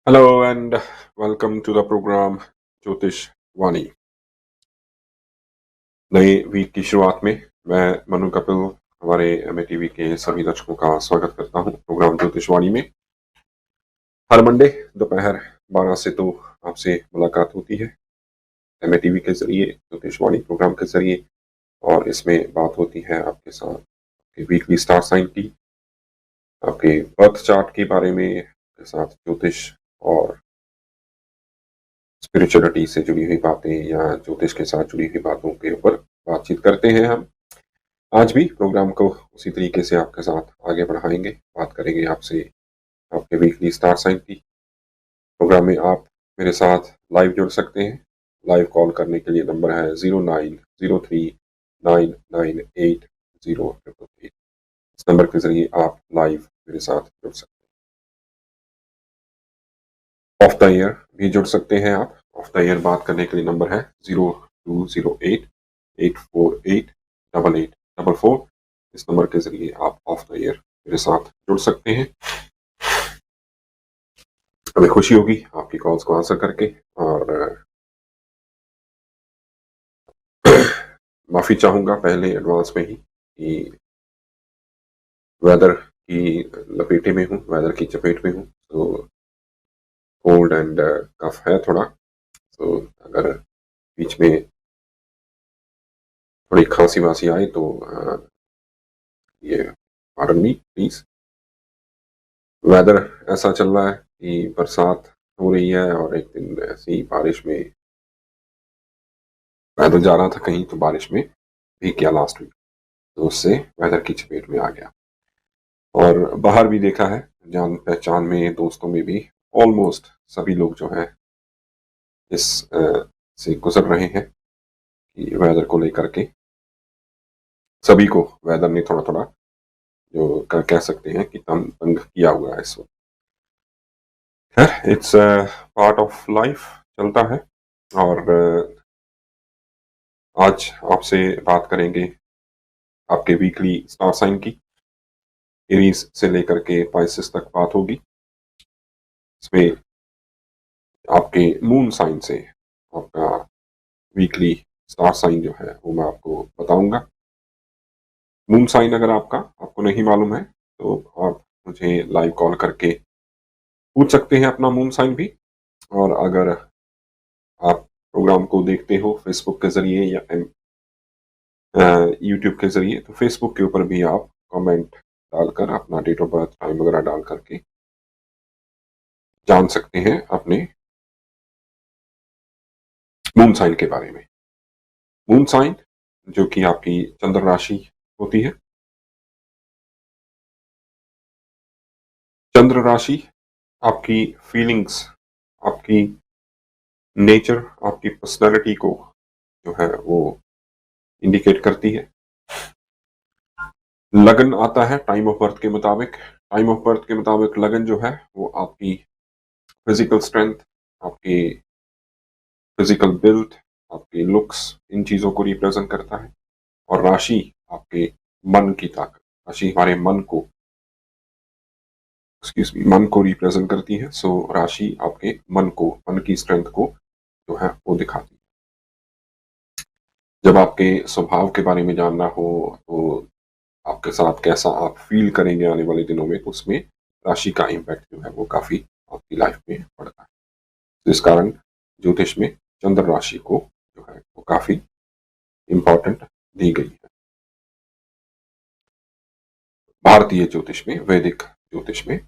Hello and welcome to the program ज्योतिष वाणी। नए week की शुरुआत में मैं मनु कपिल हमारे एमए टीवी के सभी दर्शकों का स्वागत करता हूं प्रोग्राम ज्योतिष वाणी में। हर मंडे दोपहर 12 से 2 आपसे मुलाकात होती है एमए टीवी के जरिए, ज्योतिष वाणी प्रोग्राम के जरिए, और इसमें बात होती है आपके साथ आपके वीकली स्टार साइन की, आपके बर्थ चार्ट के बारे में, के साथ ज्योतिष और स्पिरिचुअलिटी से जुड़ी हुई बातें या ज्योतिष के साथ जुड़ी हुई बातों के ऊपर बातचीत करते हैं हम। आज भी प्रोग्राम को उसी तरीके से आपके साथ आगे बढ़ाएंगे, बात करेंगे आपसे आपके वीकली स्टार साइन की। प्रोग्राम में आप मेरे साथ लाइव जुड़ सकते हैं। लाइव कॉल करने के लिए नंबर है 0903998088। इस नंबर के जरिए आप लाइव मेरे साथ जुड़ सकते हैं। ऑफ द ईयर भी जुड़ सकते हैं आप। ऑफ द ईयर बात करने के लिए नंबर है 0208848844। इस नंबर के जरिए आप ऑफ द ईयर मेरे साथ जुड़ सकते हैं। हमें खुशी होगी आपकी कॉल्स को आंसर करके, और माफी चाहूंगा पहले एडवांस में ही कि वेदर की लपेटे में हूँ, वेदर की चपेट में हूँ, तो कोल्ड एंड कफ है थोड़ा। तो अगर बीच में थोड़ी खांसी वासी आए तो ये पार्डन मी प्लीज। वेदर ऐसा चल रहा है कि बरसात हो रही है, और एक दिन ऐसी बारिश में मैं तो जा रहा था कहीं, तो बारिश में भीग गया लास्ट वीक, तो उससे वेदर की चपेट में आ गया। और बाहर भी देखा है, जान पहचान में, दोस्तों में भी ऑलमोस्ट सभी लोग जो है इस से गुजर रहे हैं कि वेदर को लेकर के सभी को वेदर ने थोड़ा थोड़ा जो कह सकते हैं कि तंग किया हुआ है इस वक्त। खैर, इट्स पार्ट ऑफ लाइफ, चलता है। और आज आपसे बात करेंगे आपके वीकली स्टार साइन की। एरीज से लेकर के पाइसेस तक बात होगी। इसमें आपके मून साइन से आपका वीकली स्टार साइन जो है वो मैं आपको बताऊंगा। मून साइन अगर आपको नहीं मालूम है तो आप मुझे लाइव कॉल करके पूछ सकते हैं अपना मून साइन भी। और अगर आप प्रोग्राम को देखते हो फेसबुक के जरिए या यूट्यूब के जरिए, तो फेसबुक के ऊपर भी आप कमेंट डालकर अपना डेट ऑफ बर्थ, टाइम वगैरह डाल करके जान सकते हैं अपने मून साइन के बारे में। मून साइन जो कि आपकी चंद्र राशि होती है। चंद्र राशि आपकी फीलिंग्स, आपकी नेचर, आपकी पर्सनालिटी को जो है वो इंडिकेट करती है। लगन आता है टाइम ऑफ बर्थ के मुताबिक। टाइम ऑफ बर्थ के मुताबिक लगन जो है वो आपकी फिजिकल स्ट्रेंथ, आपकी फिजिकल बिल्ड, आपके लुक्स, इन चीजों को रिप्रेजेंट करता है। और राशि आपके मन की ताकत, राशि हमारे मन को मन को रिप्रेजेंट करती है। सो राशि आपके मन को, मन की स्ट्रेंथ को जो है वो दिखाती है। जब आपके स्वभाव के बारे में जानना हो तो आपके साथ कैसा आप फील करेंगे आने वाले दिनों में, तो उसमें राशि का इम्पैक्ट जो है वो काफी आपकी लाइफ में पड़ता है। तो इस कारण ज्योतिष में चंद्र राशि को जो है वो काफी इंपॉर्टेंट दी गई है। भारतीय ज्योतिष में, वैदिक ज्योतिष में।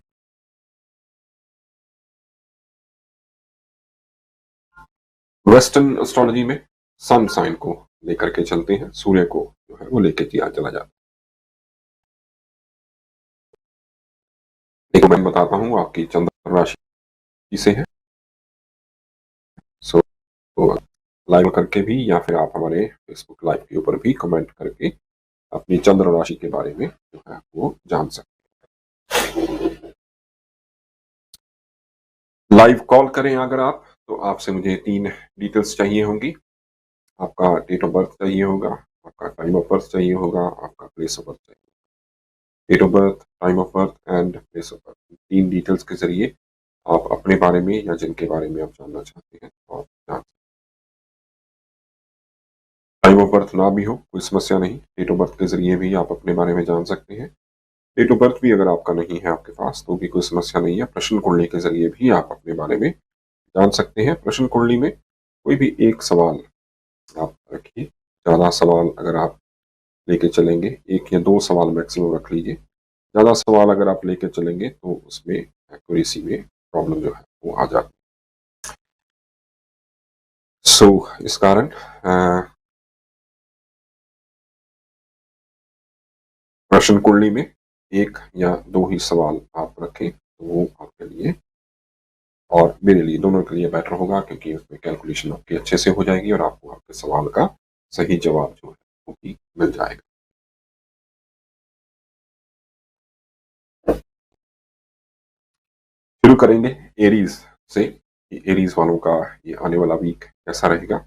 वेस्टर्न एस्ट्रोलॉजी में सन साइन को लेकर के चलते हैं, सूर्य को जो है वो लेके चला जाता है। देखो साइन बताता हूँ आपकी चंद्र राशि से है। सो लाइव करके भी या फिर आप हमारे फेसबुक लाइव के ऊपर भी कमेंट करके अपनी चंद्र राशि के बारे में जो है वो जान सकते हैं। लाइव कॉल करें अगर आप, तो आपसे मुझे 3 डिटेल्स चाहिए होंगी। आपका डेट ऑफ बर्थ चाहिए होगा, आपका टाइम ऑफ बर्थ चाहिए होगा, आपका प्लेस ऑफ बर्थ चाहिए। Date of birth, time of birth and place of birth, 3 details के जरिए आप अपने बारे में या जिनके बारे में आप जानना चाहते हैं और जान। टाइम ऑफ बर्थ ना भी हो कोई समस्या नहीं, डेट ऑफ बर्थ के जरिए भी आप अपने बारे में जान सकते हैं। डेट ऑफ बर्थ भी अगर आपका नहीं है आपके पास तो भी कोई समस्या नहीं है, प्रश्न कुंडली के जरिए भी आप अपने बारे में जान सकते हैं। प्रश्न कुंडली में कोई भी एक सवाल आप रखिए, ज़्यादा सवाल अगर आप लेके चलेंगे, 1 या 2 सवाल मैक्सिमम रख लीजिए। ज़्यादा सवाल अगर आप लेके चलेंगे तो उसमें एक्यूरेसी में प्रॉब्लम जो है वो आ जाती है। सो इस कारण प्रश्न कुंडली में 1 या 2 ही सवाल आप रखें तो वो आपके लिए और मेरे लिए दोनों के लिए बेटर होगा, क्योंकि उसमें कैलकुलेशन आपकी अच्छे से हो जाएगी और आपको आपके सवाल का सही जवाब जो है वो भी मिल जाएगा। शुरू करेंगे एरीज से। एरीज वालों का ये आने वाला वीक कैसा रहेगा,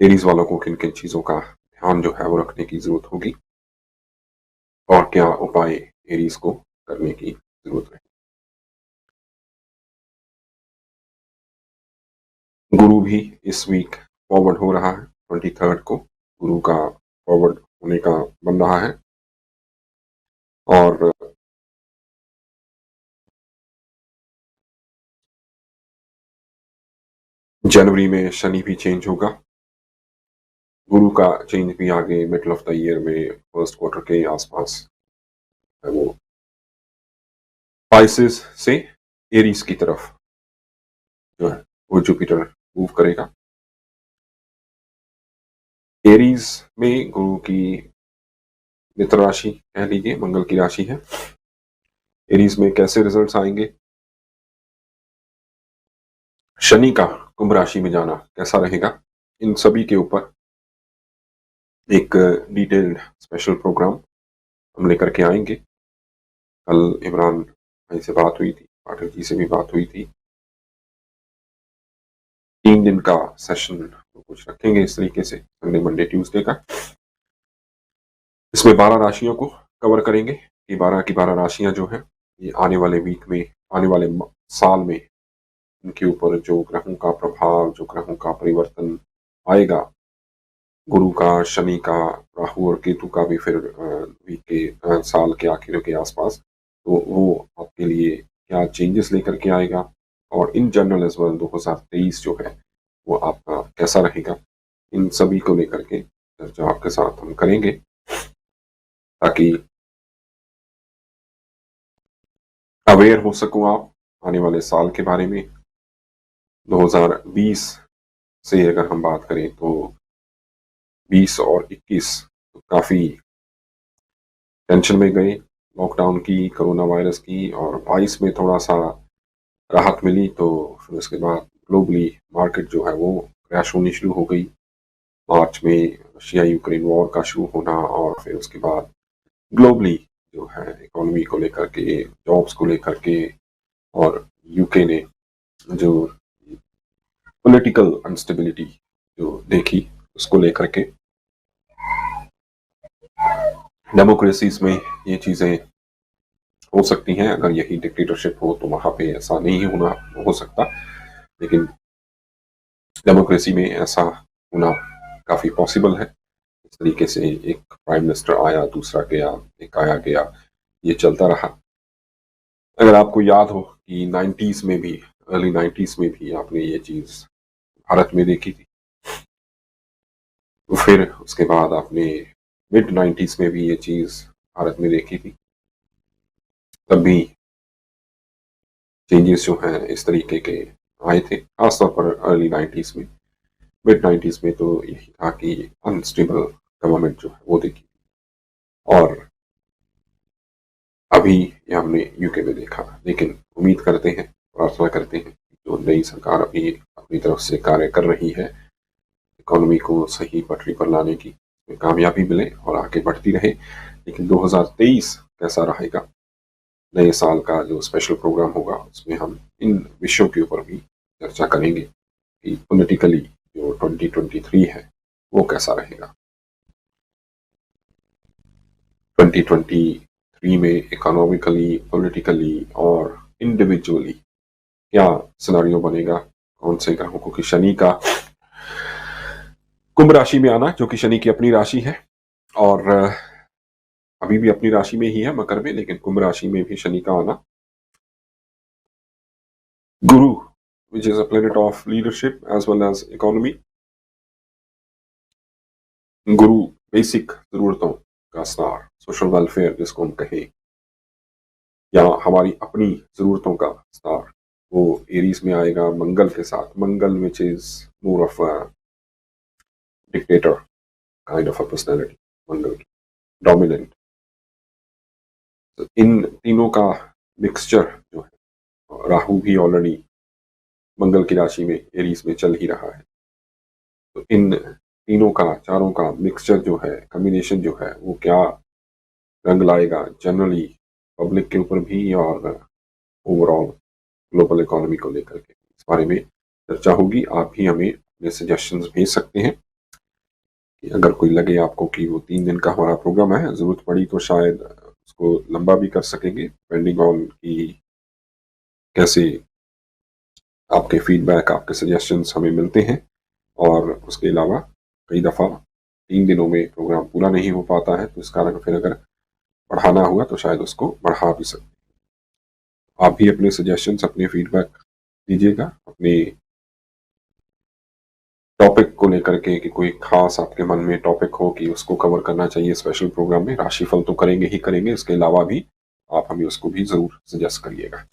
एरीज वालों को किन किन चीजों का ध्यान जो है वो रखने की जरूरत होगी और क्या उपाय एरीज को करने की जरूरत है। गुरु भी इस वीक फॉरवर्ड हो रहा है, 23 को गुरु का फॉरवर्ड होने का बन रहा है। और जनवरी में शनि भी चेंज होगा। गुरु का चेंज भी आगे मिडल ऑफ द ईयर में फर्स्ट क्वार्टर के आसपास है वो पाइसेस से एरीज की तरफ जो है वो जुपिटर मूव करेगा। एरीज में गुरु की मित्र राशि कह लीजिए, मंगल की राशि है। एरीज में कैसे रिजल्ट्स आएंगे, शनि का कुंभ राशि में जाना कैसा रहेगा, इन सभी के ऊपर एक डिटेल्ड स्पेशल प्रोग्राम हम लेकर के आएंगे। कल इमरान भाई से बात हुई थी, पाठक जी से भी बात हुई थी। 3 दिन का सेशन कुछ रखेंगे इस तरीके से, संडे मंडे ट्यूसडे का। इसमें 12 राशियों को कवर करेंगे कि 12 की 12 राशियां जो हैं ये आने वाले वीक में, आने वाले साल में इनके ऊपर जो ग्रहों का प्रभाव, जो ग्रहों का परिवर्तन आएगा, गुरु का, शनि का, राहु और केतु का भी फिर वीक के साल के आखिर के आसपास, तो वो आपके लिए क्या चेंजेस लेकर के आएगा और इन जनरल एज वेल 2023 जो है वो आपका कैसा रहेगा, इन सभी को लेकर के चर्चा आपके साथ हम करेंगे ताकि अवेयर हो सकूं आप आने वाले साल के बारे में। 2020 से अगर हम बात करें तो 20 और 21 तो काफ़ी टेंशन में गए लॉकडाउन की, कोरोना वायरस की, और 22 में थोड़ा सा राहत मिली, तो फिर उसके बाद ग्लोबली मार्केट जो है वो क्रैश होनी शुरू हो गई। मार्च में रशिया यूक्रेन वॉर का शुरू होना और फिर उसके बाद ग्लोबली जो है इकोनॉमी को लेकर के, जॉब्स को लेकर के, और यूके ने जो पॉलिटिकल अनस्टेबिलिटी जो देखी उसको लेकर के, डेमोक्रेसीज में ये चीज़ें हो सकती हैं। अगर यही डिक्टेटरशिप हो तो वहाँ पे ऐसा नहीं होना हो सकता, लेकिन डेमोक्रेसी में ऐसा होना काफ़ी पॉसिबल है। इस तरीके से एक प्राइम मिनिस्टर आया, दूसरा गया, एक आया गया, ये चलता रहा। अगर आपको याद हो कि 90s में भी, अर्ली 90s में भी आपने ये चीज़ भारत में देखी थी, तो फिर उसके बाद आपने मिड 90s में भी ये चीज़ भारत में देखी थी। तब भी चेंजेस जो हैं इस तरीके के आए थे, खासतौर पर अर्ली 90s में। मिड 90s में तो यही था कि अनस्टेबल गवर्नमेंट जो है वो देखी, और अभी ये हमने यूके में देखा, लेकिन उम्मीद करते हैं, प्रार्थना करते हैं जो नई सरकार अभी अपनी तरफ से कार्य कर रही है, इकोनॉमी को सही पटरी पर लाने की कामयाबी मिले और आगे बढ़ती रहे। लेकिन 2023 कैसा रहेगा, नए साल का जो स्पेशल प्रोग्राम होगा उसमें हम इन विषयों के ऊपर भी चर्चा करेंगे कि पॉलिटिकली जो 2023 है वो कैसा रहेगा। 2023 में इकोनॉमिकली, पॉलिटिकली और इंडिविजुअली क्या सिनेरियो बनेगा, कौन से ग्रहों को, कि शनि का कुंभ राशि में आना, जो कि शनि की अपनी राशि है, और अभी भी अपनी राशि में ही है मकर में, लेकिन कुंभ राशि में भी शनि का आना, गुरु which is a planet of leadership as well as economy, Guru basic जरूरतों का स्टार, सोशल वेलफेयर जिसको हम कहें, या हमारी अपनी जरूरतों का स्टार, वो एरीज में आएगा मंगल के साथ। Mangal which is more of a dictator kind of a personality, Mangal dominant. तो इन तीनों का मिक्सचर जो है, राहु भी ऑलरेडी मंगल की राशि में एरीज में चल ही रहा है, तो इन तीनों का, चारों का मिक्सचर जो है, कम्बिनेशन जो है, वो क्या रंग लाएगा जनरली पब्लिक के ऊपर भी और ओवरऑल ग्लोबल इकोनॉमी को लेकर के, इस बारे में चर्चा होगी। आप भी हमें अपने सजेशंस भेज सकते हैं कि अगर कोई लगे आपको कि वो 3 दिन का हमारा प्रोग्राम है, जरूरत पड़ी तो शायद उसको लंबा भी कर सकेंगे, डिपेंडिंग ऑन कि कैसे आपके फीडबैक, आपके सजेशंस हमें मिलते हैं। और उसके अलावा कई दफ़ा 3 दिनों में प्रोग्राम पूरा नहीं हो पाता है, तो इस कारण फिर अगर बढ़ाना हुआ तो शायद उसको बढ़ा भी सकते हैं। आप भी अपने सजेशंस, अपने फीडबैक दीजिएगा अपने टॉपिक को लेकर के, कि कोई खास आपके मन में टॉपिक हो कि उसको कवर करना चाहिए स्पेशल प्रोग्राम में। राशिफल तो करेंगे ही करेंगे, इसके अलावा भी आप हमें उसको भी जरूर सजेस्ट करिएगा।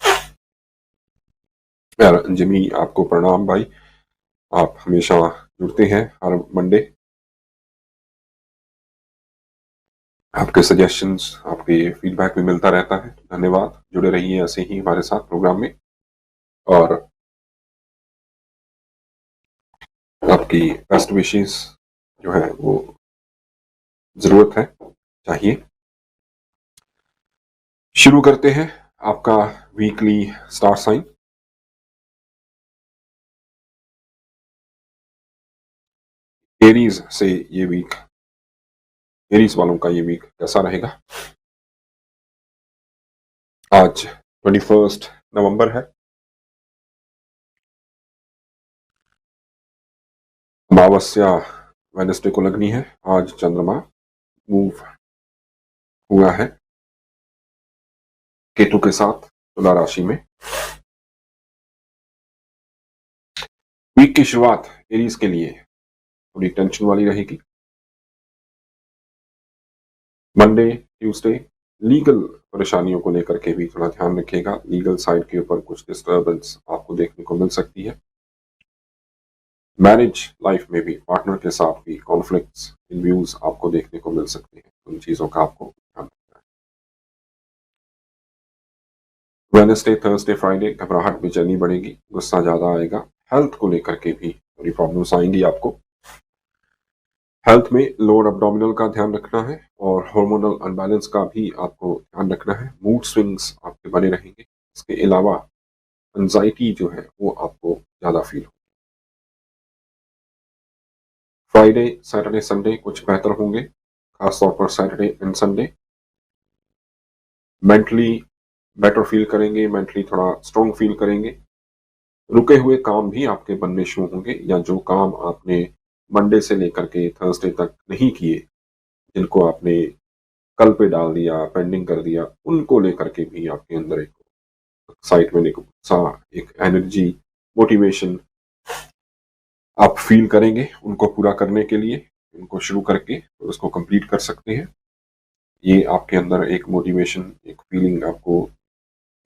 जिमी, आपको प्रणाम भाई, आप हमेशा जुड़ते हैं हर मंडे, आपके सजेशंस, आपके फीडबैक भी मिलता रहता है। धन्यवाद, जुड़े रहिए ऐसे ही हमारे साथ प्रोग्राम में, और आपकी बेस्ट विशेस जो है वो जरूरत है, चाहिए। शुरू करते हैं आपका वीकली स्टार साइन। एरीज से ये वीक, एरीज वालों का ये वीक कैसा रहेगा। आज 21 नवंबर है, अमावस्या वेडनेसडे को लगनी है। आज चंद्रमा मूव हुआ है केतु के साथ तुला राशि में। वीक की शुरुआत एरीज के लिए थोड़ी टेंशन वाली रहेगी। मंडे, ट्यूसडे लीगल परेशानियों को लेकर के भी थोड़ा ध्यान रखिएगा। लीगल साइड के ऊपर कुछ डिस्टर्बेंस आपको देखने को मिल सकती है। मैरिज लाइफ में भी पार्टनर के साथ भी कॉन्फ्लिक्ट्स इन व्यूज आपको देखने को मिल सकते हैं, उन चीजों का आपको ध्यान रखना है। वेडनेसडे, थर्सडे, फ्राइडे घबराहट, बेचैनी बढ़ेगी, गुस्सा ज्यादा आएगा। हेल्थ को लेकर के भी थोड़ी प्रॉब्लम्स आएंगी आपको। हेल्थ में लोअर एब्डोमिनल का ध्यान रखना है, और हार्मोनल अनबैलेंस का भी आपको ध्यान रखना है। मूड स्विंग्स आपके बने रहेंगे। इसके अलावा एंजाइटी जो है वो आपको ज्यादा फील हो। फ्राइडे, सैटरडे, संडे कुछ बेहतर होंगे, खासतौर पर Saturday and Sunday. Mentally better feel करेंगे, मेंटली थोड़ा स्ट्रॉन्ग फील करेंगे। रुके हुए काम भी आपके बनने शुरू होंगे, या जो काम आपने मंडे से लेकर के थर्सडे तक नहीं किए, जिनको आपने कल पे डाल दिया, पेंडिंग कर दिया, उनको लेकर के भी आपके अंदर एक एक्साइटमेंट, एक उत्साह, एक एनर्जी, मोटिवेशन आप फील करेंगे उनको पूरा करने के लिए। उनको शुरू करके और उसको कंप्लीट कर सकते हैं। ये आपके अंदर एक मोटिवेशन, एक फीलिंग आपको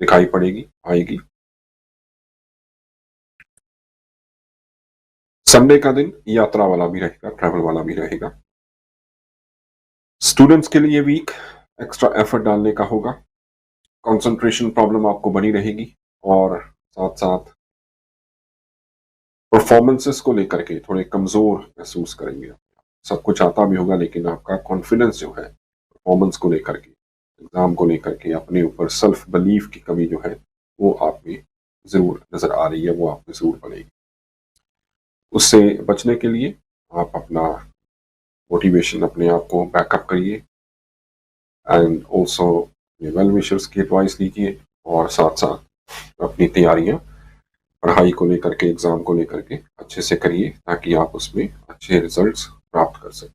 दिखाई पड़ेगी, आएगी। संडे का दिन यात्रा वाला भी रहेगा, ट्रैवल वाला भी रहेगा। स्टूडेंट्स के लिए वीक एक्स्ट्रा एफर्ट डालने का होगा। कंसंट्रेशन प्रॉब्लम आपको बनी रहेगी और साथ साथ परफॉर्मेंसेस को लेकर के थोड़े कमजोर महसूस करेंगे। सब कुछ आता भी होगा लेकिन आपका कॉन्फिडेंस जो है परफॉर्मेंस को लेकर के, एग्जाम को लेकर के, अपने ऊपर सेल्फ बिलीफ की कमी जो है वो आप में जरूर नजर आ रही है, वो आप में जरूर बनेगी। उससे बचने के लिए आप अपना मोटिवेशन, अपने आप को बैकअप करिए एंड ऑल्सो वेल विशर्स की एडवाइस लीजिए और साथ साथ अपनी तैयारियां पढ़ाई को लेकर के, एग्जाम को लेकर के अच्छे से करिए ताकि आप उसमें अच्छे रिजल्ट्स प्राप्त कर सकें।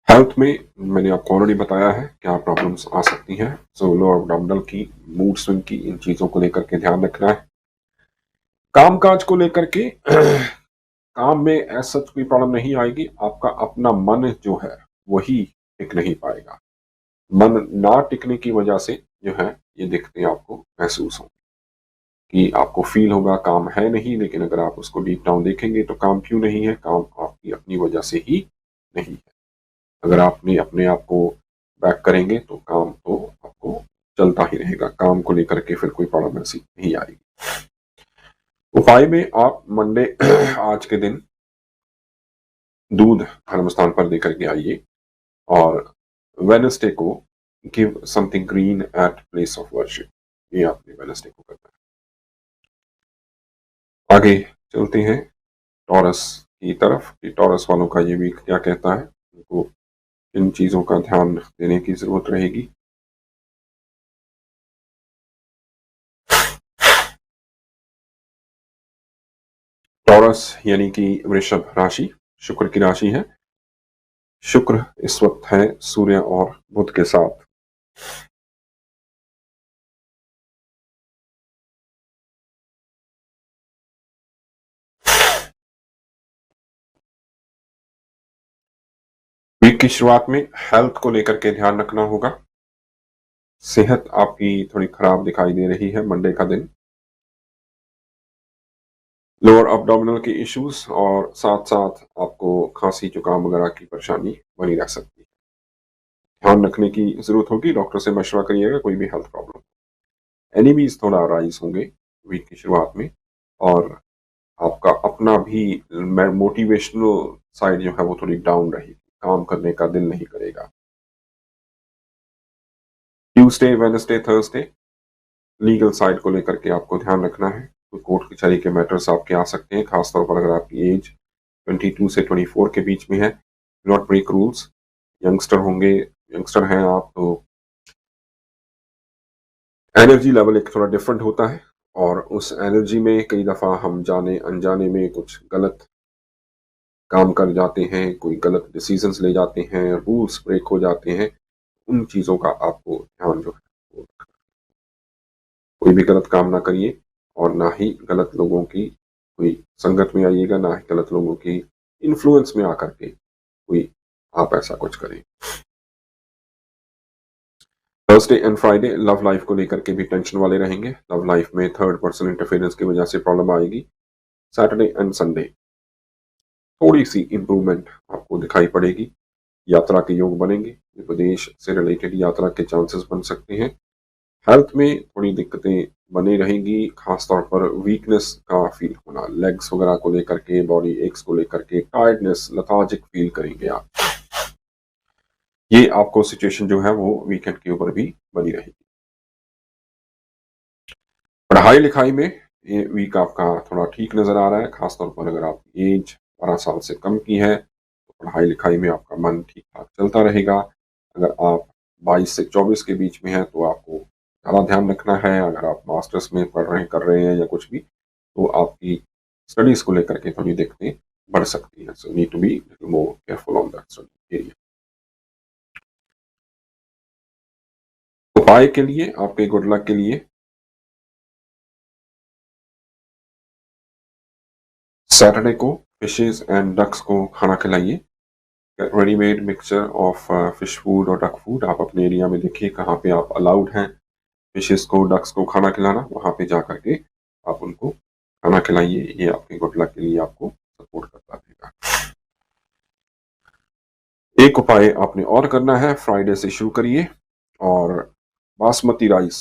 हेल्थ में मैंने आपको ऑलरेडी बताया है क्या प्रॉब्लम्स आ सकती हैं। सो लोअर एब्डोमिनल की, मूड स्विंग की, इन चीजों को लेकर के ध्यान रखना है। कामकाज को लेकर के काम में ऐसा कोई प्रॉब्लम नहीं आएगी, आपका अपना मन जो है वही टिक नहीं पाएगा। मन ना टिकने की वजह से जो है ये दिक्कतें आपको महसूस होंगी कि आपको फील होगा काम है नहीं, लेकिन अगर आप उसको डीप डाउन देखेंगे तो काम क्यों नहीं है, काम आपकी अपनी वजह से ही नहीं है। अगर आपने अपने आप को बैक करेंगे तो काम तो आपको चलता ही रहेगा, काम को लेकर के फिर कोई प्रॉब्लम ऐसी नहीं आएगी। उपाय में आप मंडे आज के दिन दूध धर्म स्थान पर देकर के आइए और वेडनेसडे को give something green at place of worship. ये आपने वेडनेसडे को करना है। आगे चलते हैं टॉरस की तरफ कि टॉरस वालों का ये वीक क्या कहता है, उनको इन चीजों का ध्यान देने की जरूरत रहेगी। टॉरस यानी कि वृषभ राशि शुक्र की राशि है। शुक्र इस वक्त है सूर्य और बुध के साथ। वीक की शुरुआत में हेल्थ को लेकर के ध्यान रखना होगा। सेहत आपकी थोड़ी खराब दिखाई दे रही है मंडे का दिन। लोअर एब्डोमिनल के इश्यूज और साथ साथ आपको खांसी जुकाम वगैरह की परेशानी बनी रह सकती है। ध्यान रखने की जरूरत होगी, डॉक्टर से मशवरा करिएगा कोई भी हेल्थ प्रॉब्लम। एनिमीज थोड़ा राइज होंगे वीक की शुरुआत में और आपका अपना भी मोटिवेशनल साइड जो है वो थोड़ी डाउन रहेगी, काम करने का दिल नहीं करेगा। Tuesday, Wednesday, Thursday legal side को लेकर के आपको ध्यान रखना है। तो कोर्ट कचहरी के मैटर्स आपके आ सकते हैं, खासतौर पर अगर आपकी एज 22 से 24 के बीच में है। Not break rules. यंगस्टर होंगे, यंगस्टर हैं आप तो एनर्जी लेवल एक थोड़ा डिफरेंट होता है और उस एनर्जी में कई दफ़ा हम जाने अनजाने में कुछ गलत काम कर जाते हैं, कोई गलत डिसीजंस ले जाते हैं, रूल्स ब्रेक हो जाते हैं। उन चीज़ों का आपको ध्यान जो है वो रखना। कोई भी गलत काम ना करिए और ना ही गलत लोगों की कोई संगत में आइएगा, ना ही गलत लोगों की इन्फ्लुएंस में आकर के कोई आप ऐसा कुछ करें। Thursday and Friday love life को लेकर के भी टेंशन वाले रहेंगे। लव लाइफ में थर्ड पर्सन इंटरफेरेंस की वजह से प्रॉब्लम आएगी। सैटरडे एंड संडे थोड़ी सी इंप्रूवमेंट आपको दिखाई पड़ेगी। यात्रा के योग बनेंगे, विदेश से रिलेटेड यात्रा के चांसेस बन सकते हैं। हेल्थ में थोड़ी दिक्कतें बनी रहेंगी, खासतौर पर वीकनेस का फील होना, लेग्स वगैरह को लेकर के, बॉडी एक्स को लेकर के, टायर्डनेस, लथार्जिक फील करेंगे आप। ये आपको सिचुएशन जो है वो वीकेंड के ऊपर भी बनी रहेगी। पढ़ाई लिखाई में ये वीक आपका थोड़ा ठीक नजर आ रहा है, खासतौर पर अगर आपकी एज 12 साल से कम की है तो पढ़ाई लिखाई में आपका मन ठीक ठाक चलता रहेगा। अगर आप 22 से 24 के बीच में हैं तो आपको ज़्यादा ध्यान रखना है। अगर आप मास्टर्स में पढ़ रहे कर रहे हैं या कुछ भी, तो आपकी स्टडीज को लेकर के थोड़ी दिक्कतें बढ़ सकती हैं। So need to be more careful on that study area. उपाय के लिए, आपके गुड लक के लिए, सैटरडे को फिशेज एंड डक्स को खाना खिलाइए। Readymade mixture of fish food और डक फूड आप अपने एरिया में देखिए कहाँ पे आप अलाउड हैं फिशेस को, डक्स को खाना खिलाना, वहाँ पे जा करके आप उनको खाना खिलाइए। ये आपके गुड लक के लिए आपको सपोर्ट करता रहेगा। एक उपाय आपने और करना है, फ्राइडे से शुरू करिए और बासमती राइस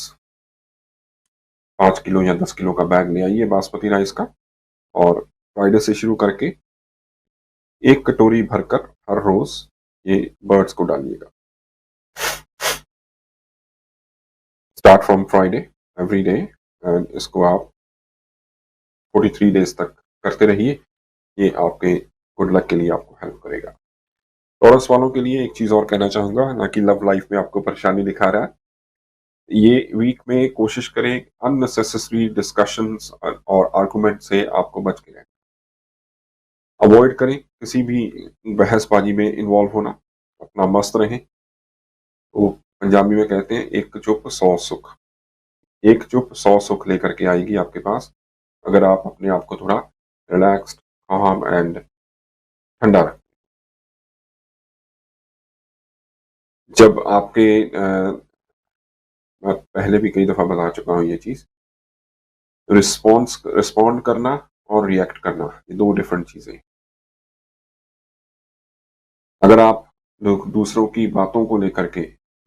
5 किलो या 10 किलो का बैग ले आइए बासमती राइस का, और फ्राइडे से शुरू करके 1 कटोरी भरकर हर रोज ये बर्ड्स को डालिएगा। Start from Friday every day, and इसको आप 43 डेज तक करते रहिए। ये आपके गुड लक के लिए आपको हेल्प करेगा। टॉरस वालों के लिए एक चीज और कहना चाहूंगा, ना कि लव लाइफ में आपको परेशानी दिखा रहा है, ये वीक में कोशिश करें अननेसेसरी डिस्कशंस और आर्गुमेंट से आपको बच के रहना। अवॉइड करें किसी भी बहसबाजी में इन्वॉल्व होना, अपना मस्त रहें। तो पंजाबी में कहते हैं एक चुप 100 सुख, एक चुप 100 सुख लेकर के आएगी आपके पास, अगर आप अपने आप को थोड़ा रिलैक्स्ड, काम एंड ठंडा रखें। जब आपके मैं पहले भी कई दफा बता चुका हूं ये चीज, रिस्पॉन्ड करना और रिएक्ट करना, ये 2 डिफरेंट चीजें। अगर आप लोग दूसरों की बातों को लेकर के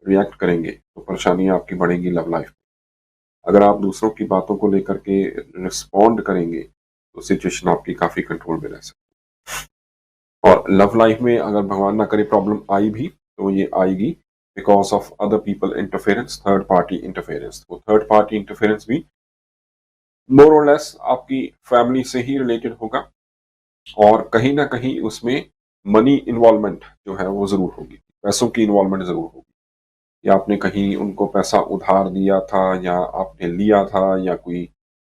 रिएक्ट करेंगे तो परेशानियां आपकी बढ़ेंगी लव लाइफ में। अगर आप दूसरों की बातों को लेकर के रिस्पॉन्ड करेंगे तो सिचुएशन आपकी काफी कंट्रोल में रह सकती है। और लव लाइफ में अगर भगवान ना करे प्रॉब्लम आई भी, तो ये आएगी because of other people interference, third party interference. तो थर्ड पार्टी इंटरफेरेंस भी मोर और लेस आपकी फैमिली से ही रिलेटेड होगा, और कहीं ना कहीं उसमें मनी इन्वॉल्वमेंट जो है वो जरूर होगी, पैसों की इन्वॉल्वमेंट जरूर होगी। या आपने कहीं उनको पैसा उधार दिया था, या आपने लिया था, या कोई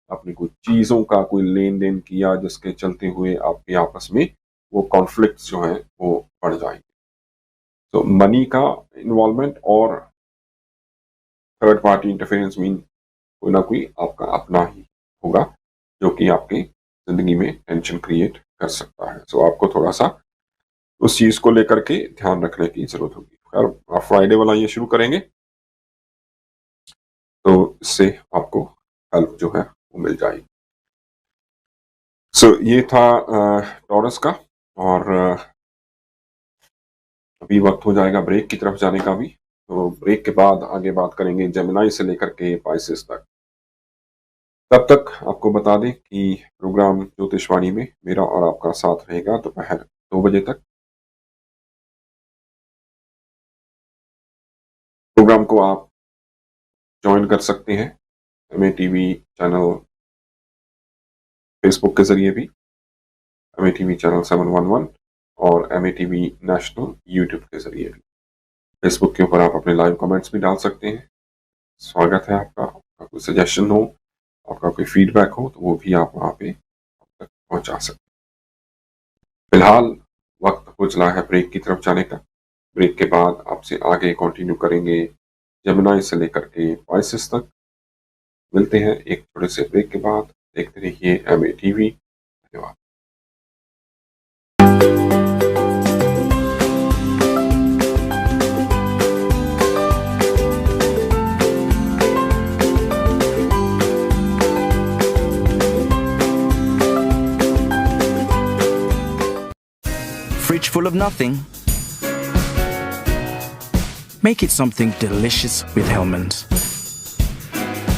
आपने कोई चीजों का कोई लेन देन किया जिसके चलते हुए आपके आपस में वो कॉन्फ्लिक्ट्स जो हैं वो बढ़ जाएंगे। तो मनी का इन्वॉल्वमेंट और थर्ड पार्टी इंटरफेरेंस मीन कोई ना कोई आपका अपना ही होगा जो कि आपकी जिंदगी में टेंशन क्रिएट कर सकता है। सो आपको थोड़ा सा उस चीज को लेकर के ध्यान रखने की जरूरत होगी। खैर, आप फ्राइडे वाला ये शुरू करेंगे तो इससे आपको हेल्प जो है वो मिल जाएगी। सो ये था टॉरस का, और अभी वक्त हो जाएगा ब्रेक की तरफ जाने का भी। तो ब्रेक के बाद आगे बात करेंगे जेमिनी से लेकर के पाइसेस तक। तब तक आपको बता दें कि प्रोग्राम ज्योतिषवाणी में मेरा और आपका साथ रहेगा दोपहर 2 बजे तक। प्रोग्राम को आप ज्वाइन कर सकते हैं MATV चैनल फेसबुक के जरिए भी, MATV चैनल 711 और MATV नेशनल यूट्यूब के जरिए भी। फेसबुक के ऊपर आप अपने लाइव कमेंट्स भी डाल सकते हैं। स्वागत है आपका कोई सजेशन हो, आपका कोई फीडबैक हो, तो वो भी आप वहाँ पे तक पहुँचा सकते हैं। फिलहाल वक्त हो चला है ब्रेक की तरफ जाने का। ब्रेक के बाद आपसे आगे कंटिन्यू करेंगे जेमिनी से लेकर के पाइसेस तक। मिलते हैं एक थोड़े से ब्रेक के बाद। देखते रहिए MATV। धन्यवाद। Fridge full of nothing? Make it something delicious with Hellmann's.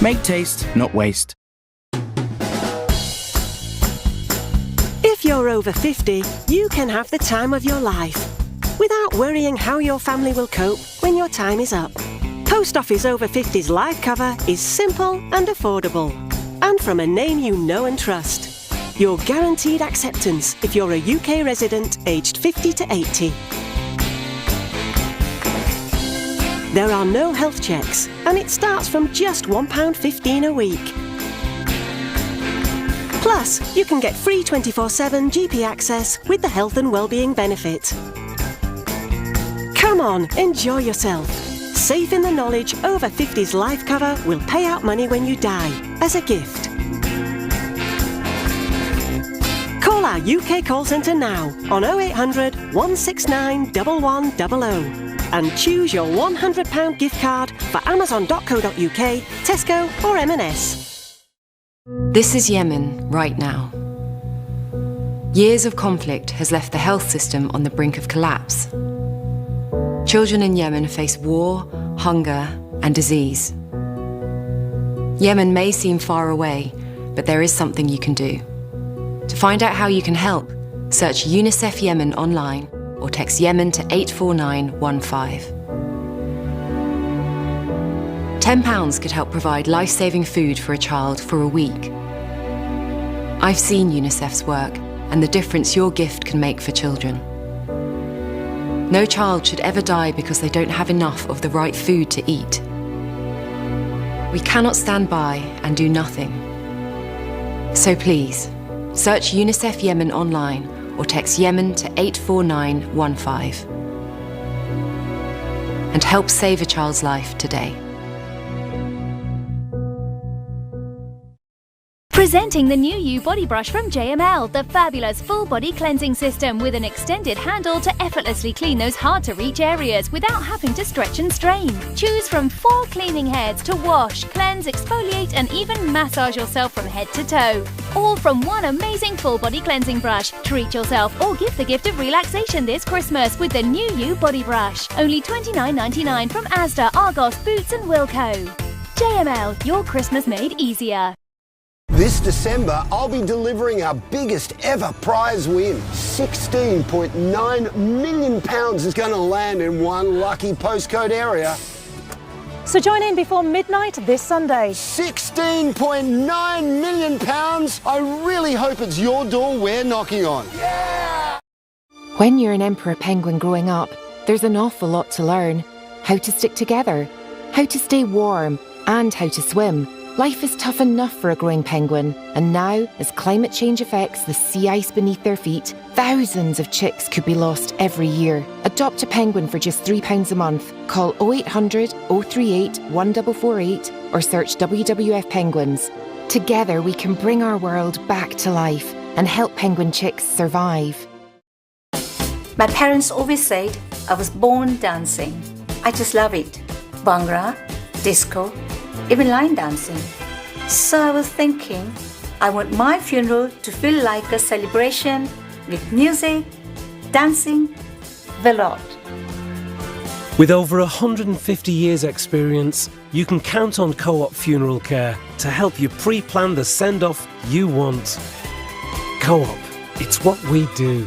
Make taste, not waste. If you're over 50, you can have the time of your life without worrying how your family will cope when your time is up. Post Office Over 50's life cover is simple and affordable, and from a name you know and trust. You're guaranteed acceptance if you're a UK resident aged 50 to 80. There are no health checks, and it starts from just £1.15 a week. Plus, you can get free 24/7 GP access with the health and wellbeing benefit. Come on, enjoy yourself. Safe in the knowledge Over 50's life cover will pay out money when you die, as a gift. Call our UK call centre now on 0800 169 1100 and choose your £100 gift card for amazon.co.uk, Tesco or M&S. This is Yemen right now. Years of conflict has left the health system on the brink of collapse. Children in Yemen face war, hunger, and disease. Yemen may seem far away, but there is something you can do. To find out how you can help, search UNICEF Yemen online or text Yemen to 84915. £10 could help provide life-saving food for a child for a week. I've seen UNICEF's work and the difference your gift can make for children. No child should ever die because they don't have enough of the right food to eat. We cannot stand by and do nothing. So please, search UNICEF Yemen online or text Yemen to 84915 and help save a child's life today. Presenting the new U Body Brush from JML, the fabulous full body cleansing system with an extended handle to effortlessly clean those hard to reach areas without having to stretch and strain. Choose from 4 cleaning heads to wash, cleanse, exfoliate and even massage yourself from head to toe. All from one amazing full body cleansing brush. Treat yourself or give the gift of relaxation this Christmas with the new U Body Brush. Only $29.99 from Asda, Argos, Boots and Wilko. JML, your Christmas made easier. This December, I'll be delivering our biggest ever prize win. £16.9 million is going to land in one lucky postcode area. So join in before midnight this Sunday. £16.9 million. I really hope it's your door we're knocking on. Yeah! When you're an emperor penguin growing up, there's an awful lot to learn. How to stick together, how to stay warm, and how to swim. Life is tough enough for a growing penguin, and now, as climate change affects the sea ice beneath their feet, thousands of chicks could be lost every year. Adopt a penguin for just £3 a month. Call 0800 038 1448 or search WWF Penguins. Together we can bring our world back to life and help penguin chicks survive. My parents always said I was born dancing. I just love it. Bhangra, disco, even line dancing. So I was thinking, I want my funeral to feel like a celebration with music, dancing, the lot. With over 150 years' experience, you can count on Co-op Funeral Care to help you pre-plan the send-off you want. Co-op, it's what we do.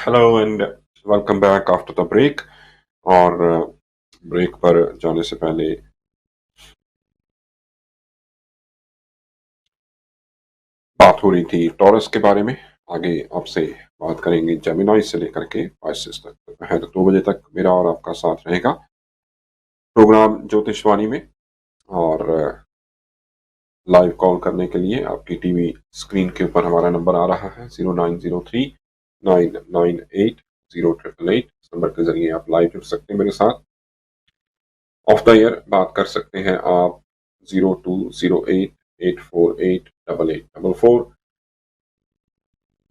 Hello and welcome back after the break. और break पर जाने से पहले बात हो रही थी taurus के बारे में। आगे आपसे बात करेंगे जेमिनाई से लेकर के पाइसेस तक। दोपहर 2 बजे तक मेरा और आपका साथ रहेगा प्रोग्राम ज्योतिषवाणी में। और लाइव कॉल करने के लिए आपकी टीवी स्क्रीन के ऊपर हमारा नंबर आ रहा है 0903 998 0888। इस नंबर के जरिए आप लाइव जुड़ सकते हैं मेरे साथ। ऑफ द ईयर बात कर सकते हैं आप 0208 848 8844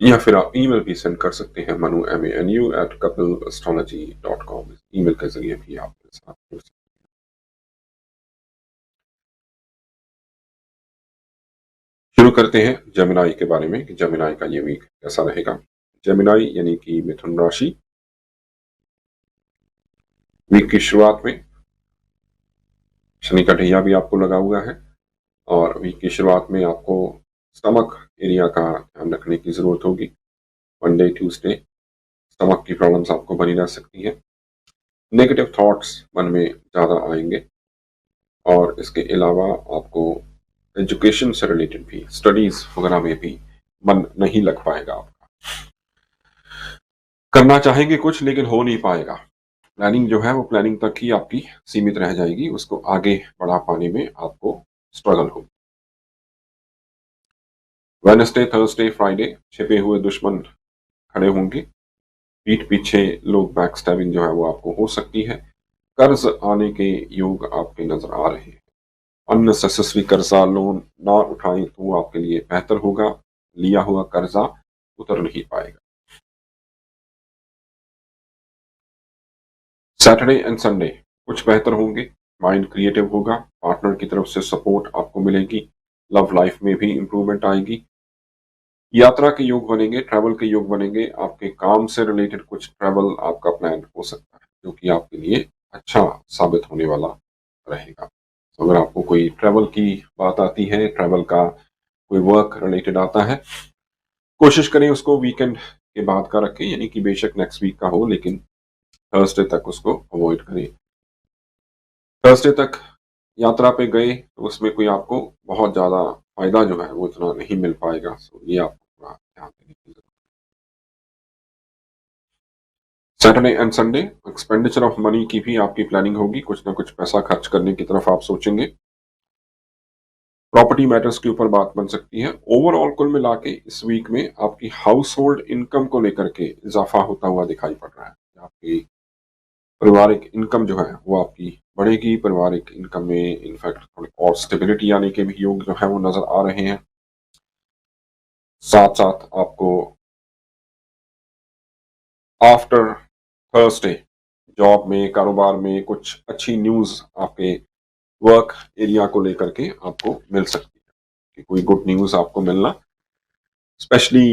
या फिर आप ईमेल भी सेंड कर सकते हैं manu@kapilastrology.com। ईमेल के जरिए भी आप मेरे साथ जुड़ सकते हैं। शुरू करते हैं जेमिनाई के बारे में कि जेमिनाई का ये वीक कैसा रहेगा। जेमिनाई यानी कि मिथुन राशि। वीक की शुरुआत में शनि का ढैया भी आपको लगा हुआ है और वीक की शुरुआत में आपको स्टमक एरिया का ध्यान रखने की जरूरत होगी। मंडे ट्यूसडे स्टमक की प्रॉब्लम्स आपको बनी रह सकती है। नेगेटिव थॉट्स मन में ज़्यादा आएंगे और इसके अलावा आपको एजुकेशन से रिलेटेड भी स्टडीज वगैरह में भी मन नहीं लग पाएगा। आपका करना चाहेंगे कुछ लेकिन हो नहीं पाएगा। प्लानिंग जो है वो प्लानिंग तक ही आपकी सीमित रह जाएगी। उसको आगे बढ़ा पाने में आपको स्ट्रगल होगी। वेडनेसडे थर्सडे फ्राइडे छिपे हुए दुश्मन खड़े होंगे। पीठ पीछे लोग बैक स्टैबिंग जो है वो आपको हो सकती है। कर्ज आने के योग आपके नजर आ रहे हैं अननेसेसरी कर्जा लोन ना उठाएं तो वो आपके लिए बेहतर होगा। लिया हुआ कर्जा उतर नहीं पाएगा। सैटरडे एंड संडे कुछ बेहतर होंगे, माइंड क्रिएटिव होगा, पार्टनर की तरफ से सपोर्ट आपको मिलेगी, लव लाइफ में भी इंप्रूवमेंट आएगी, यात्रा के योग बनेंगे, ट्रैवल के योग बनेंगे, आपके काम से रिलेटेड कुछ ट्रैवल आपका प्लान हो सकता है जो कि आपके लिए अच्छा साबित होने वाला रहेगा। तो अगर आपको कोई ट्रैवल की बात आती है, ट्रैवल का कोई वर्क रिलेटेड आता है, कोशिश करें उसको वीकेंड के बाद का रखें, यानी कि बेशक नेक्स्ट वीक का हो लेकिन थर्सडे तक उसको अवॉइड करें। थर्सडे तक यात्रा पे गए तो उसमें कोई आपको बहुत ज़्यादा फायदा जो है वो इतना नहीं मिल पाएगा। सो ये आपको थोड़ा ध्यान देने की जरूरत है। Saturday and Sunday expenditure of money की भी आपकी प्लानिंग होगी, कुछ ना कुछ पैसा खर्च करने की तरफ आप सोचेंगे। प्रॉपर्टी मैटर्स के ऊपर बात बन सकती है। ओवरऑल कुल मिला के इस वीक में आपकी हाउस होल्ड इनकम को लेकर के इजाफा होता हुआ दिखाई पड़ रहा है। आपकी पारिवारिक इनकम जो है वो आपकी बढ़ेगी। पारिवारिक इनकम में इनफैक्ट थोड़ी और स्टेबिलिटी आने के भी योग जो है वो नजर आ रहे हैं। साथ साथ आपको आफ्टर थर्सडे जॉब में, कारोबार में कुछ अच्छी न्यूज आपके वर्क एरिया को लेकर के आपको मिल सकती है कि कोई गुड न्यूज आपको मिलना, specially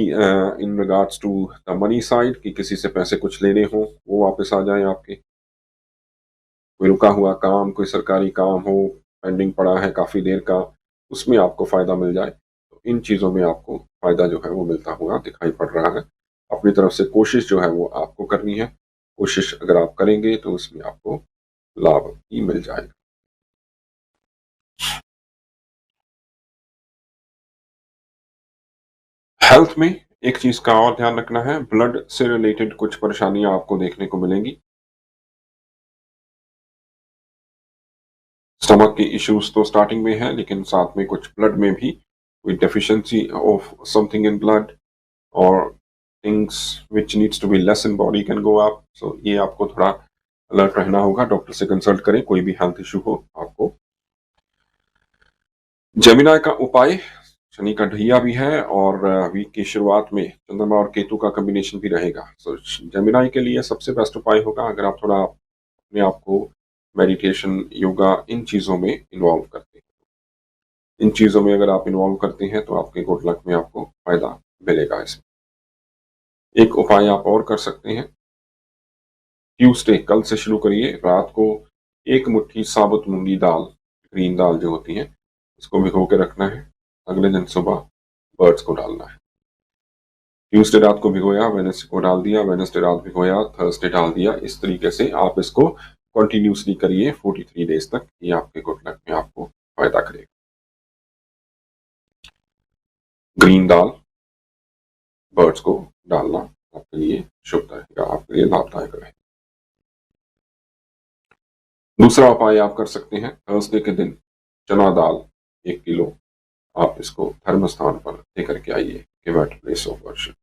in regards to the money side, कि किसी से पैसे कुछ लेने हो वो वापस आ जाए आपके, कोई रुका हुआ काम, कोई सरकारी काम हो पेंडिंग पड़ा है काफी देर का, उसमें आपको फायदा मिल जाए। तो इन चीजों में आपको फायदा जो है वो मिलता हुआ दिखाई पड़ रहा है। अपनी तरफ से कोशिश जो है वो आपको करनी है। कोशिश अगर आप करेंगे तो उसमें आपको लाभ ही मिल जाएगा। हेल्थ में एक चीज का और ध्यान रखना है, ब्लड से रिलेटेड कुछ परेशानियां आपको देखने को मिलेंगी। स्टमक की इश्यूज तो स्टार्टिंग में है लेकिन साथ में कुछ ब्लड में भी कोई deficiency of something in blood और things which needs to be less in body can go up. So ये आपको थोड़ा अलर्ट रहना होगा, डॉक्टर से कंसल्ट करें कोई भी हेल्थ इशू हो आपको। जेमिनाई का उपाय, शनि का ढैया भी है और वीक की शुरुआत में चंद्रमा और केतु का कॉम्बिनेशन भी रहेगा। सो जेमिनाई के लिए सबसे बेस्ट उपाय होगा अगर आप थोड़ा अपने आप को मेडिटेशन, योगा, इन चीजों में इन्वॉल्व करते हैं। इन चीजों में अगर आप इन्वॉल्व करते हैं तो आपके गुड लक में आपको फायदा मिलेगा। इसमें एक उपाय आप और कर सकते हैं, ट्यूसडे कल से शुरू करिए, रात को एक मुट्ठी साबुत मूंगी दाल, ग्रीन दाल जो होती है, इसको भिगो के रखना है। अगले दिन सुबह बर्ड्स को डालना है। ट्यूसडे रात को भिगोया, वेडनेसडे को डाल दिया, वेडनेसडे रात भिगोया, थर्सडे डाल दिया। इस तरीके से आप इसको कंटिन्यूसली करिए 43 डेज तक। ये आपके गुड लक में आपको फायदा करेगा। ग्रीन दाल बर्ड्स को डालना आपके लिए शुभ रहेगा, आपके लिए लाभदायक रहेगा। दूसरा उपाय आप कर सकते हैं, थर्सडे के दिन चना दाल 1 किलो आप इसको धर्म स्थान पर लेकर के आइए, give eight place of worship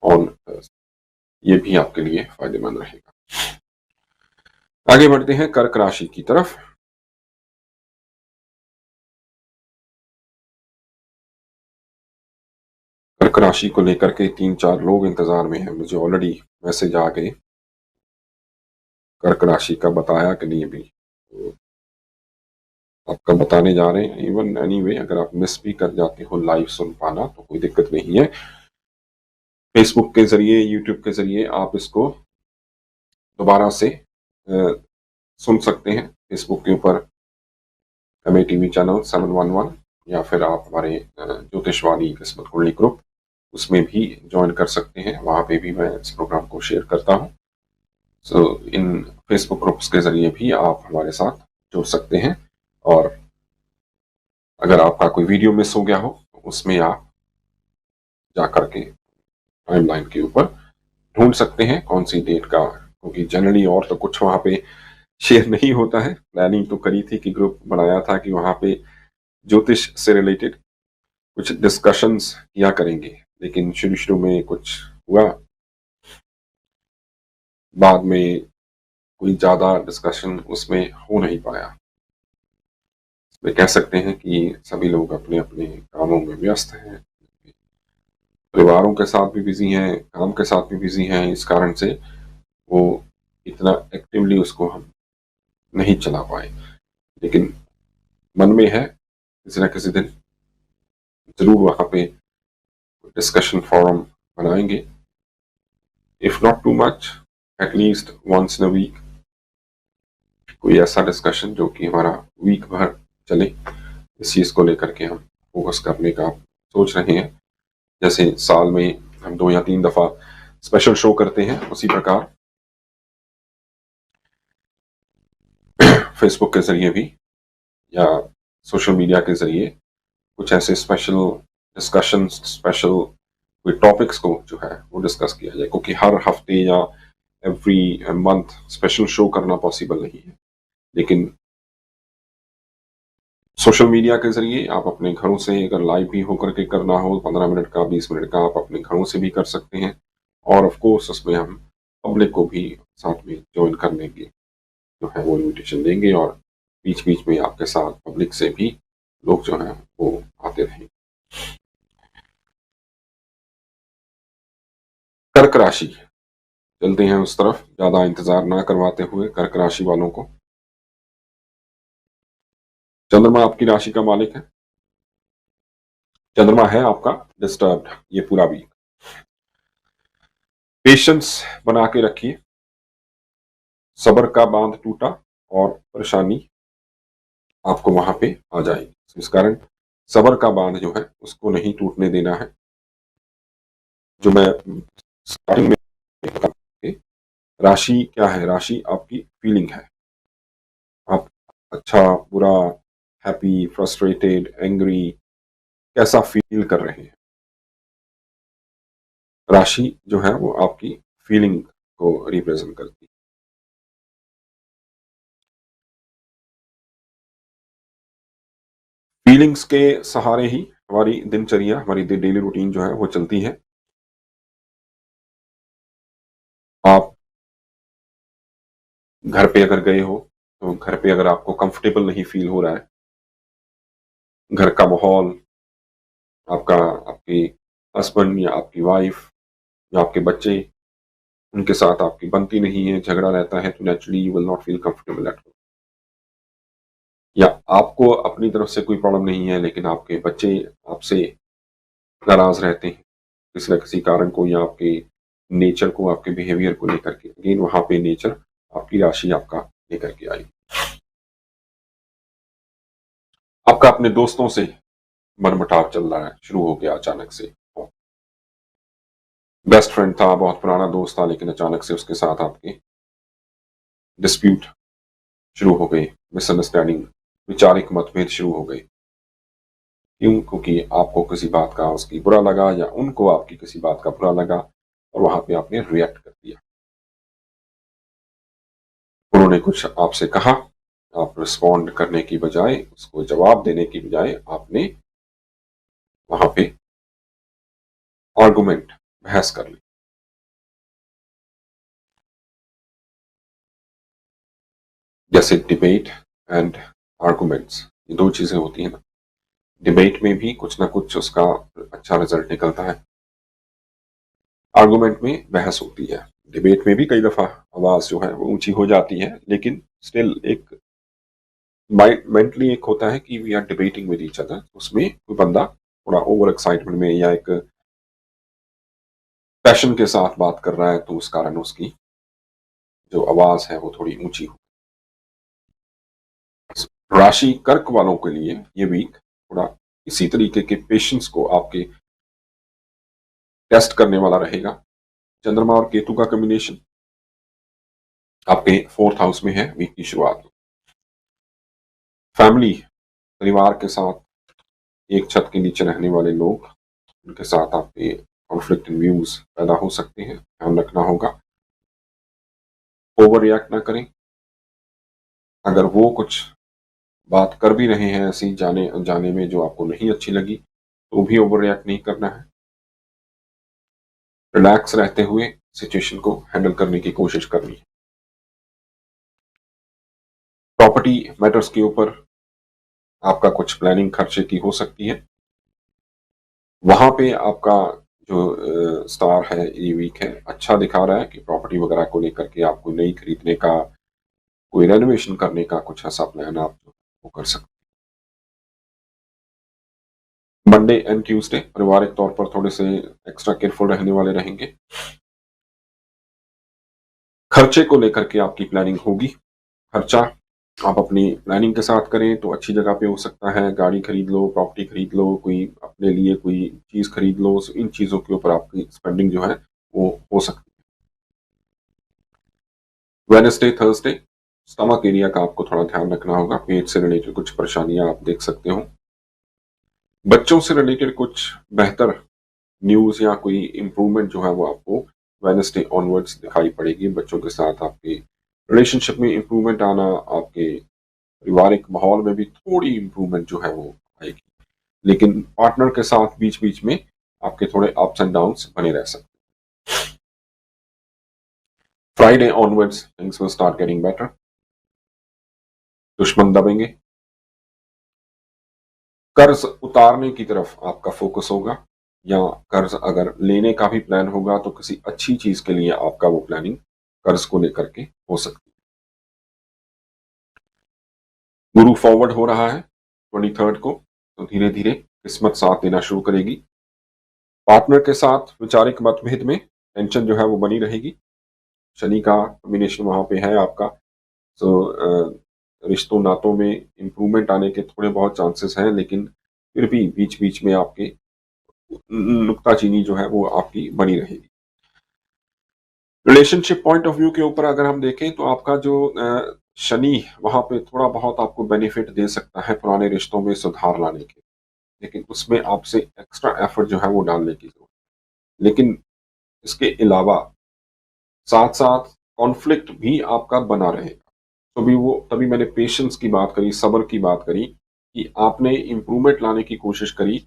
on Thursday. ये भी आपके लिए फायदेमंद रहेगा। आगे बढ़ते हैं कर्क राशि की तरफ। कर्क राशि को लेकर के 3-4 लोग इंतजार में हैं, मुझे ऑलरेडी मैसेज आ गए। कर्क राशि का बताया कि नहीं अभी, तो आपका बताने जा रहे हैं। इवन एनीवे अगर आप मिस भी कर जाते हो लाइव सुन पाना तो कोई दिक्कत नहीं है। फेसबुक के जरिए, यूट्यूब के जरिए आप इसको दोबारा से सुन सकते हैं। फेसबुक के ऊपर MATV चैनल 711 या फिर आप हमारे ज्योतिषवाणी किस्मत कुंडली ग्रुप, उसमें भी ज्वाइन कर सकते हैं। वहां पे भी मैं इस प्रोग्राम को शेयर करता हूं। सो इन फेसबुक ग्रुप्स के जरिए भी आप हमारे साथ जुड़ सकते हैं। और अगर आपका कोई वीडियो मिस हो गया हो तो उसमें आप जाकर के टाइमलाइन के ऊपर ढूंढ सकते हैं कौन सी डेट का, क्योंकि जनरली और तो कुछ वहां पे शेयर नहीं होता है। प्लानिंग तो करी थी कि ग्रुप बनाया था कि वहां पे ज्योतिष से रिलेटेड कुछ डिस्कशंस किया करेंगे, लेकिन शुरू में कुछ हुआ, बाद में कोई ज्यादा डिस्कशन उसमें हो नहीं पाया। इसमें कह सकते हैं कि सभी लोग अपने अपने कामों में व्यस्त हैं, परिवारों के साथ भी बिजी हैं, काम के साथ भी बिजी हैं, इस कारण से वो इतना एक्टिवली उसको हम नहीं चला पाए। लेकिन मन में है किसी न किसी दिन जरूर वहां पे डिस्कशन फोरम बनाएंगे, if not too much at least once in a week, कोई ऐसा डिस्कशन जो कि हमारा वीक भर चले। इस चीज को लेकर के हम फोकस करने का सोच रहे हैं। जैसे साल में हम 2 या 3 दफा स्पेशल शो करते हैं, उसी प्रकार फेसबुक के जरिए भी या सोशल मीडिया के जरिए कुछ ऐसे स्पेशल डिस्कशन, स्पेशल कोई टॉपिक्स को जो है वो डिस्कस किया जाए, क्योंकि हर हफ्ते या एवरी मंथ स्पेशल शो करना पॉसिबल नहीं है। लेकिन सोशल मीडिया के जरिए आप अपने घरों से अगर लाइव भी होकर के करना हो 15 मिनट का, 20 मिनट का, आप अपने घरों से भी कर सकते हैं। और ऑफ कोर्स उसमें हम पब्लिक को भी साथ में ज्वाइन करने की जो है वो इन्विटेशन देंगे, और बीच बीच में आपके साथ पब्लिक से भी लोग जो हैं वो आते रहेंगे। कर्क राशि, चलते हैं उस तरफ, ज्यादा इंतजार ना करवाते हुए कर्क राशि वालों को। चंद्रमा आपकी राशि का मालिक है, चंद्रमा है आपका डिस्टर्ब्ड ये पूरा वीक। पेशेंस बना के रखिए, सब्र का बांध टूटा और परेशानी आपको वहां पे आ जाएगी। इस कारण सब्र का बांध जो है उसको नहीं टूटने देना है। जो मैं स्टार्टिंग में, राशि क्या है? राशि आपकी फीलिंग है। आप अच्छा, बुरा, हैप्पी, फ्रस्ट्रेटेड, एंग्री, कैसा फील कर रहे हैं। राशि जो है वो आपकी फीलिंग को रिप्रेजेंट करती है। फीलिंग्स के सहारे ही हमारी दिनचर्या, हमारी डेली रूटीन जो है वो चलती है। आप घर पे अगर गए हो तो घर पे अगर आपको कंफर्टेबल नहीं फील हो रहा है, घर का माहौल, आपका, आपके हस्बैंड या आपकी वाइफ या आपके बच्चे, उनके साथ आपकी बनती नहीं है, झगड़ा रहता है, तो naturally you will not feel comfortable at home. या आपको अपनी तरफ से कोई प्रॉब्लम नहीं है लेकिन आपके बच्चे आपसे नाराज रहते हैं किसी न किसी कारण को, या आपके नेचर को, आपके बिहेवियर को लेकर के। अगेन वहां पे नेचर आपकी राशि आपका लेकर के आई। आपका अपने दोस्तों से मनमुटाव चल रहा है, शुरू हो गया अचानक से। बेस्ट फ्रेंड था, बहुत पुराना दोस्त था, लेकिन अचानक से उसके साथ आपके डिस्प्यूट शुरू हो गए, मिसअंडरस्टैंडिंग, वैचारिक मतभेद शुरू हो गए। क्यों? क्योंकि आपको किसी बात का उसकी बुरा लगा या उनको आपकी किसी बात का बुरा लगा और वहां पे आपने रिएक्ट कर दिया। उन्होंने कुछ आपसे कहा, आप रिस्पॉन्ड करने की बजाय, उसको जवाब देने की बजाय आपने वहां पे आर्गुमेंट, बहस कर ली। जैसे डिबेट एंड आर्गुमेंट्स, ये 2 चीजें होती हैं ना। डिबेट में भी कुछ ना कुछ उसका अच्छा रिजल्ट निकलता है, आर्गुमेंट में बहस होती है। डिबेट में भी कई दफा आवाज जो है वो ऊंची हो जाती है, लेकिन स्टिल एक मेंटली एक होता है कि we are debating with each other. उसमें कोई बंदा थोड़ा ओवर एक्साइटमेंट में या एक पैशन के साथ बात कर रहा है, तो उस कारण उसकी जो आवाज है वो थोड़ी ऊंची हो। राशि कर्क वालों के लिए ये वीक थोड़ा इसी तरीके के पेशेंस को आपके टेस्ट करने वाला रहेगा। चंद्रमा और केतु का कॉम्बिनेशन आपके 4th हाउस में है वीक की शुरुआत में। फैमिली, परिवार के साथ एक छत के नीचे रहने वाले लोग, उनके साथ आपके कॉन्फ्लिक्ट इन व्यूज पैदा हो सकते हैं, ध्यान रखना होगा। ओवर रिएक्ट ना करें। अगर वो कुछ बात कर भी रहे हैं ऐसी जाने अनजाने में जो आपको नहीं अच्छी लगी, तो भी ओवर रिएक्ट नहीं करना है। रिलैक्स रहते हुए सिचुएशन को हैंडल करने की कोशिश करनी है। प्रॉपर्टी मैटर्स के ऊपर आपका कुछ प्लानिंग खर्चे की हो सकती है। वहां पे आपका जो स्टार है ये वीक है, अच्छा दिखा रहा है कि प्रॉपर्टी वगैरह को लेकर के आपको नई खरीदने का, कोई रेनोवेशन करने का कुछ ऐसा प्लान आप वो कर सकते हैं। मंडे एंड ट्यूसडे पारिवारिक तौर पर थोड़े से एक्स्ट्रा केयरफुल रहने वाले रहेंगे। खर्चे को लेकर के आपकी प्लानिंग होगी। खर्चा आप अपनी प्लानिंग के साथ करें तो अच्छी जगह पे हो सकता है। गाड़ी खरीद लो, प्रॉपर्टी खरीद लो, कोई अपने लिए कोई चीज खरीद लो, इन चीजों के ऊपर आपकी स्पेंडिंग जो है वो हो सकती है। वेडनेसडे थर्सडे स्टमक एरिया का आपको थोड़ा ध्यान रखना होगा। पेट से रिलेटेड कुछ परेशानियां आप देख सकते हो। बच्चों से रिलेटेड कुछ बेहतर न्यूज या कोई इंप्रूवमेंट जो है वो आपको वेडनेसडे ऑनवर्ड्स दिखाई पड़ेगी। बच्चों के साथ आपके रिलेशनशिप में इंप्रूवमेंट आना, आपके पारिवारिक माहौल में भी थोड़ी इंप्रूवमेंट जो है वो आएगी। लेकिन पार्टनर के साथ बीच बीच में आपके थोड़े अप्स एंड डाउन्स बने रह सकते हैं। Friday onwards things will start getting better. दुश्मन दबेंगे। कर्ज उतारने की तरफ आपका फोकस होगा, या कर्ज अगर लेने का भी प्लान होगा तो किसी अच्छी चीज के लिए आपका वो प्लानिंग कर्ज को लेकर के हो सकती है। गुरु फॉरवर्ड हो रहा है 23 को, तो धीरे धीरे किस्मत साथ देना शुरू करेगी। पार्टनर के साथ वैचारिक मतभेद में टेंशन जो है वो बनी रहेगी। शनि का कॉम्बिनेशन वहां पे है आपका, तो रिश्तों नातों में इंप्रूवमेंट आने के थोड़े बहुत चांसेस हैं, लेकिन फिर भी बीच बीच में आपके नुक्ताचीनी जो है वो आपकी बनी रहेगी। रिलेशनशिप पॉइंट ऑफ व्यू के ऊपर अगर हम देखें तो आपका जो शनि वहां पे थोड़ा बहुत आपको बेनिफिट दे सकता है पुराने रिश्तों में सुधार लाने के, लेकिन उसमें आपसे एक्स्ट्रा एफर्ट जो है वो डालने की जरूरत है। लेकिन इसके अलावा साथ साथ कॉन्फ्लिक्ट भी आपका बना रहेगा। तभी मैंने पेशेंस की बात करी, सब्र की बात करी, कि आपने इंप्रूवमेंट लाने की कोशिश करी।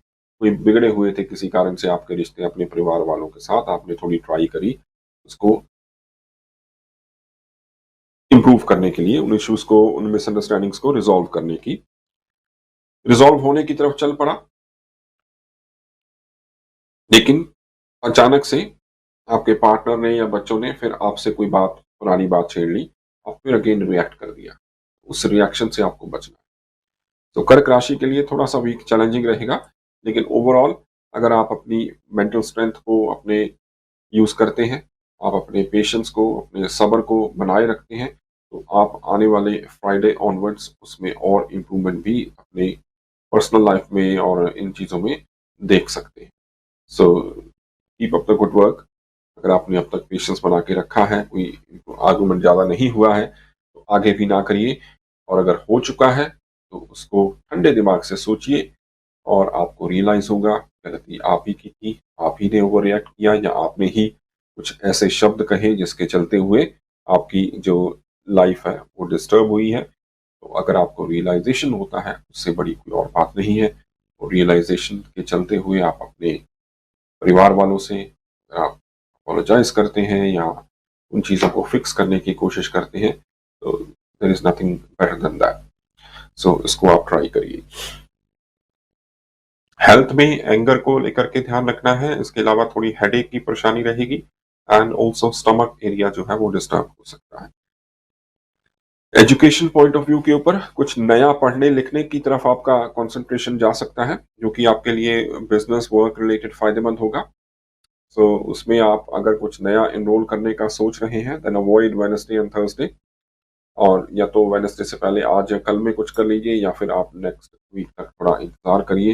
कोई बिगड़े हुए थे किसी कारण से आपके रिश्ते अपने परिवार वालों के साथ, आपने थोड़ी ट्राई करी उसको इंप्रूव करने के लिए, उन इश्यूज को, उन मिसअंडरस्टैंडिंग्स को रिजॉल्व करने की, रिजॉल्व होने की तरफ चल पड़ा। लेकिन अचानक से आपके पार्टनर ने या बच्चों ने फिर आपसे कोई बात, पुरानी बात छेड़ ली और फिर अगेन रिएक्ट कर दिया। उस रिएक्शन से आपको बचना है। तो कर्क राशि के लिए थोड़ा सा वीक चैलेंजिंग रहेगा, लेकिन ओवरऑल अगर आप अपनी मेंटल स्ट्रेंथ को अपने यूज करते हैं, आप अपने पेशेंस को, अपने सब्र को बनाए रखते हैं, तो आप आने वाले फ्राइडे ऑनवर्ड्स उसमें और इम्प्रूवमेंट भी अपने पर्सनल लाइफ में और इन चीज़ों में देख सकते हैं। So keep up the good work. अगर आपने अब तक पेशेंस बना के रखा है, कोई आर्गुमेंट ज़्यादा नहीं हुआ है, तो आगे भी ना करिए, और अगर हो चुका है तो उसको ठंडे दिमाग से सोचिए और आपको रियलाइज होगा गलती आप ही की थी, आप ही ने ओवर रिएक्ट किया, या आपने ही कुछ ऐसे शब्द कहे जिसके चलते हुए आपकी जो लाइफ है वो डिस्टर्ब हुई है। तो अगर आपको रियलाइजेशन होता है, उससे बड़ी कोई और बात नहीं है। और रियलाइजेशन के चलते हुए आप अपने परिवार वालों से आप अपोलोजाइज करते हैं या उन चीज़ों को फिक्स करने की कोशिश करते हैं, तो there is nothing better than that. So इसको आप ट्राई करिए। हेल्थ में एंगर को लेकर के ध्यान रखना है। इसके अलावा थोड़ी हेडेक की परेशानी रहेगी, एंड ऑल्सो स्टमक एरिया जो है वो डिस्टर्ब हो सकता है। एजुकेशन पॉइंट ऑफ व्यू के ऊपर कुछ नया पढ़ने लिखने की तरफ आपका कंसंट्रेशन जा सकता है, जो कि आपके लिए बिजनेस वर्क रिलेटेड फायदेमंद होगा। सो उसमें आप अगर कुछ नया इनरोल करने का सोच रहे हैं, then avoid Wednesday and Thursday, और या तो वेडनेसडे से पहले आज या कल में कुछ कर लीजिए, या फिर आप नेक्स्ट वीक तक थोड़ा इंतजार करिए।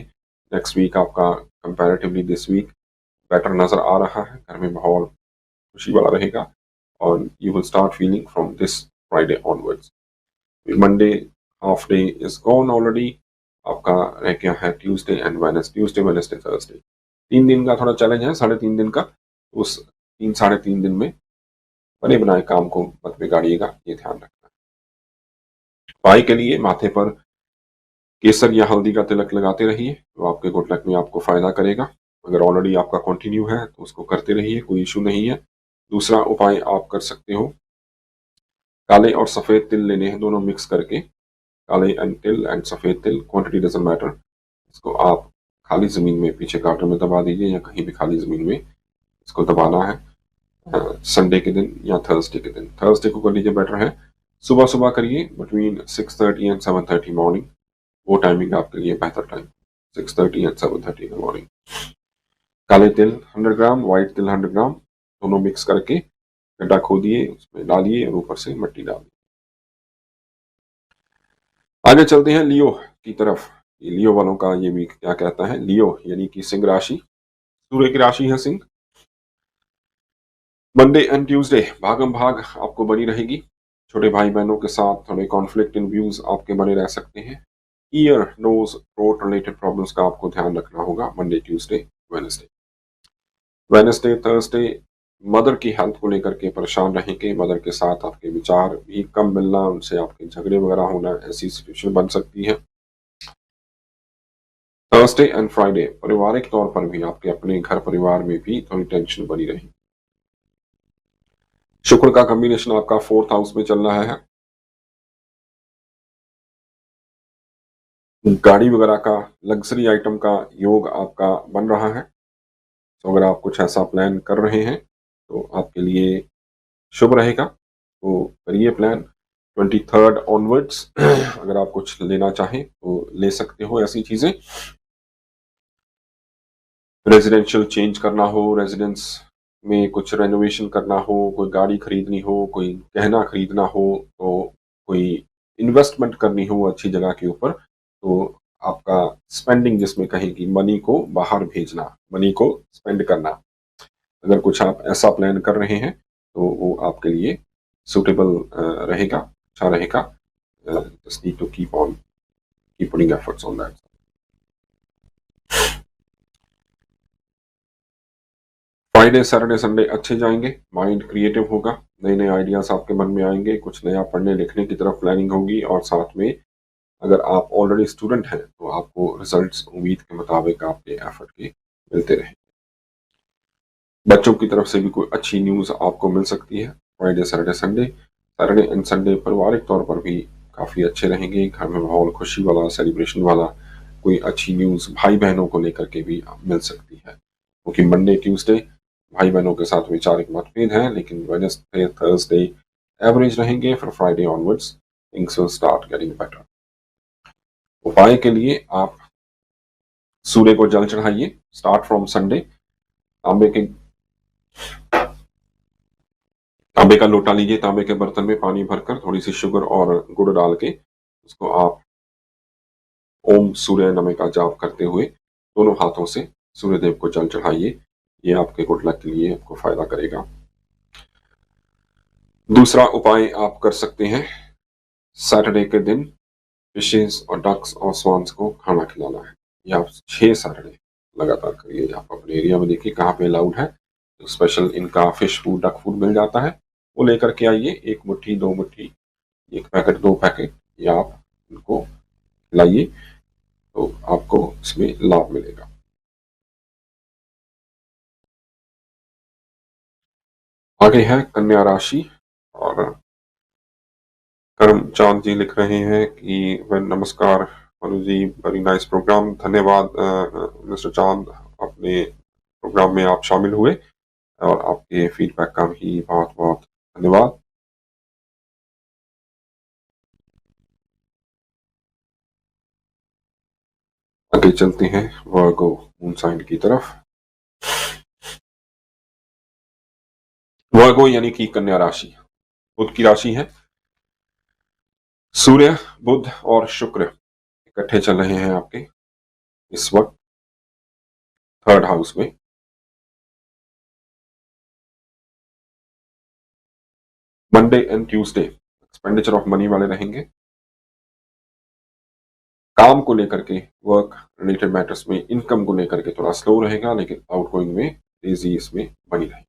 नेक्स्ट वीक आपका कंपैरेटिवली दिस वीक बेटर नजर आ रहा है। घर में माहौल खुशी वाला रहेगा, और you will start feeling from this Friday onwards. Monday half day is gone already. आपका रह गया है Tuesday and Tuesday Wednesday Thursday. 3 दिन का थोड़ा चैलेंज है, 3.5 दिन का। उस 3-3.5 दिन में बने बनाए काम को मत बिगाड़िएगा, ये ध्यान रखना है। भाई के लिए माथे पर केसर या हल्दी का तिलक लगाते रहिए, तो आपके गुड लक में आपको फायदा करेगा। अगर ऑलरेडी आपका कंटिन्यू है तो उसको करते रहिए, कोई इशू नहीं है। दूसरा उपाय आप कर सकते हो, काले और सफेद तिल लेने हैं, दोनों मिक्स करके काले एंड तिल एंड सफ़ेद तिल, क्वांटिटी डजंट मैटर। इसको आप खाली ज़मीन में पीछे गार्डन में दबा दीजिए या कहीं भी खाली ज़मीन में इसको दबाना है संडे के दिन या थर्सडे के दिन। थर्सडे को कर लीजिए, बेटर है। सुबह सुबह करिए बिटवीन 6:30 एंड 7:30 मॉर्निंग, वो टाइमिंग आपके लिए बेहतर टाइम, 6:30 एंड 7:30 इन मॉर्निंग। काले तिल 100 ग्राम, व्हाइट तिल 100 ग्राम, दोनों मिक्स करके गड्ढा खोदिए, उसमें डालिए और ऊपर से मिट्टी डालिए। आगे चलते हैं लियो की तरफ। लियो वालों का ये वीक क्या कहता है। लियो यानी कि सिंह राशि, सूर्य की राशि है सिंह। मंडे एंड ट्यूसडे भागम भाग आपको बनी रहेगी। छोटे भाई बहनों के साथ थोड़े कॉन्फ्लिक्ट इन व्यूज आपके बने रह सकते हैं। Ear, nose, throat related problems का आपको ध्यान रखना होगा Monday, Tuesday, Wednesday. Wednesday, Thursday mother की हेल्थ को लेकर के परेशान रहेंगे। मदर के साथ आपके विचार भी कम मिलना, उनसे आपके झगड़े वगैरह होना, ऐसी सिचुएशन बन सकती है। थर्सडे एंड फ्राइडे पारिवारिक तौर पर भी आपके अपने घर परिवार में भी थोड़ी टेंशन बनी रहेगी। शुक्र का कॉम्बिनेशन आपका 4th हाउस में चल रहा है। गाड़ी वगैरह का, लग्जरी आइटम का योग आपका बन रहा है। तो अगर आप कुछ ऐसा प्लान कर रहे हैं तो आपके लिए शुभ रहेगा, तो करिए प्लान। 23rd ऑनवर्ड्स अगर आप कुछ लेना चाहें तो ले सकते हो ऐसी चीजें। रेजिडेंशियल चेंज करना हो, रेजिडेंस में कुछ रेनोवेशन करना हो, कोई गाड़ी खरीदनी हो, कोई गहना खरीदना हो, तो कोई इन्वेस्टमेंट करनी हो अच्छी जगह के ऊपर, तो आपका स्पेंडिंग जिसमें कहेगी मनी को बाहर भेजना, मनी को स्पेंड करना, अगर कुछ आप ऐसा प्लान कर रहे हैं तो वो आपके लिए सुटेबल रहेगा, अच्छा रहेगा। Just need to keep putting efforts on that. Friday, Saturday, Sunday अच्छे जाएंगे। माइंड क्रिएटिव होगा, नए नए आइडियाज आपके मन में आएंगे, कुछ नया पढ़ने लिखने की तरफ प्लानिंग होगी। और साथ में अगर आप ऑलरेडी स्टूडेंट हैं तो आपको रिजल्ट्स उम्मीद के मुताबिक आपके एफर्ट के मिलते रहेंगे। बच्चों की तरफ से भी कोई अच्छी न्यूज़ आपको मिल सकती है। Friday, Saturday, Sunday, Saturday and Sunday पारिवारिक तौर पर भी काफ़ी अच्छे रहेंगे। घर में माहौल खुशी वाला, सेलिब्रेशन वाला, कोई अच्छी न्यूज़ भाई बहनों को लेकर के भी मिल सकती है। क्योंकि मंडे, ट्यूसडे भाई बहनों के साथ विचारिक मतभेद हैं, लेकिन वेडनेसडे, थर्सडे एवरेज रहेंगे। फिर Friday onwards things will start getting better. उपाय के लिए आप सूर्य को जल चढ़ाइए। Start from Sunday. तांबे का लोटा लीजिए, तांबे के बर्तन में पानी भरकर थोड़ी सी शुगर और गुड़ डाल के उसको आप ओम सूर्य नमः का जाप करते हुए दोनों हाथों से सूर्यदेव को जल चढ़ाइए। ये आपके गुड लक के लिए आपको फायदा करेगा। दूसरा उपाय आप कर सकते हैं, सैटरडे के दिन फिशेस और डक्स और स्वान्स को खाना खिलाना है। ये आप 6 सैटरडे लगातार करिए। आप अपने एरिया में देखिए कहाँ पे अलाउड है, तो स्पेशल इनका फिश फूड, डक फूड मिल जाता है, वो लेकर के आइए। 1 मुट्ठी, 2 मुट्ठी, 1 पैकेट, 2 पैकेट, ये आप इनको खिलाइए तो आपको इसमें लाभ मिलेगा। आगे है कन्या राशि और करम चांद जी लिख रहे हैं कि नमस्कार मनु जी, वेरी नाइस प्रोग्राम। धन्यवाद मिस्टर चांद, अपने प्रोग्राम में आप शामिल हुए और आपके फीडबैक का भी बहुत बहुत धन्यवाद। आगे चलते हैं वर्गो मून साइन की तरफ। वर्गो यानी कि कन्या राशि बुध की राशि है। सूर्य, बुध और शुक्र इकट्ठे चल रहे हैं आपके इस वक्त 3rd हाउस में। Monday and Tuesday expenditure of money वाले रहेंगे। काम को लेकर के, वर्क रिलेटेड मैटर्स में, इनकम को लेकर के थोड़ा स्लो रहेगा, लेकिन आउटगोइंग में तेजी इसमें बनी रहेगी।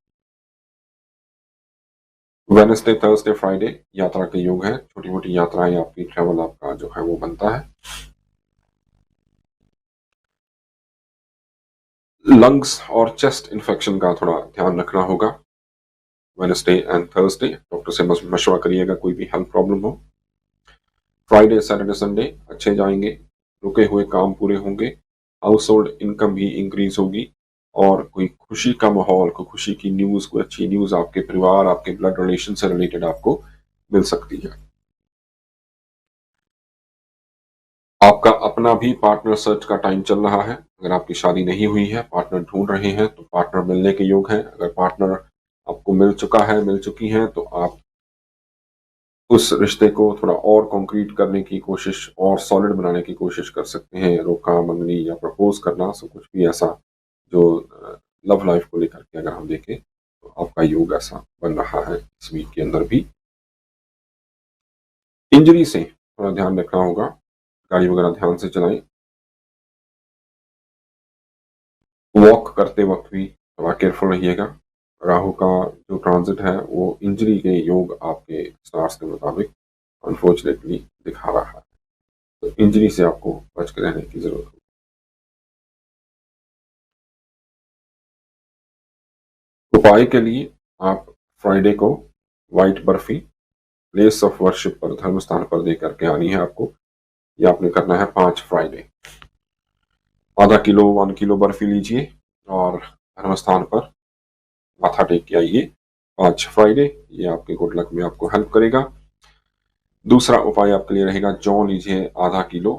वेडनेसडे, थर्सडे, फ्राइडे यात्रा के योग है। छोटी मोटी यात्राएं आपकी, ट्रैवल आपका जो है वो बनता है। लंग्स और चेस्ट इन्फेक्शन का थोड़ा ध्यान रखना होगा। वेडनेसडे एंड थर्सडे डॉक्टर से मशवरा करिएगा कोई भी हेल्थ प्रॉब्लम हो। फ्राइडे सैटरडे संडे अच्छे जाएंगे, रुके हुए काम पूरे होंगे, हाउस होल्ड इनकम भी इंक्रीज होगी और कोई खुशी का माहौल, कोई खुशी की न्यूज, कोई अच्छी न्यूज आपके परिवार, आपके ब्लड रिलेशन से रिलेटेड आपको मिल सकती है। आपका अपना भी पार्टनर सर्च का टाइम चल रहा है। अगर आपकी शादी नहीं हुई है, पार्टनर ढूंढ रहे हैं तो पार्टनर मिलने के योग हैं। अगर पार्टनर आपको मिल चुका है, मिल चुकी हैं, तो आप उस रिश्ते को थोड़ा और कंक्रीट करने की कोशिश और सॉलिड बनाने की कोशिश कर सकते हैं। रोका मंगनी या प्रपोज करना, सब कुछ भी ऐसा जो लव लाइफ को लेकर के अगर हम देखें तो आपका योग ऐसा बन रहा है इस वीक के अंदर भी। इंजरी से थोड़ा ध्यान रखना होगा, गाड़ी वगैरह ध्यान से चलाएं। वॉक करते वक्त भी थोड़ा केयरफुल रहिएगा। राहु का जो ट्रांजिट है वो इंजरी के योग आपके स्टार्स के मुताबिक अनफॉर्चुनेटली दिखा रहा है, तो इंजरी से आपको बच के रहने की जरूरत है। उपाय के लिए आप फ्राइडे को white barfi place of worship पर, धर्म स्थान पर दे करके आनी है आपको। ये आपने करना है 5 फ्राइडे। आधा किलो 1 किलो बर्फी लीजिए और धर्म स्थान पर माथा टेक के आइए 5 फ्राइडे। ये आपके गुड लक में आपको हेल्प करेगा। दूसरा उपाय आपके लिए रहेगा, जौ लीजिए आधा किलो,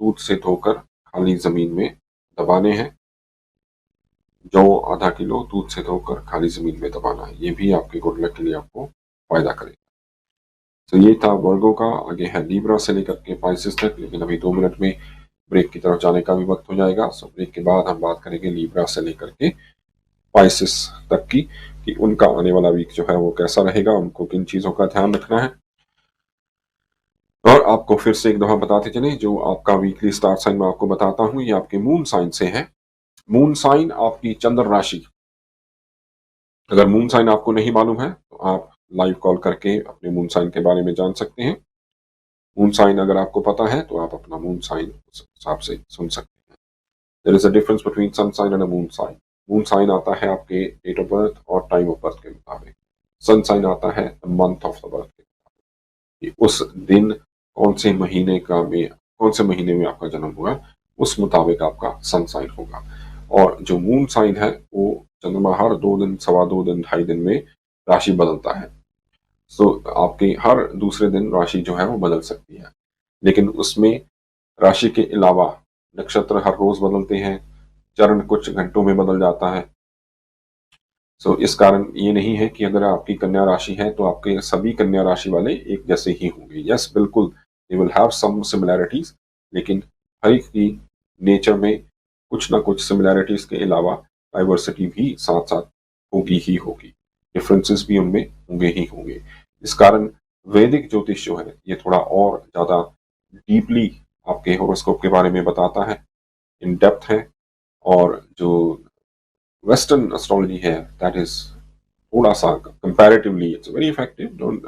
दूध से धोकर खाली जमीन में दबाने हैं। जौ आधा किलो दूध से धोकर खाली जमीन में दबाना है, ये भी आपके गुड लक के लिए आपको फायदा करेगा। तो ये था वर्गो का। आगे है लीब्रा से लेकर के पाइसेस तक, लेकिन अभी 2 मिनट में ब्रेक की तरफ जाने का भी वक्त हो जाएगा। सो ब्रेक के बाद हम बात करेंगे लीब्रा से लेकर के पाइसेस तक की, कि उनका आने वाला वीक जो है वो कैसा रहेगा, उनको किन चीजों का ध्यान रखना है। और आपको फिर से एक दफा बताते चले, जो आपका वीकली स्टार साइन मैं आपको बताता हूं, ये आपके मून साइन से है। मून साइन आपकी चंद्र राशि। अगर मून साइन आपको नहीं मालूम है तो आप लाइव कॉल करके अपने मून साइन के बारे में जान सकते हैं। मून साइन अगर आपको पता है तो आप अपना मून साइन उस हिसाब से सुन सकते हैं। There is a difference between sun sign and a moon sign. Moon sign आता है आपके डेट ऑफ बर्थ और टाइम ऑफ बर्थ के मुताबिक। सन साइन आता है the month of the birth के मुताबिक, उस दिन कौन से महीने में आपका जन्म हुआ, उस मुताबिक आपका सन साइन होगा। और जो मून साइन है वो चंद्रमा हर 2 दिन, 2.25 दिन, 2.5 दिन में राशि बदलता है। सो आपके हर दूसरे दिन राशि जो है वो बदल सकती है, लेकिन उसमें राशि के अलावा नक्षत्र हर रोज बदलते हैं, चरण कुछ घंटों में बदल जाता है। सो इस कारण ये नहीं है कि अगर आपकी कन्या राशि है तो आपके सभी कन्या राशि वाले एक जैसे ही होंगे। यस, बिल्कुल they will have some similarities, लेकिन हर एक की नेचर में कुछ ना कुछ सिमिलैरिटीज के अलावा डाइवर्सिटी भी साथ साथ होगी ही होगी, डिफरेंसेस भी उनमें होंगे ही होंगे। इस कारण वैदिक ज्योतिष जो है ये थोड़ा और ज्यादा डीपली आपके हॉरोस्कोप के बारे में बताता है, इन डेप्थ है। और जो वेस्टर्न एस्ट्रोलॉजी है दैट इज थोड़ा सा comparatively it's very effective, don't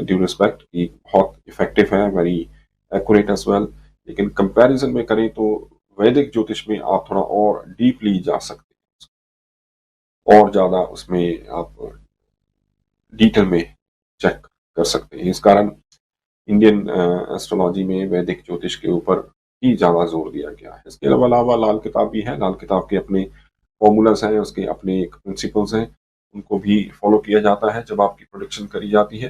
due respect, कि बहुत इफेक्टिव है, वेरी एक्यूरेट एज वेल। लेकिन कंपैरिजन में करें तो वैदिक ज्योतिष में आप थोड़ा और डीपली जा सकते हैं, और ज्यादा उसमें आप डिटेल में चेक कर सकते हैं। इस कारण इंडियन एस्ट्रोलॉजी में वैदिक ज्योतिष के ऊपर ही ज्यादा जोर दिया गया है। इसके अलावा लाल किताब भी है, लाल किताब के अपने फॉर्मूलाज हैं, उसके अपने एक प्रिंसिपल्स हैं, उनको भी फॉलो किया जाता है जब आपकी प्रोडिक्शन करी जाती है।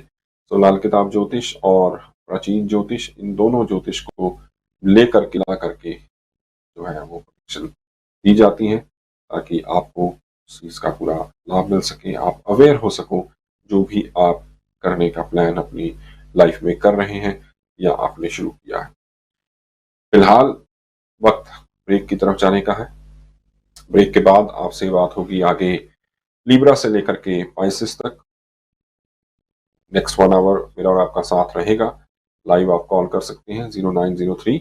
तो लाल किताब ज्योतिष और प्राचीन ज्योतिष, इन दोनों ज्योतिष को लेकर के ला करके जो है वो प्रोडिक्शन दी जाती है, ताकि आपको उस चीज का पूरा लाभ मिल सके, आप अवेयर हो सको जो भी आप करने का प्लान अपनी लाइफ में कर रहे हैं या आपने शुरू किया है। फिलहाल वक्त ब्रेक की तरफ जाने का है। ब्रेक के बाद आपसे बात होगी आगे लीब्रा से लेकर के पाइसेस तक। नेक्स्ट 1 आवर मेरा और आपका साथ रहेगा। लाइव आप कॉल कर सकते हैं 0903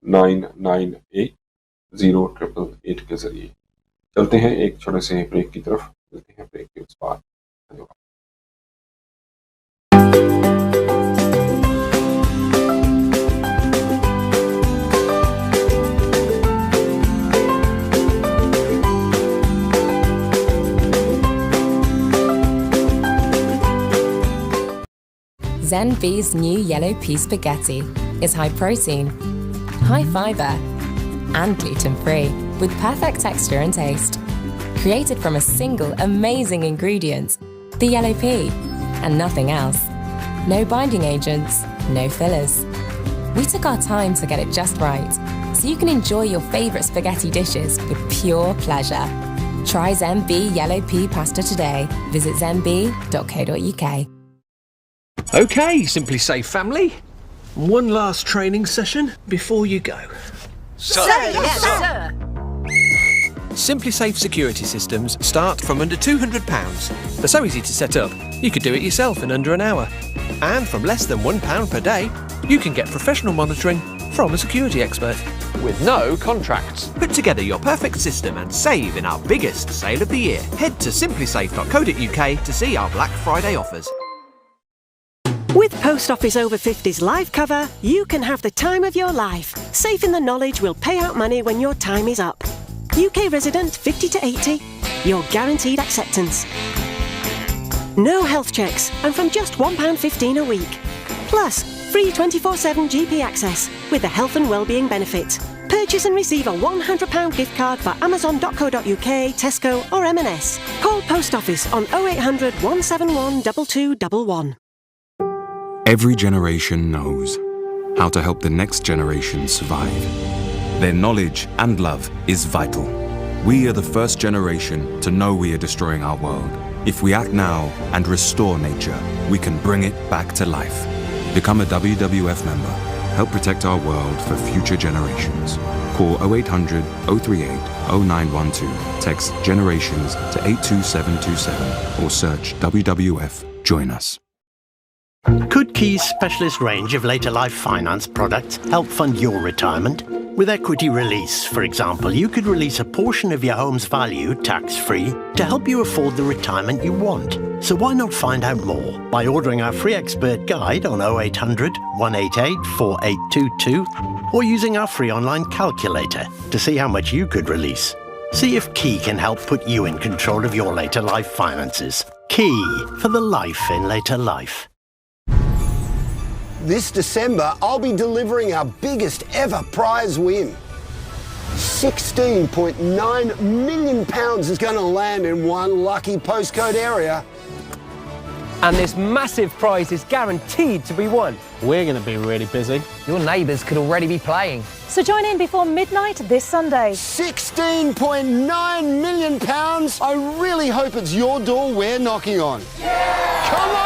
998 0888 के जरिए। चलते हैं एक छोटे से ब्रेक की तरफ, चलते हैं ब्रेक के उस बाद। धन्यवाद। Zen B's new yellow pea spaghetti is high protein, high fibre, and gluten-free with perfect texture and taste. Created from a single amazing ingredient, the yellow pea, and nothing else. No binding agents, no fillers. We took our time to get it just right, so you can enjoy your favourite spaghetti dishes with pure pleasure. Try Zen B yellow pea pasta today. Visit zenb.co.uk. OK, Simply Safe family. One last training session before you go. Sir, yes, sir. Simply Safe security systems start from under £200. They're so easy to set up, you could do it yourself in under an hour. And from less than £1 per day, you can get professional monitoring from a security expert. With no contracts. Put together your perfect system and save in our biggest sale of the year. Head to simplysafe.co.uk to see our Black Friday offers. With Post Office Over 50s life cover, you can have the time of your life, safe in the knowledge we'll pay out money when your time is up. UK resident 50 to 80, your guaranteed acceptance. No health checks and from just £1.15 a week. Plus, free 24/7 GP access with the health and wellbeing benefit. Purchase and receive a £100 gift card for amazon.co.uk, Tesco or M&S. Call Post Office on 0800 171 2211. Every generation knows how to help the next generation survive. Their knowledge and love is vital. We are the first generation to know we are destroying our world. If we act now and restore nature, we can bring it back to life. Become a WWF member. Help protect our world for future generations. Call 0800 038 0912. Text generations to 82727 or search WWF. Join us. Could Key's specialist range of later life finance products help fund your retirement? With equity release, for example, you could release a portion of your home's value tax-free to help you afford the retirement you want. So why not find out more by ordering our free expert guide on 0800 188 4822 or using our free online calculator to see how much you could release. See if Key can help put you in control of your later life finances. Key, for the life in later life. This December, I'll be delivering our biggest ever prize win. £16.9 million is going to land in one lucky postcode area. And this massive prize is guaranteed to be won. We're going to be really busy. Your neighbours could already be playing. So join in before midnight this Sunday. £16.9 million. I really hope it's your door we're knocking on. Yeah! Come on!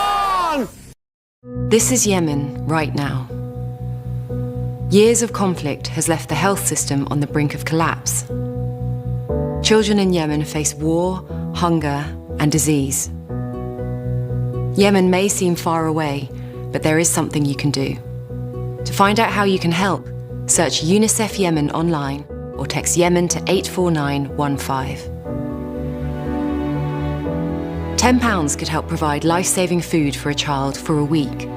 This is Yemen right now. Years of conflict has left the health system on the brink of collapse. Children in Yemen face war, hunger, and disease. Yemen may seem far away, but there is something you can do. To find out how you can help, search UNICEF Yemen online or text Yemen to 84915. £10 could help provide life-saving food for a child for a week.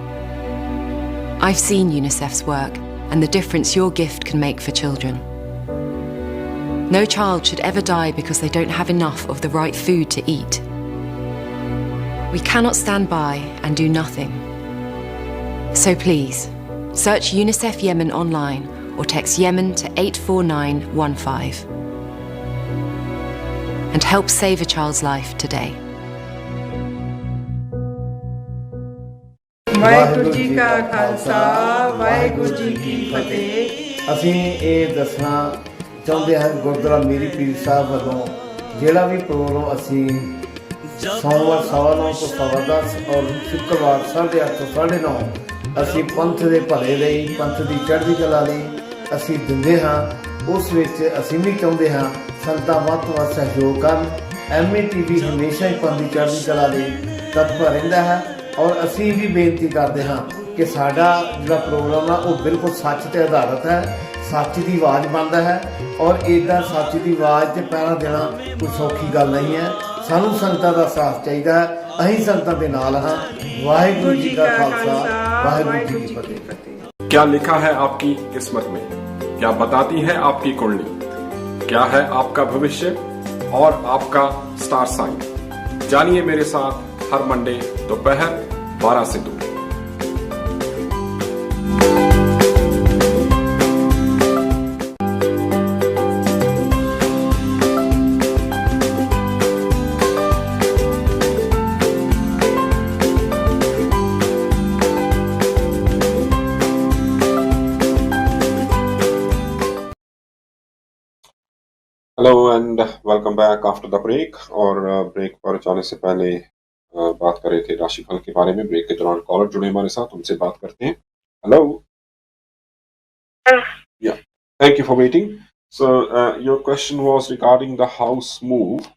I've seen UNICEF's work and the difference your gift can make for children. No child should ever die because they don't have enough of the right food to eat. We cannot stand by and do nothing. So please, search UNICEF Yemen online or text Yemen to 84915 and help save a child's life today. Waheguru ji ਕਾ ਖਾਲਸਾ ਵਾਹਿਗੁਰੂ ਜੀ ਕੀ ਫਤਿਹ। ਅਸੀਂ ਇਹ ਦੱਸਣਾ ਚਾਹੁੰਦੇ ਹਾਂ ਗੁਰਦੁਆਰਾ ਮੀਰੀ ਪੀਰ ਸਾਹਿਬ ਵੱਲੋਂ ਜਿਹੜਾ ਵੀ programme ਅਸੀਂ ਸੋਮਵਾਰ 9:15 ਤੋਂ 10:15 ਔਰ ਸ਼ੁੱਕਰਵਾਰ 8:30 ਤੋਂ 9:30 ਅਸੀਂ ਪੰਥ ਦੇ ਭਲੇ ਲਈ ਪੰਥ ਦੀ ਚੜ੍ਹਦੀ ਕਲਾ ਲਈ ਅਸੀਂ ਦਿੰਦੇ ਹਾਂ। ਉਸ ਵਿੱਚ ਅਸੀਂ ਵੀ ਚਾਹੁੰਦੇ ਹਾਂ ਸੰਗਤਾਂ ਵੱਧ ਤੋਂ ਵੱਧ ਸਹਿਯੋਗ ਕਰਨ। MATV ਹਮੇਸ਼ਾ ਹੀ ਪੰਥ ਦੀ ਚੜ੍ਹਦੀ ਕਲਾ ਲਈ ਤਤਪਰ ਰਹਿੰਦਾ ਹੈ ਔਰ ਅਸੀਂ ਵੀ ਬੇਨਤੀ ਕਰਦੇ ਹਾਂ ਕਿ ਸਾਡਾ ਜਿਹੜਾ ਪ੍ਰੋਗਰਾਮ ਆ ਉਹ ਬਿਲਕੁਲ ਸੱਚ 'ਤੇ ਆਧਾਰਿਤ ਹੈ, ਸੱਚ ਦੀ ਆਵਾਜ਼ ਬਣਦਾ ਹੈ ਔਰ ਇੱਦਾਂ ਸੱਚ ਦੀ ਆਵਾਜ਼ 'ਤੇ ਪਹਿਰਾ ਦੇਣਾ ਕੋਈ ਸੌਖੀ ਗੱਲ ਨਹੀਂ ਹੈ। ਸਾਨੂੰ ਸੰਗਤਾਂ ਦਾ ਸਾਥ ਚਾਹੀਦਾ ਹੈ, ਅਸੀਂ ਸੰਗਤਾਂ ਦੇ ਨਾਲ ਹਾਂ। ਵਾਹਿਗੁਰੂ ਜੀ का खालसा वाहिगुरु जी की फतेह। क्या लिखा है आपकी किस्मत में? क्या बताती है आपकी कुंडली? क्या है आपका भविष्य और आपका स्टार साइन? जानिए मेरे साथ हर मंडे दोपहर 12 से 2। Hello and welcome back after the break. और ब्रेक पर जाने से पहले बात कर रहे थे राशिफल के बारे में। ब्रेक के दौरान कॉलर जुड़े हमारे साथ, उनसे बात करते हैं। हेलो, या, thank you for waiting. So your question was regarding the house move.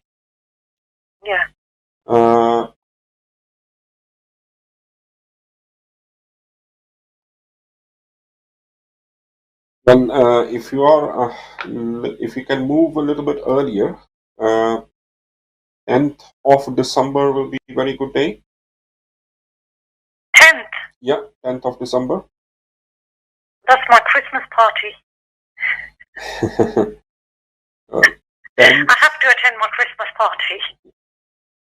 Well, if you can move a little bit earlier, 10th of December will be a very good day. 10th? Yeah, 10th of December. That's my Christmas party. 10th, I have to attend my Christmas party.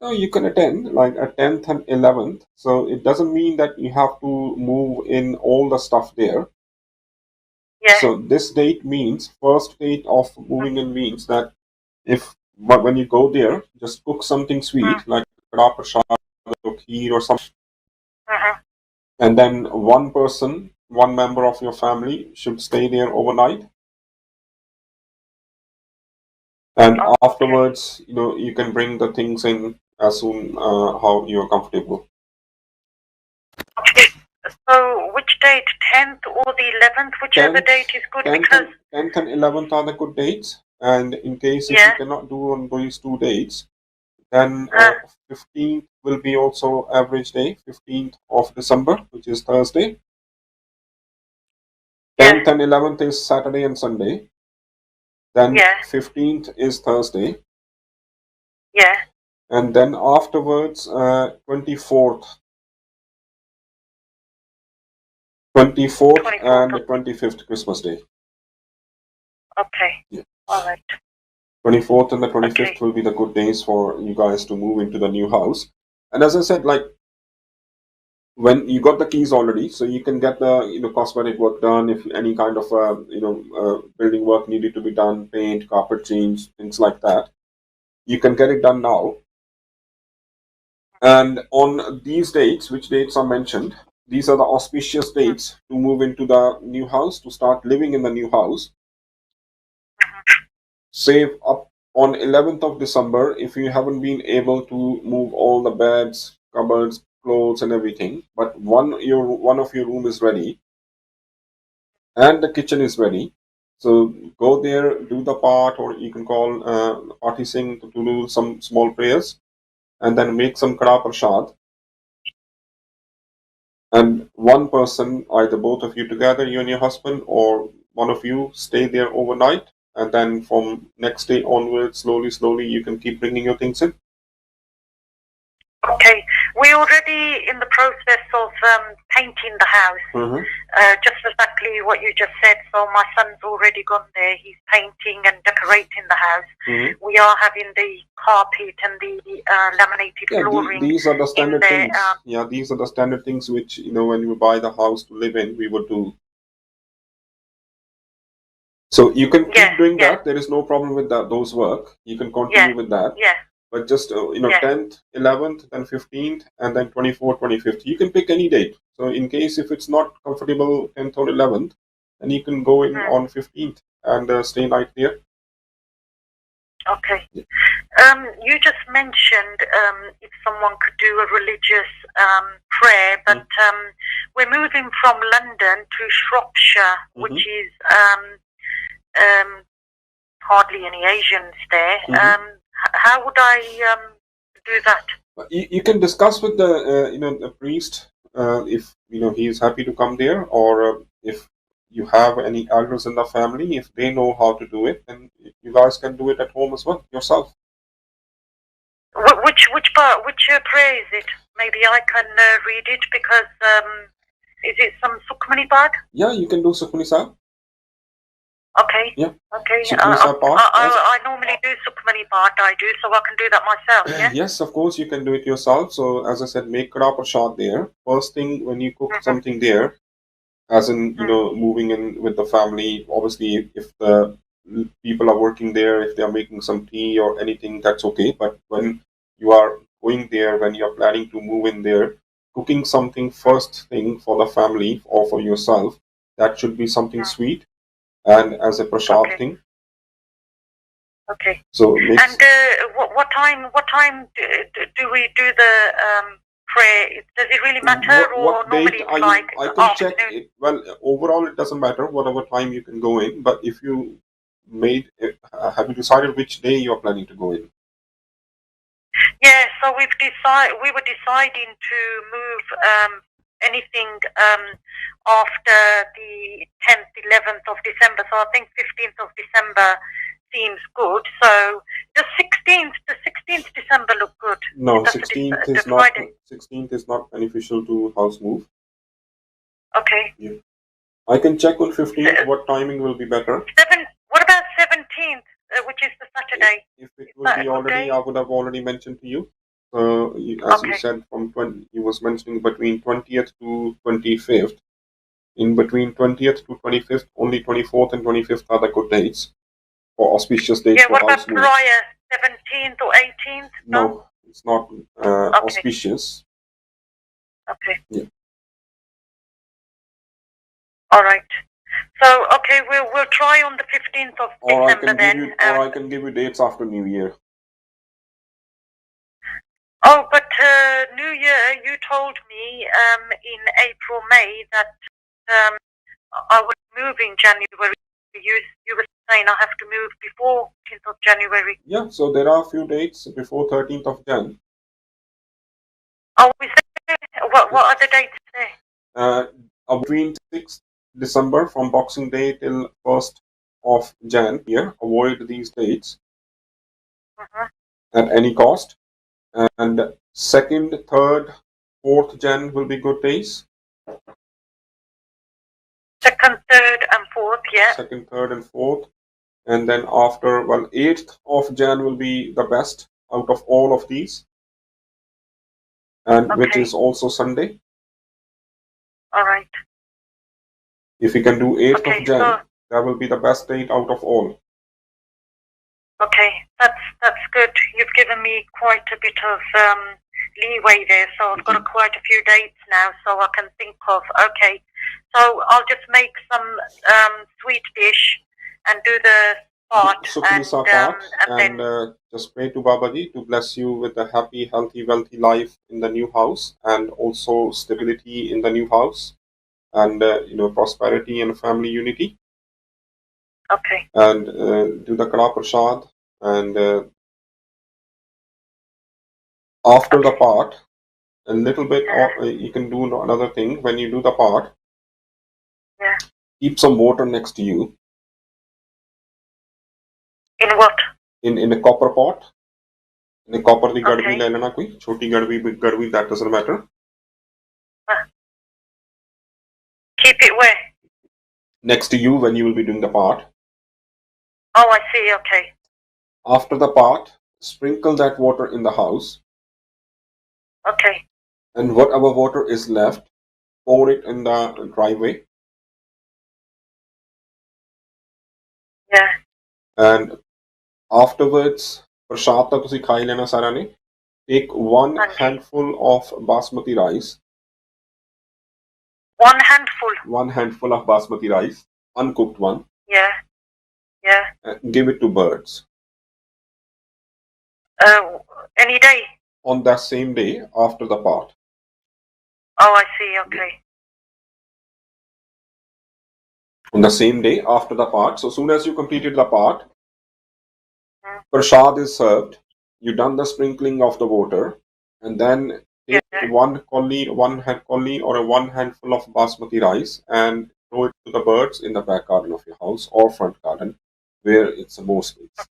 no, you can attend like at 10th and 11th. So it doesn't mean that you have to move in all the stuff there. Yeah. So this date means, first date of moving in means that when you go there, just cook something sweet like kadi prasad or kheer or something. And then one member of your family should stay there overnight. And afterwards, you can bring the things in as soon how you are comfortable. Okay. So which date, 10th or the 11th, whichever date is good? 10th and 11th are the good dates. And in case if you cannot do on these 2 dates, then 15th will be also average day, 15th of December, which is Thursday. 10th and 11th is Saturday and Sunday. Then 15th is Thursday. Yeah. And then afterwards, 24th. 24th and 25th, Christmas Day. Okay. Yeah. All right. 24th and the 25th will be the good days for you guys to move into the new house. And as I said, like when you got the keys already, so you can get the cosmetic work done. If any kind of building work needed to be done, paint, carpet change, things like that, you can get it done now. And on these dates, which dates are mentioned, these are the auspicious dates to move into the new house, to start living in the new house. Save up on 11th of December if you haven't been able to move all the beds, cupboards, clothes and everything, but one of your room is ready and the kitchen is ready. So go there, do the part, or you can call Party Singh to do some small prayers and then make some kadi prasad. And one person, either both of you together, you and your husband, or one of you stay there overnight. And then from next day onwards, slowly, you can keep bringing your things in. Okay. We're already in the process of painting the house. Just exactly what you just said. So my son's already gone there. He's painting and decorating the house. We are having the carpet and the laminated flooring. These are the standard things. These are the standard things which, when you buy the house to live in, we would do. So you can keep doing that. There is no problem with that. Those work. You can continue with that. Yeah. But just 10th, 11th, then 15th, and then 24th, 25th. You can pick any date. So in case if it's not comfortable 10th or 11th, then you can go in on 15th and stay night there. Okay. You just mentioned if someone could do a religious prayer, but we're moving from London to Shropshire, which is hardly any Asians there. How would I do that? You can discuss with the priest if he is happy to come there, or if you have any elders in the family, if they know how to do it, then you guys can do it at home as well yourself. Which prayer is it? Maybe I can read it, because is it some Sukhmani Path? Yeah, you can do Sukhmani Sahib. Okay. Yeah. Okay. Sukhmani Sahib Path. I normally do Sukhmani Path. I do, so I can do that myself. Yeah. Yes, of course you can do it yourself. So as I said, make kadi prasad there. First thing when you cook something there, as in, moving in with the family. Obviously, if the people are working there, if they are making some tea or anything, that's okay. But when you are going there, when you are planning to move in there, cooking something first thing for the family or for yourself, that should be something sweet and as a prasad thing. Okay. So and what time do we do the prayer? Does it really matter, what or normally date it's like I can check it. Well, overall it doesn't matter whatever time you can go in, but if you have you decided which day you are planning to go in? Yeah, so we were deciding to move anything after the 10th, 11th of December. So I think 15th of December seems good. So the 16th December look good. No, That's 16th the is not. Friday. 16th is not beneficial to house move. Okay. Yeah. I can check on 15th what timing will be better. What about 17th, which is the Saturday? If it will be already, I would have already mentioned to you. As you said, from 20, you was mentioning between 20th to 25th. In between 20th to 25th, only 24th and 25th are the good dates or auspicious dates Yeah, for what about house moves. prior 17th or 18th? No, it's not auspicious. Okay. Yeah. All right. So okay, we'll try on the 15th of Or I December can then. give you, or I can give you dates after New Year. Oh, but New Year, you told me in April, May that I would move in January. You were saying I have to move before 10th of January. Yeah, so there are a few dates before 13th of Jan. Oh, is there? What are the dates there? Between 6th December from Boxing Day till 1st of Jan here. Avoid these dates at any cost. And 2nd, 3rd, 4th Jan will be good days. 2nd, 3rd, and 4th, yeah. 2nd, 3rd, and 4th. And then after, 8th of Jan will be the best out of all of these. And which is also Sunday. All right. If you can do 8th of Jan, that will be the best date out of all. Okay, that's good. You've given me quite a bit of leeway there, so I've got quite a few dates now, so I can think of. Okay, so I'll just make some sweet dish and do the part, and just pray to Babaji to bless you with a happy, healthy, wealthy life in the new house, and also stability in the new house, and prosperity and family unity. Okay. And do the Kala Prasad, and after the part, a little bit of, you can do another thing. When you do the part, keep some water next to you. In what? In a copper pot. In a copper the gadvi le lena koi, choti gadvi, big gadvi, that doesn't matter. Keep it where? Next to you when you will be doing the part. Oh, I see, okay. After the part, sprinkle that water in the house. Okay. And whatever water is left, pour it in the driveway. Yeah. And afterwards, prasad ta tusi khai lena sara ne. Take one handful of basmati rice. One handful? One handful of basmati rice, uncooked one. Yeah. Yeah. Give it to birds. Any day? On that same day after the part. Oh, I see, okay. On the same day after the part. So soon as you completed the part, prasad is served. You done the sprinkling of the water, and then take one hand kolli or one handful of basmati rice and throw it to the birds in the back garden of your house or front garden, where it's the most space.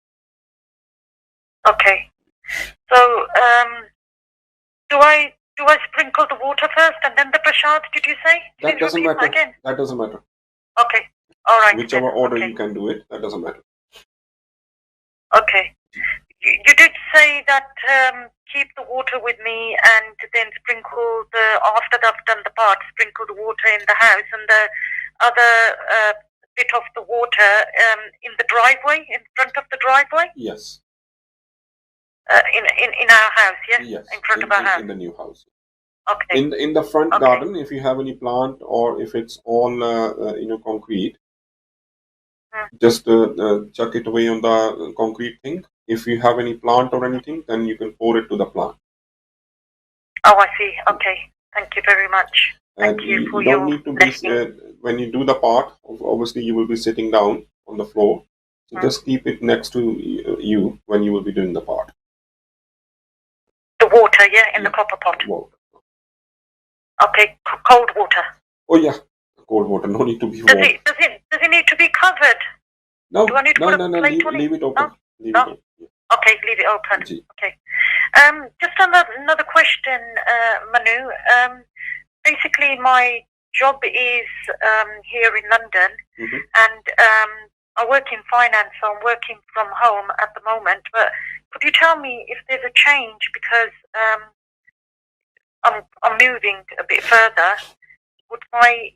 Okay. So, do I sprinkle the water first and then the prasad? Did you say? That doesn't matter. Again? That doesn't matter. Okay. All right. Whichever order you can do it, that doesn't matter. Okay. You did say that keep the water with me and then sprinkle after I've done the part, sprinkle the water in the house and the other bit of the water in the driveway, in front of the driveway? Yes. In our house, yes? Yes. In front of our house? In the new house. Okay. In the front garden, if you have any plant or if it's all concrete, just chuck it away on the concrete thing. If you have any plant or anything, then you can pour it to the plant. Oh, I see. Okay. Thank you very much. Thank you for your blessing. When you do the part, obviously you will be sitting down on the floor. So just keep it next to you when you will be doing the part. The water, yeah, in the copper pot. Water. Okay, cold water. Oh yeah, cold water. No need to be warm. Does it need to be covered? No, Do I need to put a plate on it? Leave it open. No? Leave No? it open. Okay, leave it open. Okay. Just another question, Manu. Basically, my job is here in London, and I work in finance, so I'm working from home at the moment. But could you tell me if there's a change, because I'm moving a bit further? Would my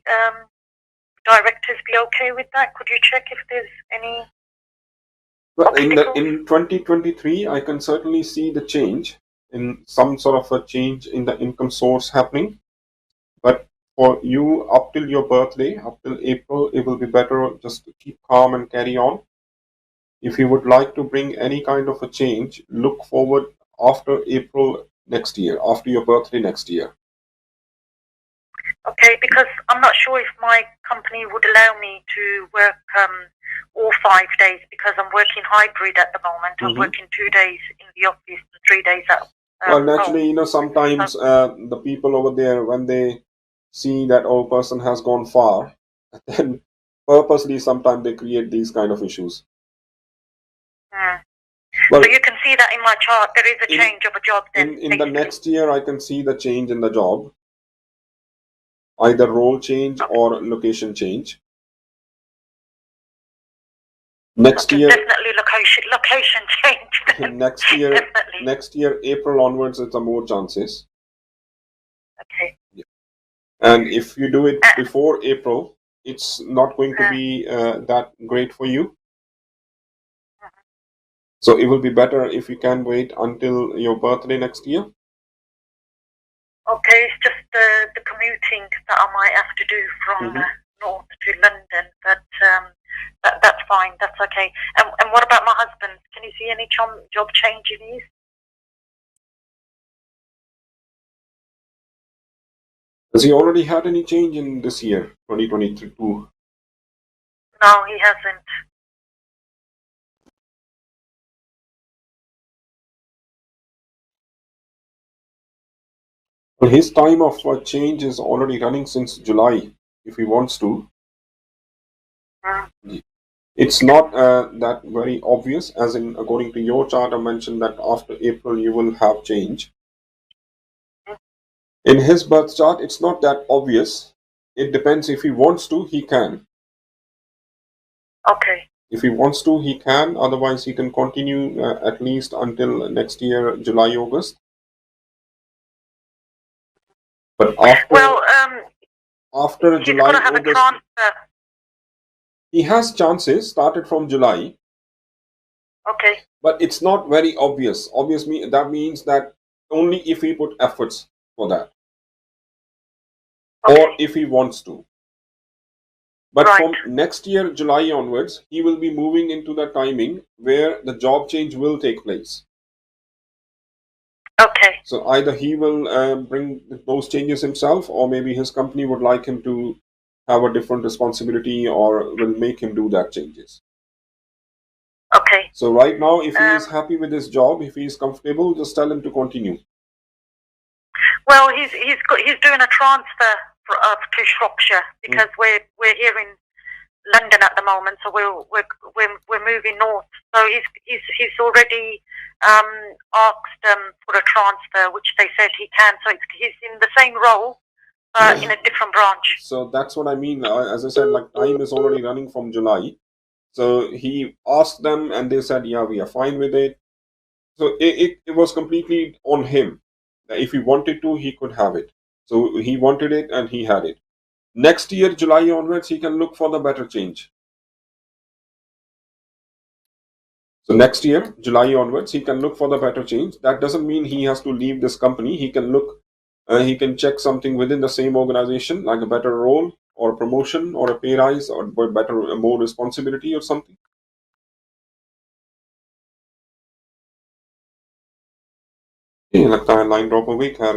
directors be okay with that? Could you check if there's any? Well, in 2023, I can certainly see the change in some sort of a change in the income source happening. But for you, up till your birthday, up till April, it will be better just to keep calm and carry on. If you would like to bring any kind of a change, look forward after April next year, after your birthday next year. Okay, because I'm not sure if my company would allow me to work all 5 days, because I'm working hybrid at the moment. I'm working 2 days in the office and 3 days at Well, naturally, sometimes the people over there, when they see that old person has gone far, then purposely sometimes they create these kind of issues. Well, so you can see that in my chart. There is a change of a job then. In the next year, I can see the change in the job. Either role change or location change. Next year, definitely location change. next year, April onwards, it's a more chances. Okay. Yeah. And if you do it before April, it's not going to be that great for you. So it will be better if you can wait until your birthday next year. Okay, it's just the commuting that I might have to do from north to London, but that's fine, that's okay. And what about my husband? Can you see any job change in his? Has he already had any change in this year, 2022? No, he hasn't. Well, his time of change is already running since July, if he wants to. It's not that very obvious, as in according to your chart, I mentioned that after April you will have change. In his birth chart, it's not that obvious. It depends. If he wants to, he can. Okay. If he wants to, he can. Otherwise, he can continue at least until next year, July, August. But after he's July, going to have August, a transfer. He has chances started from July. Okay. But it's not very obvious. Obviously, that means that only if he put efforts for that. Okay. Or if he wants to. But from next year, July onwards, he will be moving into the timing where the job change will take place. Okay. So either he will bring those changes himself, or maybe his company would like him to have a different responsibility, or will make him do that changes. Okay. So right now, if he is happy with his job, if he is comfortable, just tell him to continue. Well, he's doing a transfer to Shropshire, because we're here in London at the moment, so we're moving north. So he's already asked for a transfer, which they said he can. So he's in the same role, but in a different branch. So that's what I mean. As I said, like, time is already running from July. So he asked them, and they said, yeah, we are fine with it. So it was completely on him. If he wanted to, he could have it. So he wanted it and he had it. Next year, July onwards, he can look for the better change. So next year, July onwards, he can look for the better change. That doesn't mean he has to leave this company. He can look, he can check something within the same organization, like a better role or promotion or a pay rise or better, more responsibility or something. लगता है line drop हो गई. खैर,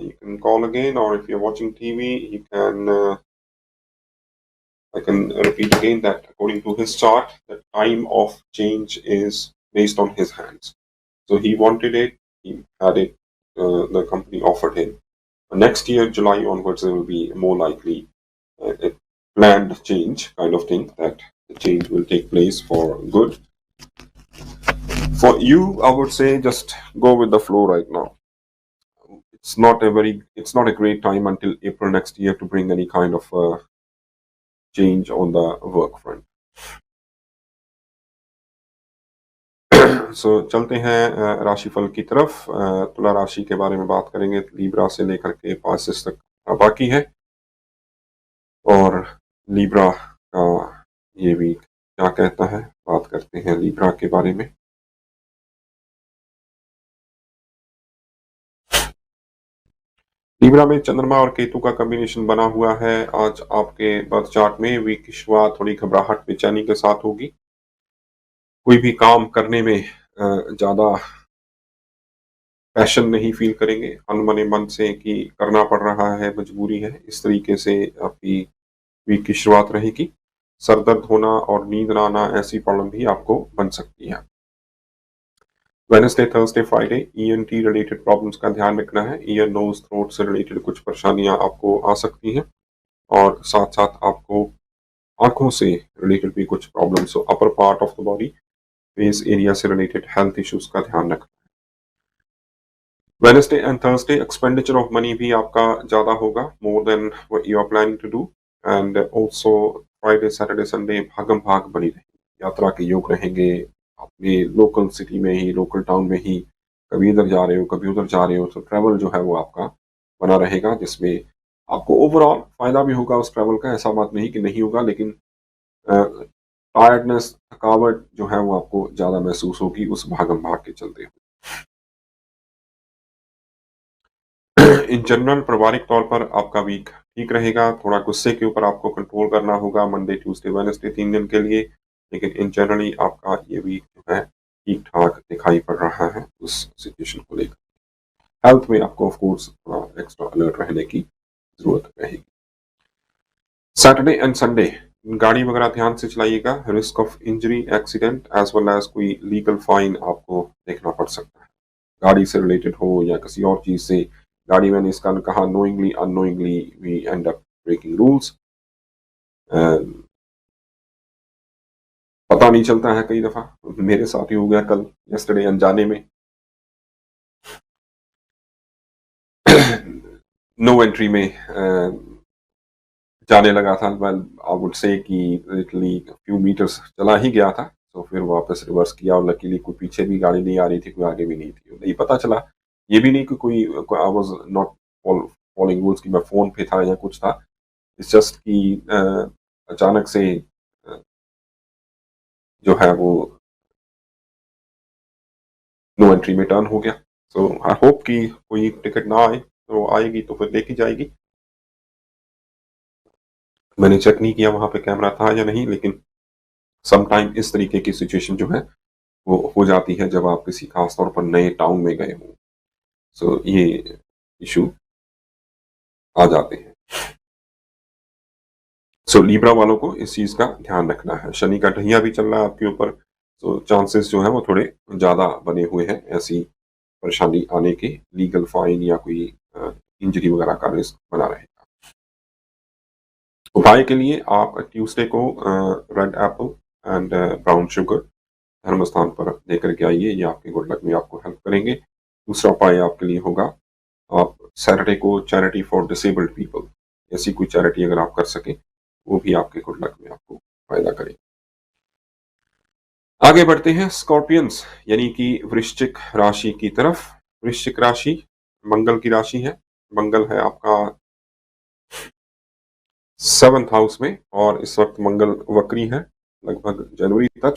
you can call again, or if you're watching TV, you can I can repeat again that according to his chart, the time of change is based on his hands. So he wanted it, he had it, the company offered him. Next year, July onwards, there will be more likely a planned change kind of thing, that the change will take place for good. For you, I would say just go with the flow right now. It's not a great time until April next year to bring any kind of change on the work front. So चलते हैं राशिफल की तरफ. तुला राशि के बारे में बात करेंगे. लीब्रा से लेकर के पाइसेस तक बाकी है, और लीब्रा का ये वीक क्या कहता है, बात करते हैं लीब्रा के बारे में. लीब्रा में चंद्रमा और केतु का कॉम्बिनेशन बना हुआ है. आज आपके बर्थ चार्ट में वीक की शुरुआत थोड़ी घबराहट, बेचैनी के साथ होगी. कोई भी काम करने में ज़्यादा पैशन नहीं फील करेंगे, अनमने मन से कि करना पड़ रहा है, मजबूरी है, इस तरीके से आपकी वीक की शुरुआत रहेगी. सरदर्द होना और नींद ना आना, ऐसी प्रॉब्लम भी आपको बन सकती है. Wednesday, Thursday, Friday ENT related problems का ध्यान रखना है. ईयर, नोज, थ्रोट से रिलेटेड कुछ परेशानियां आपको आ सकती हैं, और साथ साथ आपको आंखों से रिलेटेड भी कुछ problems, upper part of the body, face area से रिलेटेड हेल्थ इश्यूज का ध्यान रखना है. Wednesday and Thursday expenditure of money भी आपका ज़्यादा होगा, more than what you are planning to do. And also Friday, Saturday, Sunday भागम भाग बनी रहेगी. यात्रा के योग रहेंगे अपने लोकल सिटी में ही, लोकल टाउन में ही. कभी इधर जा रहे हो, कभी उधर जा रहे हो, तो ट्रैवल जो है वो आपका बना रहेगा, जिसमें आपको ओवरऑल फायदा भी होगा उस ट्रैवल का. ऐसा बात नहीं कि नहीं होगा, लेकिन टायर्डनेस, थकावट जो है वो आपको ज़्यादा महसूस होगी उस भागम भाग के चलते. इन जनरल पारिवारिक तौर पर आपका वीक ठीक रहेगा. थोड़ा गुस्से के ऊपर आपको कंट्रोल करना होगा मंडे, ट्यूसडे, वेडनेसडे 3 दिन के लिए, लेकिन इन जनरली आपका ये वीक जो है ठीक ठाक दिखाई पड़ रहा है उस सिचुएशन को लेकर. हेल्थ में आपको ऑफ कोर्स थोड़ा एक्स्ट्रा अलर्ट रहने की जरूरत रहेगी. सैटरडे एंड संडे गाड़ी वगैरह ध्यान से चलाइएगा. Risk of injury, accident as well as कोई लीगल फाइन आपको देखना पड़ सकता है, गाड़ी से रिलेटेड हो या किसी और चीज से. गाड़ी मैंने इसका कहा knowingly unknowingly we end up breaking rules. पता नहीं चलता है, कई दफा मेरे साथ ही हो गया कल, यस्टरडे, अनजाने में. नो एंट्री में जाने लगा था. वेल आई वुड से कि लिटरली फ्यू मीटर्स चला ही गया था, तो फिर वापस रिवर्स किया, और लकीली कोई पीछे भी गाड़ी नहीं आ रही थी, कोई आगे भी नहीं थी. नहीं पता चला, ये भी नहीं कि कोई I was not following rules कि मैं फोन पे था या कुछ था. इट्स जस्ट कि अचानक से जो है वो नो एंट्री में टर्न हो गया. सो आई होप कि कोई टिकट ना आए, तो आएगी तो फिर देखी जाएगी. मैंने चेक नहीं किया वहां पे कैमरा था या नहीं, लेकिन समटाइम इस तरीके की सिचुएशन जो है वो हो जाती है जब आप किसी खास तौर पर नए टाउन में गए हों. सो ये इशू आ जाते हैं. सो लीब्रा वालों को इस चीज का ध्यान रखना है. शनि का ढैया भी चल रहा है आपके ऊपर, तो चांसेस जो है वो थोड़े ज्यादा बने हुए हैं ऐसी परेशानी आने के. लीगल फाइन या कोई इंजरी वगैरह का रिस्क बना रहेगा. उपाय के लिए आप ट्यूसडे को red Apple and brown sugar धर्म स्थान पर लेकर के आइए, ये आपके गुड लक में आपको हेल्प करेंगे. दूसरा उपाय आपके लिए होगा, आप सैटरडे को चैरिटी फॉर डिसेबल्ड पीपल, ऐसी कोई चैरिटी अगर आप कर सकें, वो भी आपके गुड लक में आपको फायदा करेगी. आगे बढ़ते हैं स्कॉर्पियंस यानी कि वृश्चिक राशि की तरफ। वृश्चिक राशि मंगल की राशि है। मंगल है आपका 7th हाउस में और इस वक्त मंगल वक्री है लगभग जनवरी तक।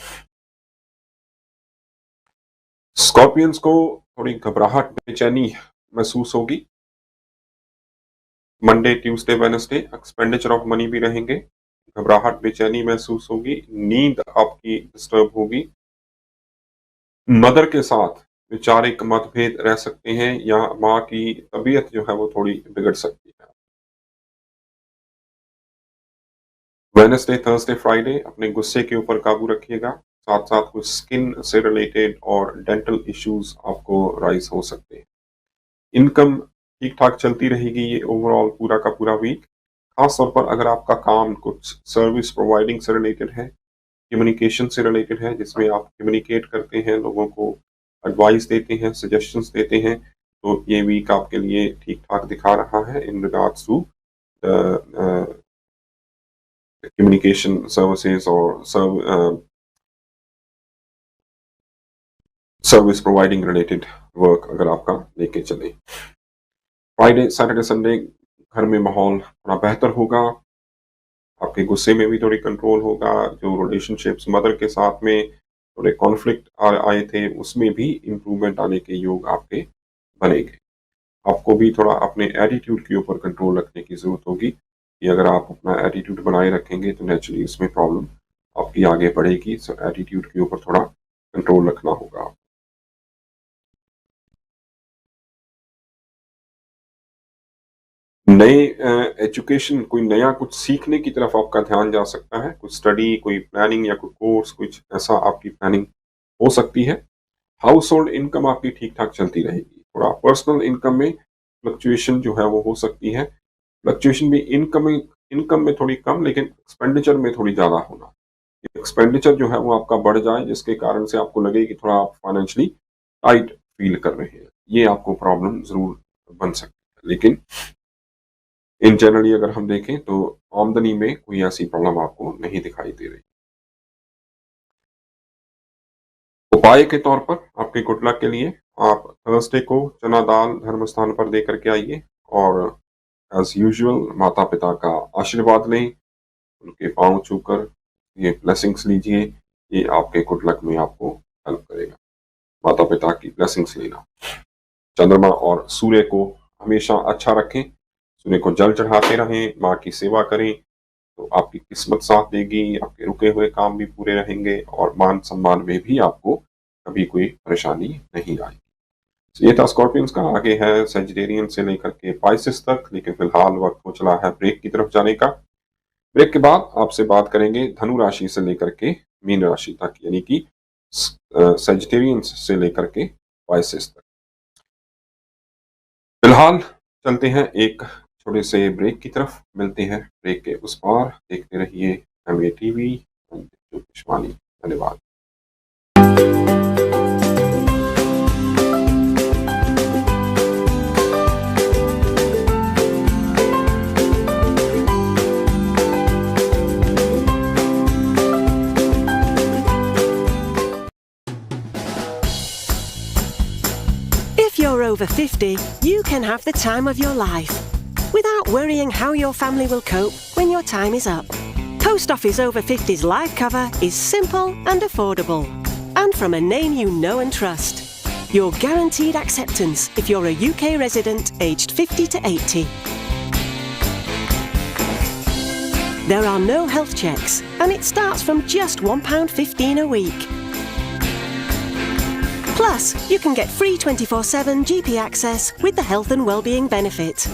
स्कॉर्पियंस को थोड़ी घबराहट बेचैनी महसूस होगी। Monday Tuesday Wednesday expenditure of money भी रहेंगे। घबराहट बेचैनी महसूस होगी। नींद आपकी डिस्टर्ब होगी। मदर के साथ वैचारिक मतभेद रह सकते हैं या माँ की तबीयत जो है वो थोड़ी बिगड़ सकती है। वेडनेसडे थर्सडे फ्राइडे अपने गुस्से के ऊपर काबू रखिएगा। साथ साथ कुछ स्किन से रिलेटेड और डेंटल इश्यूज आपको राइज हो सकते हैं। इनकम ठीक ठाक चलती रहेगी ये ओवरऑल पूरा का पूरा वीक। खास तौर पर अगर आपका काम कुछ सर्विस प्रोवाइडिंग से रिलेटेड है, कम्युनिकेशन से रिलेटेड है, जिसमें आप कम्युनिकेट करते हैं, लोगों को एडवाइस देते हैं, सजेशंस देते हैं, तो ये वीक आपके लिए ठीक ठाक दिखा रहा है in regards to communication services और सर्विस प्रोवाइडिंग रिलेटेड वर्क अगर आपका लेके चले। फ्राइडे सैटरडे संडे घर में माहौल थोड़ा बेहतर होगा। आपके गुस्से में भी थोड़ी कंट्रोल होगा। जो रिलेशनशिप्स मदर के साथ में थोड़े कॉन्फ्लिक्ट आए थे उसमें भी इम्प्रूवमेंट आने के योग आपके बनेंगे। आपको भी थोड़ा अपने एटीट्यूड के ऊपर कंट्रोल रखने की ज़रूरत होगी कि अगर आप अपना एटीट्यूड बनाए रखेंगे तो नेचुरली उसमें प्रॉब्लम आपकी आगे बढ़ेगी। सो एटीट्यूड के ऊपर थोड़ा कंट्रोल रखना होगा। नए एजुकेशन कोई नया कुछ सीखने की तरफ आपका ध्यान जा सकता है। कुछ स्टडी, कोई प्लानिंग या कोई कोर्स, कुछ ऐसा आपकी प्लानिंग हो सकती है। हाउस होल्ड इनकम आपकी ठीक ठाक चलती रहेगी। थोड़ा पर्सनल इनकम में फ्लक्चुएशन जो है वो हो सकती है। फ्लक्चुएशन भी इनकम में थोड़ी कम, लेकिन एक्सपेंडिचर में थोड़ी ज़्यादा होना। एक्सपेंडिचर जो है वो आपका बढ़ जाए जिसके कारण से आपको लगे कि थोड़ा आप फाइनेंशियली टाइट फील कर रहे हैं, ये आपको प्रॉब्लम ज़रूर बन सकती है। लेकिन इन जनरली अगर हम देखें तो आमदनी में कोई ऐसी प्रॉब्लम आपको नहीं दिखाई दे रही। उपाय के तौर पर आपके गुड लक के लिए आप थर्सडे को चना दाल धर्म स्थान पर दे करके आइए और एज यूजुअल माता पिता का आशीर्वाद लें, उनके पांव छूकर ये ब्लेसिंग्स लीजिए। ये आपके गुड लक में आपको हेल्प करेगा। माता पिता की ब्लेसिंग्स लेना। चंद्रमा और सूर्य को हमेशा अच्छा रखें। सूर्य को जल चढ़ाते रहें, माँ की सेवा करें तो आपकी किस्मत साथ देगी। आपके रुके हुए काम भी पूरे रहेंगे और मान सम्मान में भी आपको कभी कोई परेशानी नहीं आएगी। ये था स्कॉर्पियंस का। आगे है सेजिटेरियन से लेकर के पाइसेस तक, लेकिन फिलहाल वक्त हो चला है ब्रेक की तरफ जाने का। ब्रेक के बाद आपसे बात करेंगे धनु राशि से लेकर के मीन राशि तक, यानी कि सेजिटेरियंस से लेकर के पाइसेस तक। फिलहाल चलते हैं एक छोटे से ब्रेक की तरफ। मिलते हैं ब्रेक के उस पार। देखते रहिए MA TV ज्योतिषवाणी। धन्यवाद। If you're over 50, you can have the time of your life without worrying how your family will cope when your time is up. Post Office Over 50's life cover is simple and affordable, and from a name you know and trust. You're guaranteed acceptance if you're a UK resident aged 50 to 80. There are no health checks, and it starts from just £1.15 a week. Plus, you can get free 24/7 GP access with the health and wellbeing benefit.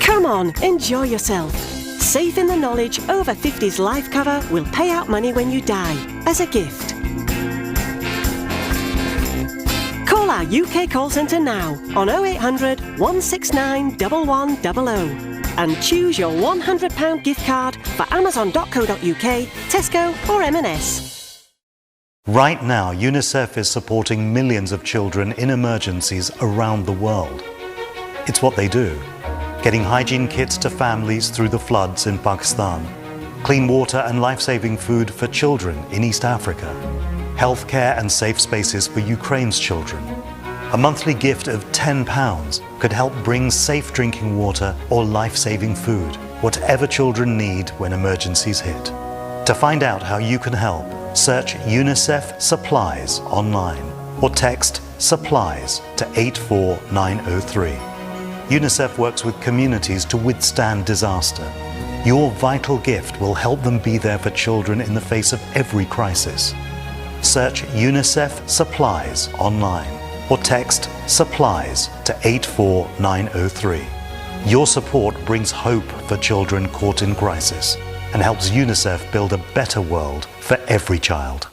Come on, enjoy yourself. Safe in the knowledge Over 50's life cover will pay out money when you die, as a gift. Call our UK call centre now on 0800 169 1100 and choose your £100 gift card for Amazon.co.uk, Tesco or M&S. Right now, UNICEF is supporting millions of children in emergencies around the world. It's what they do, getting hygiene kits to families through the floods in Pakistan, clean water and life-saving food for children in East Africa, healthcare and safe spaces for Ukraine's children. A monthly gift of £10 could help bring safe drinking water or life-saving food, whatever children need when emergencies hit. To find out how you can help, search UNICEF Supplies online or text SUPPLIES to 84903. UNICEF works with communities to withstand disaster. Your vital gift will help them be there for children in the face of every crisis. Search UNICEF Supplies online or text SUPPLIES to 84903. Your support brings hope for children caught in crisis and helps UNICEF build a better world for every child.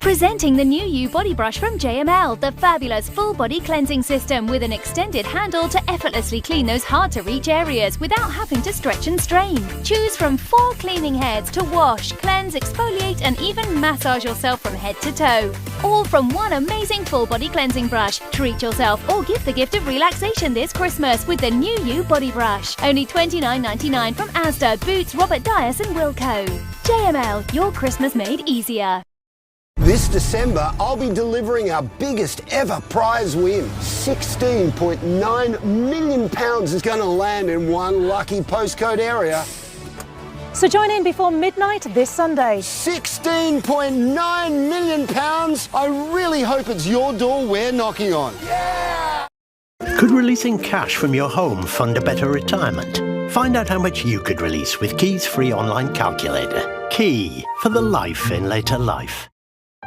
Presenting the new U Body Brush from JML, the fabulous full body cleansing system with an extended handle to effortlessly clean those hard to reach areas without having to stretch and strain. Choose from 4 cleaning heads to wash, cleanse, exfoliate and even massage yourself from head to toe. All from one amazing full body cleansing brush. Treat yourself or give the gift of relaxation this Christmas with the new U Body Brush. Only $29.99 from Asda, Boots, Robert Dias and Wilko. JML, your Christmas made easier. This December, I'll be delivering our biggest ever prize win. £16.9 million is going to land in one lucky postcode area. So join in before midnight this Sunday. £16.9 million. I really hope it's your door we're knocking on. Could releasing cash from your home fund a better retirement? Find out how much you could release with Key's free online calculator. Key, for the life in later life.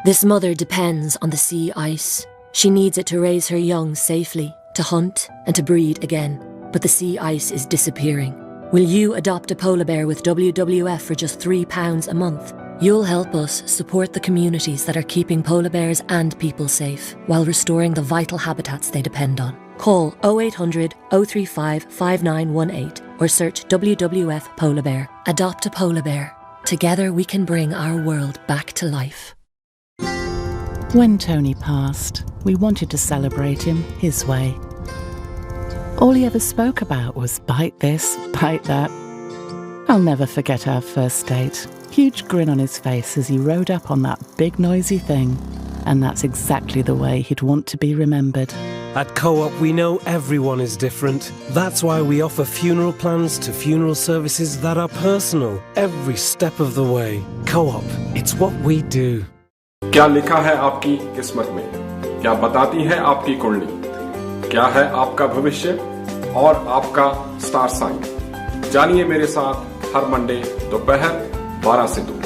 This mother depends on the sea ice. She needs it to raise her young safely, to hunt and to breed again. But the sea ice is disappearing. Will you adopt a polar bear with WWF for just £3 a month? You'll help us support the communities that are keeping polar bears and people safe while restoring the vital habitats they depend on. Call 0800 035 5918 or search WWF Polar Bear. Adopt a polar bear. Together we can bring our world back to life. When Tony passed, we wanted to celebrate him his way. All he ever spoke about was bite this, bite that. I'll never forget our first date. Huge grin on his face as he rode up on that big noisy thing. And that's exactly the way he'd want to be remembered. At Co-op, we know everyone is different. That's why we offer funeral plans to funeral services that are personal every step of the way. Co-op, it's what we do. क्या लिखा है आपकी किस्मत में? क्या बताती है आपकी कुंडली? क्या है आपका भविष्य और आपका स्टार साइन? जानिए मेरे साथ हर मंडे दोपहर 12 से 2।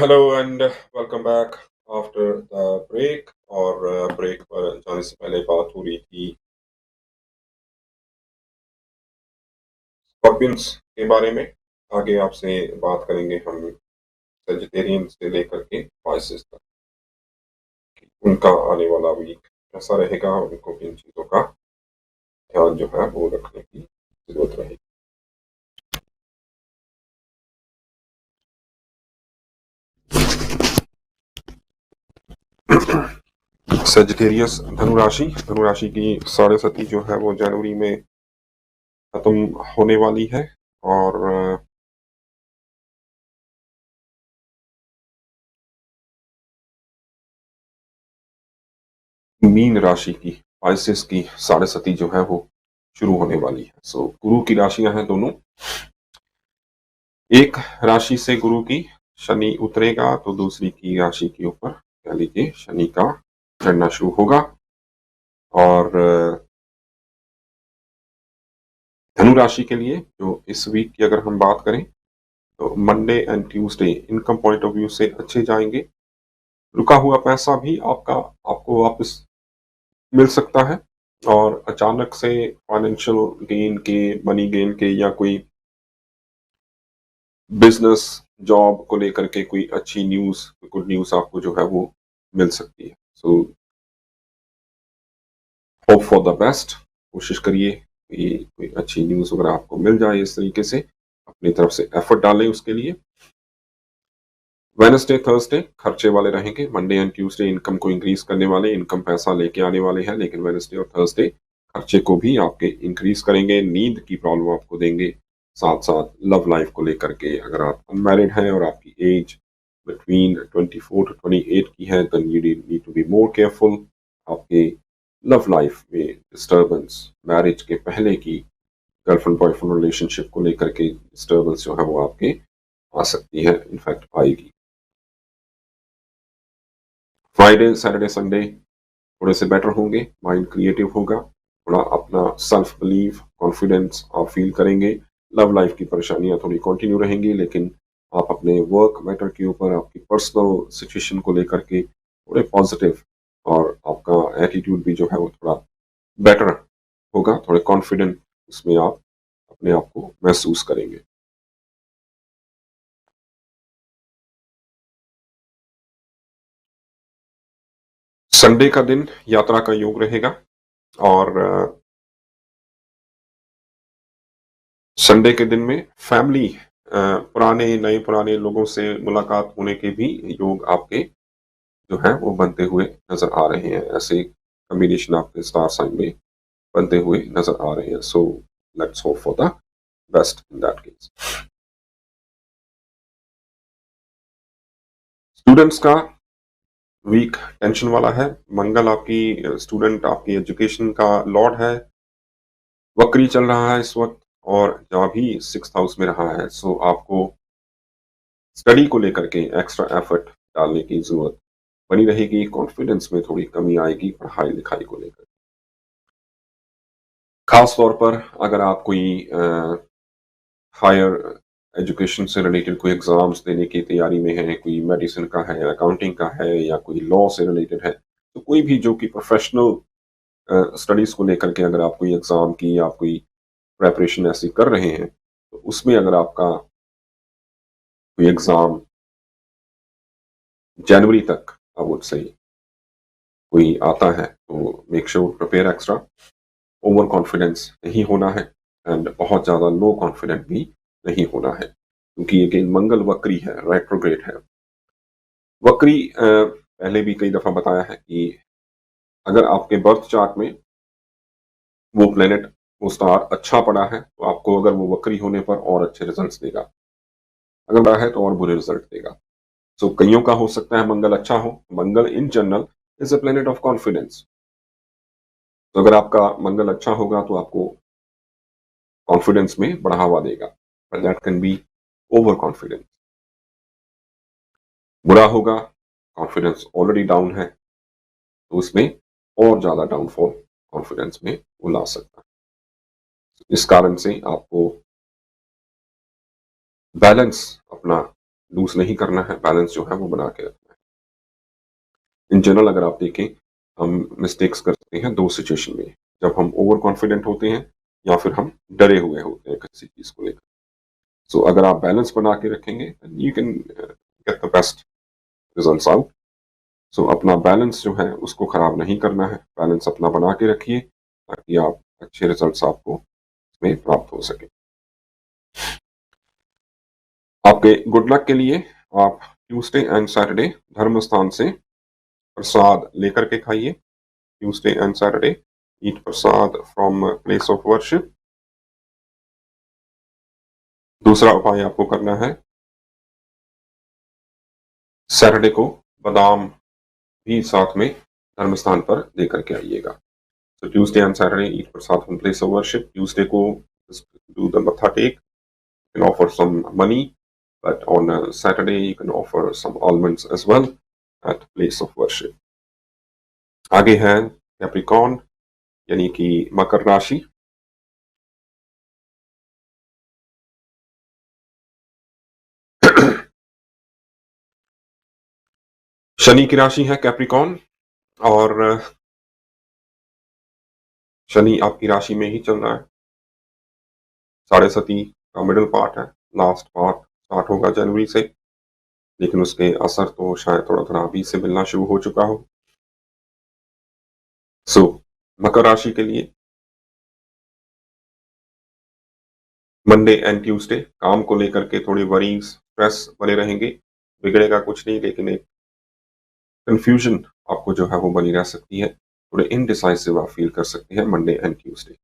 Hello and welcome back after the break और ब्रेक पर जाने से पहले बात हो रही थी स्कॉर्पियंस के बारे में। आगे आपसे बात करेंगे हम सेजिटेरियन से लेकर के पाइसेस तक, उनका आने वाला वीक कैसा रहेगा, उनको किन चीज़ों का ध्यान जो है वो रखने की जरूरत रहेगी। सेजिटेरियस धनुराशि की 7.5 जो है वो जनवरी में खत्म होने वाली है और मीन राशि की पाइसेस की 7.5 जो है वो शुरू होने वाली है। सो गुरु की राशियां हैं दोनों। एक राशि से गुरु की शनि उतरेगा तो दूसरी की राशि के ऊपर कह लीजिए शनि का चढ़ना शुरू होगा और धनु राशि के लिए जो इस वीक की अगर हम बात करें तो Monday and Tuesday income point of view से अच्छे जाएंगे। रुका हुआ पैसा भी आपको वापस मिल सकता है और अचानक से फाइनेंशियल गेन के, मनी गेन के या कोई बिजनेस जॉब को लेकर के कोई अच्छी न्यूज़, गुड न्यूज़ आपको जो है वो मिल सकती है। So hope for the best. कोशिश करिए कि कोई अच्छी न्यूज़ वगैरह आपको मिल जाए, इस तरीके से अपनी तरफ से एफर्ट डालें उसके लिए। वेडनेसडे थर्सडे खर्चे वाले रहेंगे। मंडे एंड ट्यूसडे इनकम को इंक्रीज करने वाले, इनकम पैसा लेके आने वाले हैं, लेकिन वेडनेसडे और थर्सडे खर्चे को भी आपके इंक्रीज करेंगे, नींद की प्रॉब्लम आपको देंगे, साथ साथ लव लाइफ को लेकर के अगर आप अनमैरिड हैं और आपकी एज बिटवीन 24 to 28 की है, then you need to be more careful. आपके लव लाइफ में डिस्टर्बेंस, मैरिज के पहले की गर्लफ्रेंड बॉयफ्रेंड रिलेशनशिप को लेकर के डिस्टर्बेंस जो है वो आपके आ सकती है, इनफैक्ट आएगी। फ्राइडे सैटरडे संडे थोड़े से बेटर होंगे, माइंड क्रिएटिव होगा, थोड़ा अपना सेल्फ बिलीव कॉन्फिडेंस आप फील करेंगे। लव लाइफ की परेशानियां थोड़ी कंटिन्यू रहेंगी, लेकिन आप अपने वर्क मैटर के ऊपर, आपकी पर्सनल सिचुएशन को लेकर के थोड़े पॉजिटिव, और आपका एटीट्यूड भी जो है वो थोड़ा बेटर होगा, थोड़े कॉन्फिडेंट उसमें आप अपने आप को महसूस करेंगे। संडे का दिन यात्रा का योग रहेगा, और संडे के दिन में फैमिली, पुराने नए पुराने लोगों से मुलाकात होने के भी योग आपके जो है वो बनते हुए नजर आ रहे हैं। ऐसे कॉम्बिनेशन आपके स्टार साइन में बनते हुए नजर आ रहे हैं। So let's hope for the best in that case. Students का वीक टेंशन वाला है। मंगल आपकी स्टूडेंट, आपकी एजुकेशन का लॉर्ड है, वक्री चल रहा है इस वक्त, और जहाँ भी 6th हाउस में रहा है। सो आपको स्टडी को लेकर के एक्स्ट्रा एफर्ट डालने की जरूरत बनी रहेगी। कॉन्फिडेंस में थोड़ी कमी आएगी पढ़ाई लिखाई को लेकर। खास तौर पर अगर आप कोई हायर एजुकेशन से रिलेटेड कोई एग्जाम्स देने की तैयारी में है, कोई मेडिसिन का है, अकाउंटिंग का है, या कोई लॉ से रिलेटेड है, तो कोई भी जो कि प्रोफेशनल स्टडीज को लेकर के अगर आप कोई एग्जाम की या कोई प्रेपरेशन ऐसी कर रहे हैं, तो उसमें अगर आपका कोई एग्जाम जनवरी तक आई वुड से कोई आता है, तो make sure prepare extra. Over confidence नहीं होना है, एंड बहुत ज़्यादा लो कॉन्फिडेंट भी नहीं होना है, क्योंकि अगेन मंगल वक्री है, रेट्रोग्रेड है। वक्री पहले भी कई दफ़ा बताया है कि अगर आपके बर्थ चार्ट में वो प्लेनेट, वो स्टार अच्छा पड़ा है, तो आपको अगर वो वक्री होने पर और अच्छे रिजल्ट्स देगा, अगर बड़ा है तो और बुरे रिजल्ट देगा। सो कईयों का हो सकता है मंगल अच्छा हो। Mangal in general is a planet of confidence. तो अगर आपका मंगल अच्छा होगा तो आपको कॉन्फिडेंस में बढ़ावा देगा, but that can be over confidence. बुरा होगा, कॉन्फिडेंस ऑलरेडी डाउन है, तो उसमें और ज्यादा डाउनफॉल कॉन्फिडेंस में वो ला सकता है। इस कारण से आपको बैलेंस अपना लूज नहीं करना है, बैलेंस जो है वो बना के रखना है। इन जनरल अगर आप देखें, हम मिस्टेक्स करते हैं दो सिचुएशन में, जब हम ओवर कॉन्फिडेंट होते हैं या फिर हम डरे हुए होते हैं किसी चीज को लेकर। सो अगर आप बैलेंस बना के रखेंगे, you can get the best results out. So अपना बैलेंस जो है उसको खराब नहीं करना है, बैलेंस अपना बना के रखिए ताकि आप अच्छे रिजल्ट्स आपको इसमें प्राप्त हो सके। आपके गुड लक के लिए आप ट्यूसडे एंड सैटरडे धर्म स्थान से प्रसाद लेकर के खाइए। Tuesday and Saturday eat prasad from place of worship. दूसरा उपाय आपको करना है, सैटरडे को बादाम भी साथ में धर्म स्थान पर लेकर के आइएगा। So Tuesday and Saturday eat prasad from place of worship. Tuesday go do the matha take. You can offer some money, but on Saturday you can offer some almonds as well at place of worship. आगे है Capricorn यानी कि मकर राशि। शनि की राशि है Capricorn, और शनि आपकी राशि में ही चल रहा है। 7.5 का मिडिल पार्ट है, लास्ट पार्ट स्टार्ट होगा जनवरी से, लेकिन उसके असर तो शायद थोड़ा थोड़ा अभी से मिलना शुरू हो चुका हो। सो मकर राशि के लिए मंडे एंड ट्यूसडे काम को लेकर के थोड़ी वरीज स्ट्रेस बने रहेंगे, बिगड़ेगा कुछ नहीं, लेकिन एक कंफ्यूजन आपको जो है वो बनी रह सकती है, थोड़े इनडिसाइसिव आप फील कर सकते हैं Monday and Tuesday.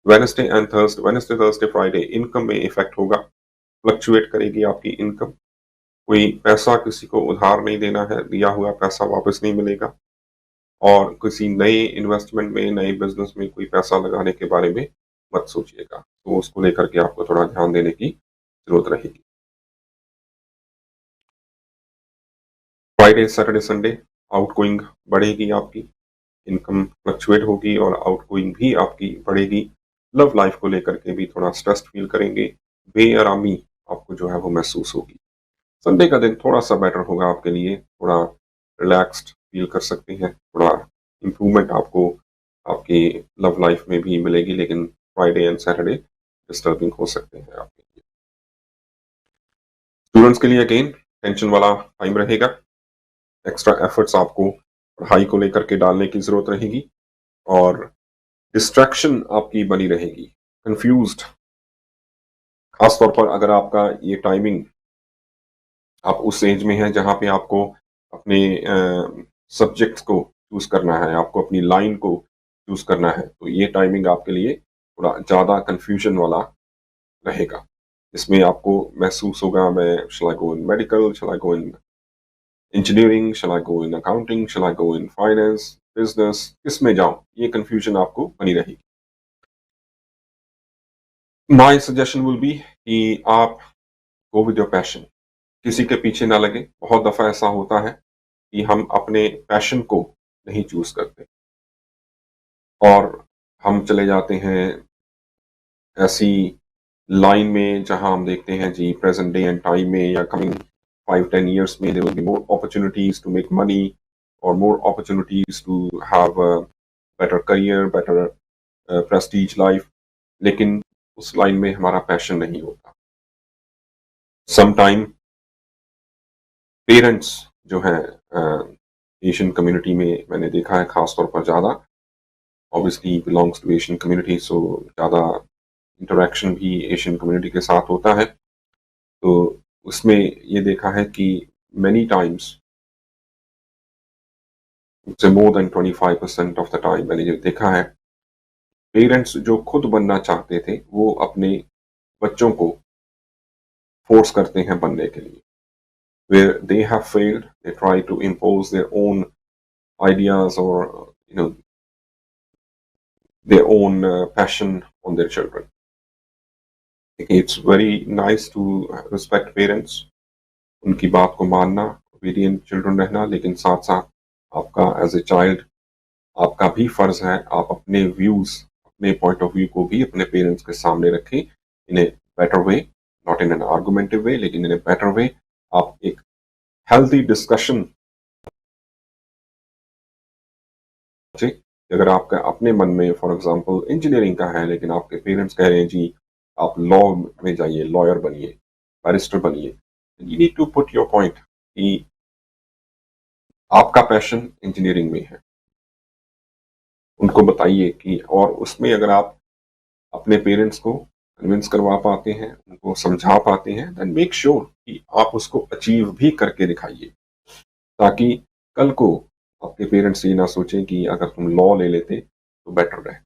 Wednesday and Thursday, Wednesday Thursday Friday income में इफेक्ट होगा, फ्लक्चुएट करेगी आपकी इनकम, कोई पैसा किसी को उधार नहीं देना है, दिया हुआ पैसा वापस नहीं मिलेगा, और किसी नए इन्वेस्टमेंट में, नए बिजनेस में कोई पैसा लगाने के बारे में मत सोचिएगा, तो उसको लेकर के आपको थोड़ा ध्यान देने की जरूरत रहेगी। फ्राइडे सैटरडे संडे आउटगोइंग बढ़ेगी, आपकी इनकम फ्लक्चुएट होगी और आउटगोइंग भी आपकी बढ़ेगी। लव लाइफ को लेकर के भी थोड़ा स्ट्रेस्ड फील करेंगे, बेआरामी आपको जो है वो महसूस होगी। संडे का दिन थोड़ा सा बेटर होगा आपके लिए, थोड़ा रिलैक्स्ड फील कर सकते हैं, थोड़ा इम्प्रूवमेंट आपको आपकी लव लाइफ में भी मिलेगी, लेकिन फ्राइडे एंड सैटरडे डिस्टर्बिंग हो सकते हैं आपके लिए। स्टूडेंट्स के लिए अगेन टेंशन वाला टाइम रहेगा, एक्स्ट्रा एफर्ट्स आपको पढ़ाई को लेकर के डालने की जरूरत रहेगी और डिस्ट्रैक्शन आपकी बनी रहेगी, कंफ्यूज्ड, खासतौर पर अगर आपका ये टाइमिंग आप उस एज में है जहां पे आपको अपने सब्जेक्ट्स को चूज करना है, आपको अपनी लाइन को चूज करना है, तो ये टाइमिंग आपके लिए थोड़ा ज़्यादा कंफ्यूजन वाला रहेगा, इसमें आपको महसूस होगा मैं shall I go in medical, shall I go in engineering, shall I go in accounting, shall I go in finance, business, किस में जाऊं, ये कंफ्यूजन आपको बनी रहेगी। माय सजेशन विल बी कि आप गो विद योर पैशन, किसी के पीछे ना लगे। बहुत दफ़ा ऐसा होता है कि हम अपने पैशन को नहीं चूज करते और हम चले जाते हैं ऐसी लाइन में जहां हम देखते हैं जी प्रेजेंट डे एंड टाइम में या कमिंग 5-10 years में there will be more opportunities to make money और more opportunities to have a better career, better prestige life, लेकिन उस लाइन में हमारा पैशन नहीं होता। समटाइम पेरेंट्स जो हैं एशियन कम्युनिटी में मैंने देखा है खासतौर पर ज़्यादा, obviously belongs to Asian community, so ज़्यादा इंटरेक्शन भी एशियन कम्युनिटी के साथ होता है, तो उसमें ये देखा है कि मैनी टाइम्स से more than 25% of the time मैंने ये देखा है पेरेंट्स जो खुद बनना चाहते थे वो अपने बच्चों को फोर्स करते हैं बनने के लिए। Where they have failed, they try to impose their own ideas or their own passion on their children. It's very nice to respect parents, उनकी बात को मानना, obedient children रहना, लेकिन साथ साथ आपका as a child आपका भी फर्ज है आप अपने व्यूज, अपने पॉइंट ऑफ व्यू को भी अपने पेरेंट्स के सामने रखें in a better way, not in an argumentative way, लेकिन इन ए बेटर वे। आप एक हेल्थी डिस्कशन, अगर आपका अपने मन में फॉर एग्जांपल इंजीनियरिंग का है लेकिन आपके पेरेंट्स कह रहे हैं जी आप लॉ में जाइए, लॉयर बनिए, बैरिस्टर बनिए, you need to put your point कि आपका पैशन इंजीनियरिंग में है, उनको बताइए कि, और उसमें अगर आप अपने पेरेंट्स को कन्विंस करवा पाते हैं, उनको समझा पाते हैं, देन मेक श्योर कि आप उसको अचीव भी करके दिखाइए, ताकि कल को आपके पेरेंट्स ये ना सोचें कि अगर तुम लॉ ले लेते तो बेटर रहे।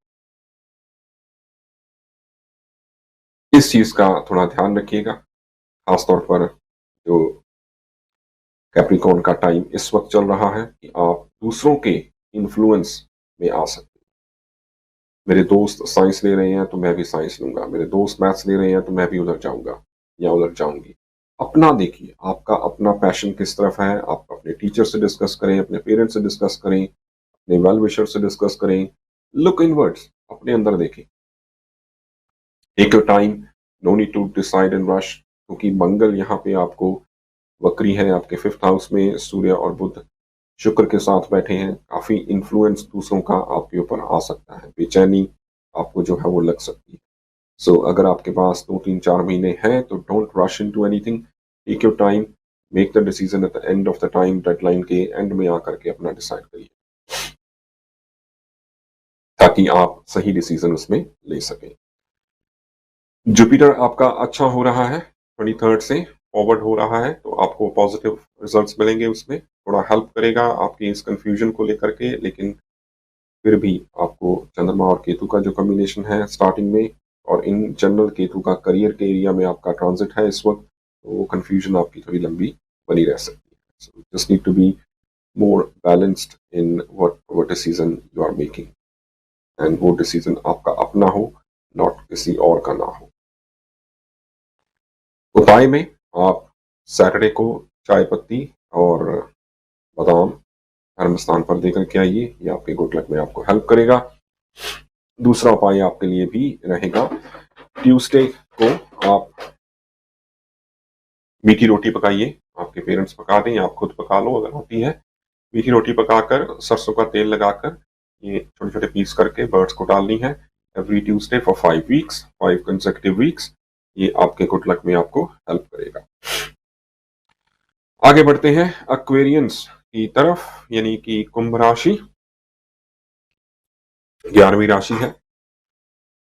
इस चीज का थोड़ा ध्यान रखिएगा, खासतौर पर जो कैप्रिकॉर्न का टाइम इस वक्त चल रहा है कि आप दूसरों के इन्फ्लुएंस में आ सकते हैं। मेरे दोस्त साइंस ले रहे हैं तो मैं भी साइंस लूंगा, मेरे दोस्त मैथ्स ले रहे हैं तो मैं भी उधर जाऊंगा या उधर जाऊंगी। अपना देखिए, आपका अपना पैशन किस तरफ है, आप अपने टीचर से डिस्कस करें, अपने पेरेंट्स से डिस्कस करें, अपने वेल विशर से डिस्कस करें, लुक इनवर्ड्स, अपने अंदर देखें, take your time, no need to decide in rush, क्योंकि मंगल यहाँ पे आपको वक्री है, आपके 5th हाउस में सूर्य और बुध शुक्र के साथ बैठे हैं, काफी इन्फ्लुएंस दूसरों का आपके ऊपर आ सकता है, बेचैनी आपको जो है वो लग सकती है। सो अगर आपके पास 2-3-4 महीने हैं तो don't rush into anything, take your time, make the decision at the end of the time, deadline के एंड में आकर के अपना डिसाइड करिए। ताकि आप सही डिसीजन उसमें ले सकें। जुपिटर आपका अच्छा हो रहा है, 23rd से फॉरवर्ड हो रहा है, तो आपको पॉजिटिव रिजल्ट्स मिलेंगे, उसमें थोड़ा हेल्प करेगा आपकी इस कंफ्यूजन को लेकर के। लेकिन फिर भी आपको चंद्रमा और केतु का जो कॉम्बिनेशन है स्टार्टिंग में, और इन जनरल केतु का करियर के एरिया में आपका ट्रांजिट है इस वक्त, तो वो कंफ्यूजन आपकी थोड़ी लंबी बनी रह सकती है। So just need to be more balanced in what decision you are making, and वो डिसीजन आपका अपना हो, नॉट किसी और का ना हो। उपाय में आप सैटरडे को चाय पत्ती और बादाम धर्म स्थान पर देकर के आइए, ये आपके गुड लक में आपको हेल्प करेगा। दूसरा उपाय आपके लिए भी रहेगा, ट्यूसडे को आप मीठी रोटी पकाइए, आपके पेरेंट्स पका दें या आप खुद पका लो अगर होती है। मीठी रोटी पकाकर सरसों का तेल लगाकर ये छोटे छोटे पीस करके बर्ड्स को डालनी है every Tuesday for 5 weeks, 5 consecutive weeks. ये आपके गुड लक में आपको हेल्प करेगा। आगे बढ़ते हैं एक्वेरियंस की तरफ, यानी कि कुंभ राशि 11वीं राशि है।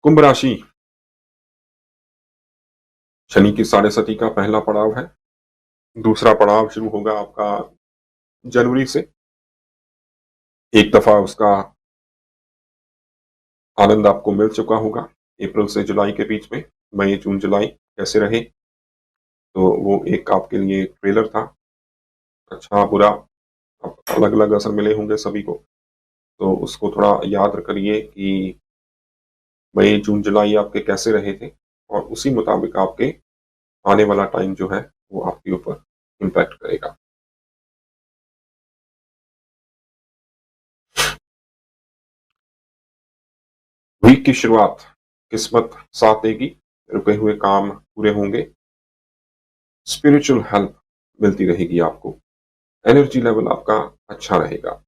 कुंभ राशि शनि की साढ़े सती का पहला पड़ाव है। दूसरा पड़ाव शुरू होगा आपका जनवरी से। एक दफा उसका आनंद आपको मिल चुका होगा अप्रैल से जुलाई के बीच में, मई जून जुलाई कैसे रहे, तो वो एक आपके लिए ट्रेलर था। अच्छा बुरा अलग अलग असर मिले होंगे सभी को, तो उसको थोड़ा याद करिए कि मई जून जुलाई आपके कैसे रहे थे, और उसी मुताबिक आपके आने वाला टाइम जो है वो आपके ऊपर इम्पैक्ट करेगा। वीक की शुरुआत किस्मत साथ देगी, रुके हुए काम पूरे होंगे, स्पिरिचुअल हेल्प मिलती रहेगी आपको, एनर्जी लेवल आपका अच्छा रहेगा।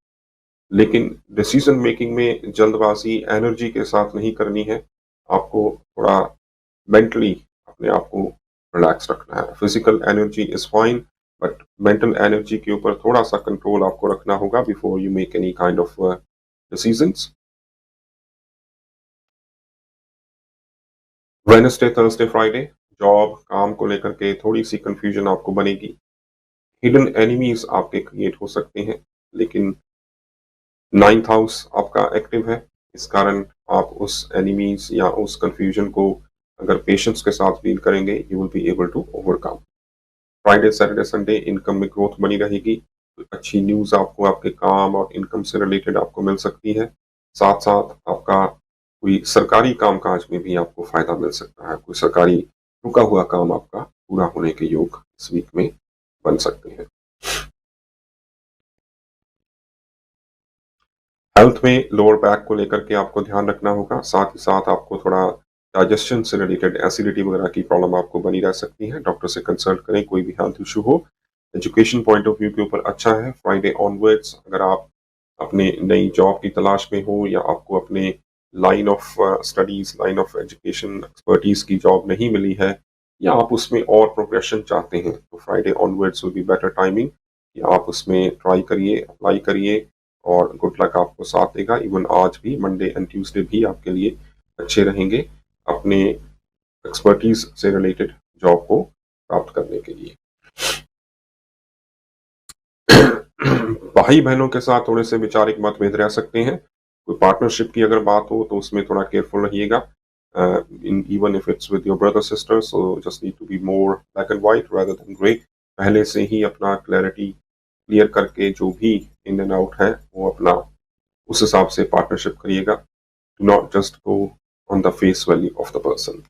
लेकिन डिसीजन मेकिंग में जल्दबाजी एनर्जी के साथ नहीं करनी है, आपको थोड़ा मेंटली अपने आप को रिलैक्स रखना है। Physical energy is fine, but mental energy के ऊपर थोड़ा सा कंट्रोल आपको रखना होगा before you make any kind of decisions. Wednesday Thursday Friday job काम को लेकर के थोड़ी सी कंफ्यूजन आपको बनेगी। हिडन एनिमीज आपके क्रिएट हो सकते हैं, लेकिन 9th हाउस आपका एक्टिव है, इस कारण आप उस एनिमीज या उस कंफ्यूजन को अगर पेशेंस के साथ डील करेंगे, you will be able to overcome. Friday Saturday Sunday income में ग्रोथ बनी रहेगी, अच्छी न्यूज आपको आपके काम और इनकम से रिलेटेड आपको मिल सकती है। साथ साथ आपका कोई सरकारी कामकाज में भी आपको फायदा मिल सकता है, कोई सरकारी रुका हुआ काम आपका पूरा होने के योग इस वीक में बन सकते हैं। हेल्थ में लोअर बैक को लेकर के आपको ध्यान रखना होगा, साथ ही साथ आपको थोड़ा डाइजेशन से रिलेटेड एसिडिटी वगैरह की प्रॉब्लम आपको बनी रह सकती है। डॉक्टर से कंसल्ट करें कोई भी हेल्थ इशू हो। एजुकेशन पॉइंट ऑफ व्यू के ऊपर अच्छा है। फ्राइडे ऑनवर्ड्स अगर आप अपने नई जॉब की तलाश में हो या आपको अपने line of studies, line of education expertise की जॉब नहीं मिली है, या आप उसमें और प्रोग्रेशन चाहते हैं, तो Friday onwards will be better timing कि आप उसमें ट्राई करिए, अप्लाई करिए, और गुड लक आपको साथ देगा। इवन आज भी मंडे एंड ट्यूसडे भी आपके लिए अच्छे रहेंगे अपने एक्सपर्टीज से रिलेटेड जॉब को प्राप्त करने के लिए। भाई बहनों के साथ थोड़े से वैचारिक मतभेद रह सकते हैं। कोई पार्टनरशिप की अगर बात हो तो उसमें थोड़ा केयरफुल रहिएगा, even if it's with your brother sister, so just need to be more black and white rather than grey. पहले से ही अपना क्लैरिटी क्लियर करके जो भी इन एंड आउट है वो अपना उस हिसाब से पार्टनरशिप करिएगा। Do not just go on the face value of the person.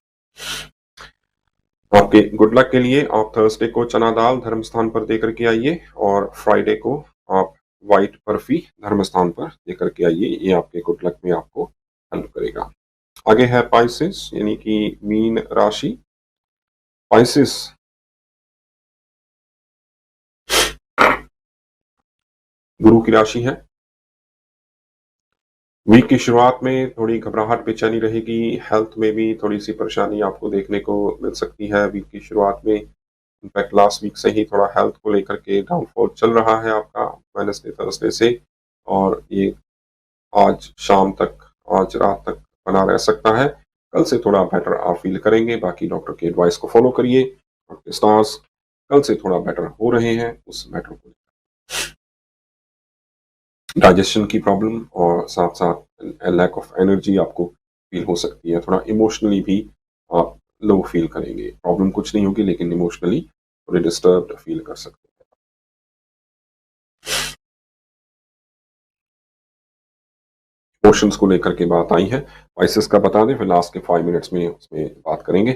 आपके गुड लक के लिए आप थर्सडे को चना दाल धर्म स्थान पर देकर के आइए, और फ्राइडे को आप व्हाइट बर्फी धर्म स्थान पर देकर के आइए, ये आपके गुड लक में आपको हेल्प करेगा। आगे है पाइसेस यानी कि मीन राशि। पाइसेस गुरु की राशि है। वीक की शुरुआत में थोड़ी घबराहट बेचैनी रहेगी, हेल्थ में भी थोड़ी सी परेशानी आपको देखने को मिल सकती है वीक की शुरुआत में। इनफैक्ट लास्ट वीक से ही थोड़ा हेल्थ को लेकर के डाउनफॉल चल रहा है आपका वेडनेसडे थर्सडे से, और ये आज शाम तक आज रात तक बना रह सकता है। कल से थोड़ा बेटर आप फील करेंगे। बाकी डॉक्टर की एडवाइस को फॉलो करिए। आपके स्टार्स कल से थोड़ा बेटर हो रहे हैं। उस मैटर को डाइजेशन की प्रॉब्लम और साथ साथ लैक ऑफ एनर्जी आपको फील हो सकती है। थोड़ा इमोशनली भी आप लो फील करेंगे। प्रॉब्लम कुछ नहीं होगी लेकिन इमोशनली थोड़े डिस्टर्ब्ड फील कर सकते हैं। इमोशंस को लेकर के बात आई है, स्पाइसेस का बता दें, फिर लास्ट के 5 मिनट्स में उसमें बात करेंगे।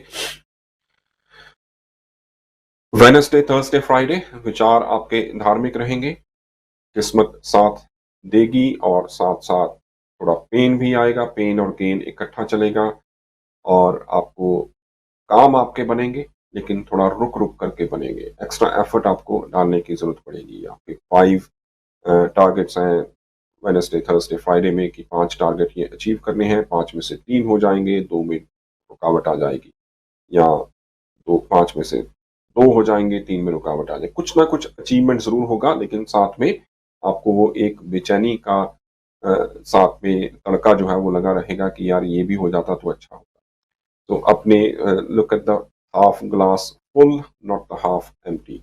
वेडनेसडे, थर्सडे, फ्राइडे विचार आपके धार्मिक रहेंगे। किस्मत साथ देगी और साथ साथ थोड़ा पेन भी आएगा। पेन और गेन इकट्ठा चलेगा और आपको काम आपके बनेंगे लेकिन थोड़ा रुक रुक करके बनेंगे। एक्स्ट्रा एफर्ट आपको डालने की जरूरत पड़ेगी। आपके 5 टारगेट्स हैं वेडनेसडे, थर्सडे, फ्राइडे में कि 5 टारगेट ये अचीव करने हैं। 5 में से 3 हो जाएंगे, 2 में रुकावट आ जाएगी, या 5 में से 2 हो जाएंगे, 3 में रुकावट आ जाएगी। कुछ ना कुछ अचीवमेंट जरूर होगा लेकिन साथ में आपको वो एक बेचैनी का साथ में तड़का जो है वो लगा रहेगा कि यार ये भी हो जाता तो अच्छा होता। तो अपने look at the half glass full, not the half empty.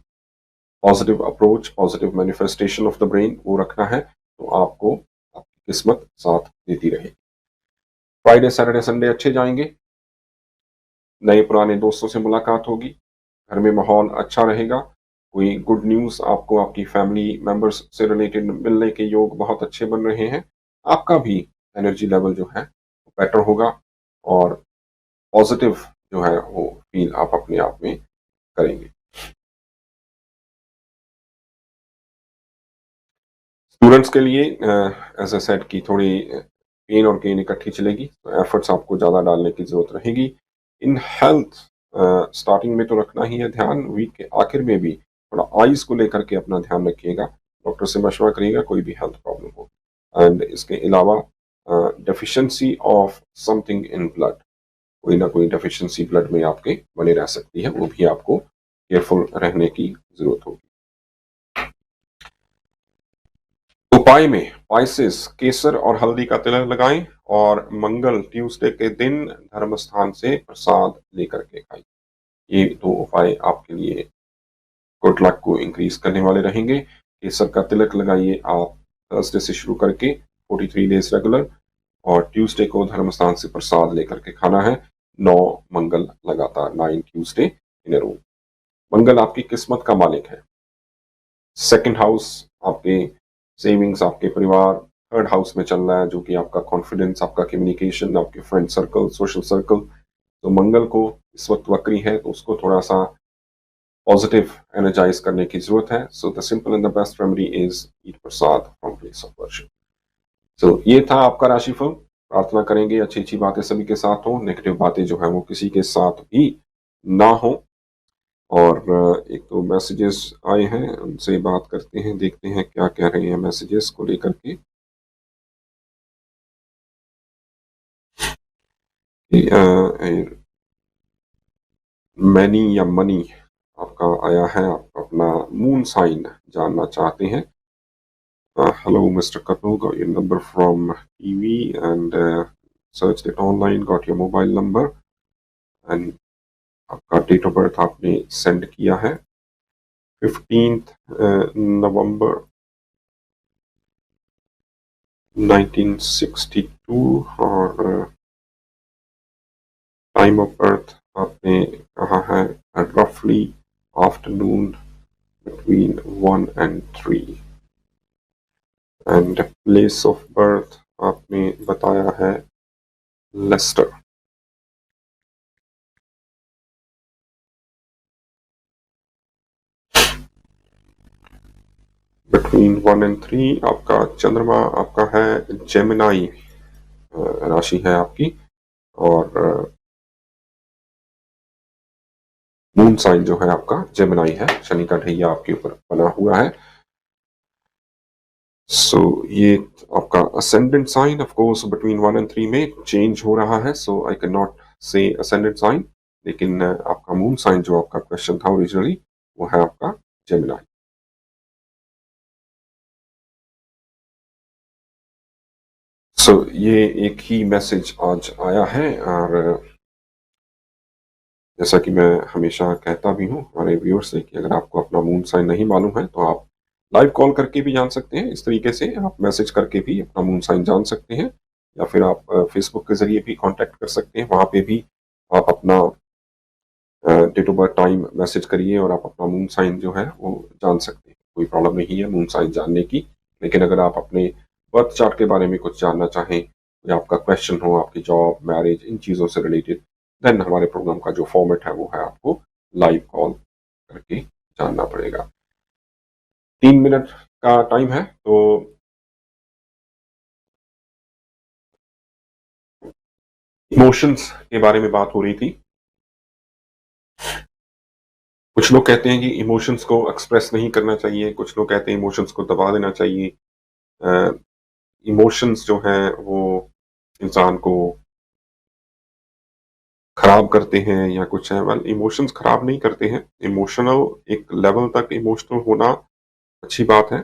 Positive approach, positive manifestation of the brain वो रखना है तो आपको आपकी किस्मत साथ देती रहेगी। फ्राइडे, सैटरडे, संडे अच्छे जाएंगे। नए पुराने दोस्तों से मुलाकात होगी। घर में माहौल अच्छा रहेगा। कोई गुड न्यूज़ आपको आपकी फैमिली मेंबर्स से रिलेटेड मिलने के योग बहुत अच्छे बन रहे हैं। आपका भी एनर्जी लेवल जो है बेटर होगा और पॉजिटिव जो है वो फील आप अपने आप में करेंगे। स्टूडेंट्स के लिए एज ए सेड की थोड़ी पेन और गेन इकट्ठी चलेगी तो एफर्ट्स आपको ज़्यादा डालने की ज़रूरत रहेगी। इन हेल्थ स्टार्टिंग में तो रखना ही है ध्यान। वीक के आखिर में भी थोड़ा आइज़ को लेकर के अपना ध्यान रखिएगा। डॉक्टर से मशवरा करिएगा कोई भी हेल्थ प्रॉब्लम हो। एंड इसके अलावा deficiency of something in blood, कोई ना कोई डेफिशिएंसी ब्लड में आपके बने रह सकती है, वो भी आपको केयरफुल रहने की ज़रूरत होगी। उपाय में स्पाइसेस, केसर और हल्दी का तिलक लगाएं और मंगल ट्यूसडे के दिन धर्म स्थान से प्रसाद लेकर के खाएं। ये 2 उपाय आपके लिए गुड लक को इंक्रीज करने वाले रहेंगे। केसर का तिलक लगाइए आप थर्सडे से शुरू करके 43 डेज रेगुलर, और ट्यूसडे को धर्म स्थान से प्रसाद लेकर के खाना है। 9 मंगल लगातार, 9 ट्यूसडे इन अ रो। मंगल आपकी किस्मत का मालिक है। 2nd हाउस आपके सेविंग्स, आपके परिवार। 3rd हाउस में चल रहा है जो कि आपका कॉन्फिडेंस, आपका कम्युनिकेशन, आपके फ्रेंड सर्कल, सोशल सर्कल। तो मंगल को इस वक्त वक्री है तो उसको थोड़ा सा पॉजिटिव एनर्जाइज करने की जरूरत है। So the simple and the best remedy is eat prasad from place of worship. So ये था आपका राशिफल। प्रार्थना करेंगे अच्छी अच्छी बातें सभी के साथ हो, नेगेटिव बातें जो है वो किसी के साथ भी ना हो। और एक तो मैसेजेस आए हैं, उनसे बात करते हैं, देखते हैं क्या कह रहे हैं मैसेजेस को लेकर के। मैनी या मनी आपका आया है, आप अपना मून साइन जानना चाहते हैं। Hello mister Kapil, got your number from TV and searched it online, got your mobile number and आपका डेट ऑफ बर्थ आपने सेंड किया है 15 नवंबर 1962 और टाइम ऑफ बर्थ आपने कहा है रफली afternoon between 1 and 3 and place of birth आपने बताया है लेस्टर। बिटवीन 1 and 3 आपका चंद्रमा आपका है जेमिनाई राशि है आपकी, और मून साइन जो है आपका जेमिनाई है। शनि का ढैया आपके ऊपर बना हुआ है। सो ये आपका ascendant sign of course between 1 and 3 में चेंज हो रहा है। So I can not say ascendant sign, लेकिन आपका मून साइन जो आपका क्वेश्चन था ओरिजिनली वो है आपका जेमिनाई। ये एक ही मैसेज आज आया है और जैसा कि मैं हमेशा कहता भी हूँ हमारे व्यूअर्स से कि अगर आपको अपना मून साइन नहीं मालूम है तो आप लाइव कॉल करके भी जान सकते हैं। इस तरीके से आप मैसेज करके भी अपना मून साइन जान सकते हैं, या फिर आप फेसबुक के ज़रिए भी कांटेक्ट कर सकते हैं। वहाँ पे भी आप अपना date of birth time message करिए और आप अपना मून साइन जो है वो जान सकते हैं। कोई प्रॉब्लम नहीं है मून साइन जानने की। लेकिन अगर आप अपने बर्थ चार्ट के बारे में कुछ जानना चाहें या आपका क्वेश्चन हो आपकी जॉब, मैरिज, इन चीज़ों से रिलेटेड, देन हमारे प्रोग्राम का जो फॉर्मेट है वो है आपको लाइव कॉल करके जानना पड़ेगा। 3 मिनट का टाइम है, तो इमोशंस के बारे में बात हो रही थी। कुछ लोग कहते हैं कि इमोशंस को एक्सप्रेस नहीं करना चाहिए, कुछ लोग कहते हैं इमोशंस को दबा देना चाहिए। इमोशंस जो हैं वो इंसान को खराब करते हैं या कुछ है। वेल, इमोशंस खराब नहीं करते हैं। इमोशनल एक लेवल तक इमोशनल होना अच्छी बात है।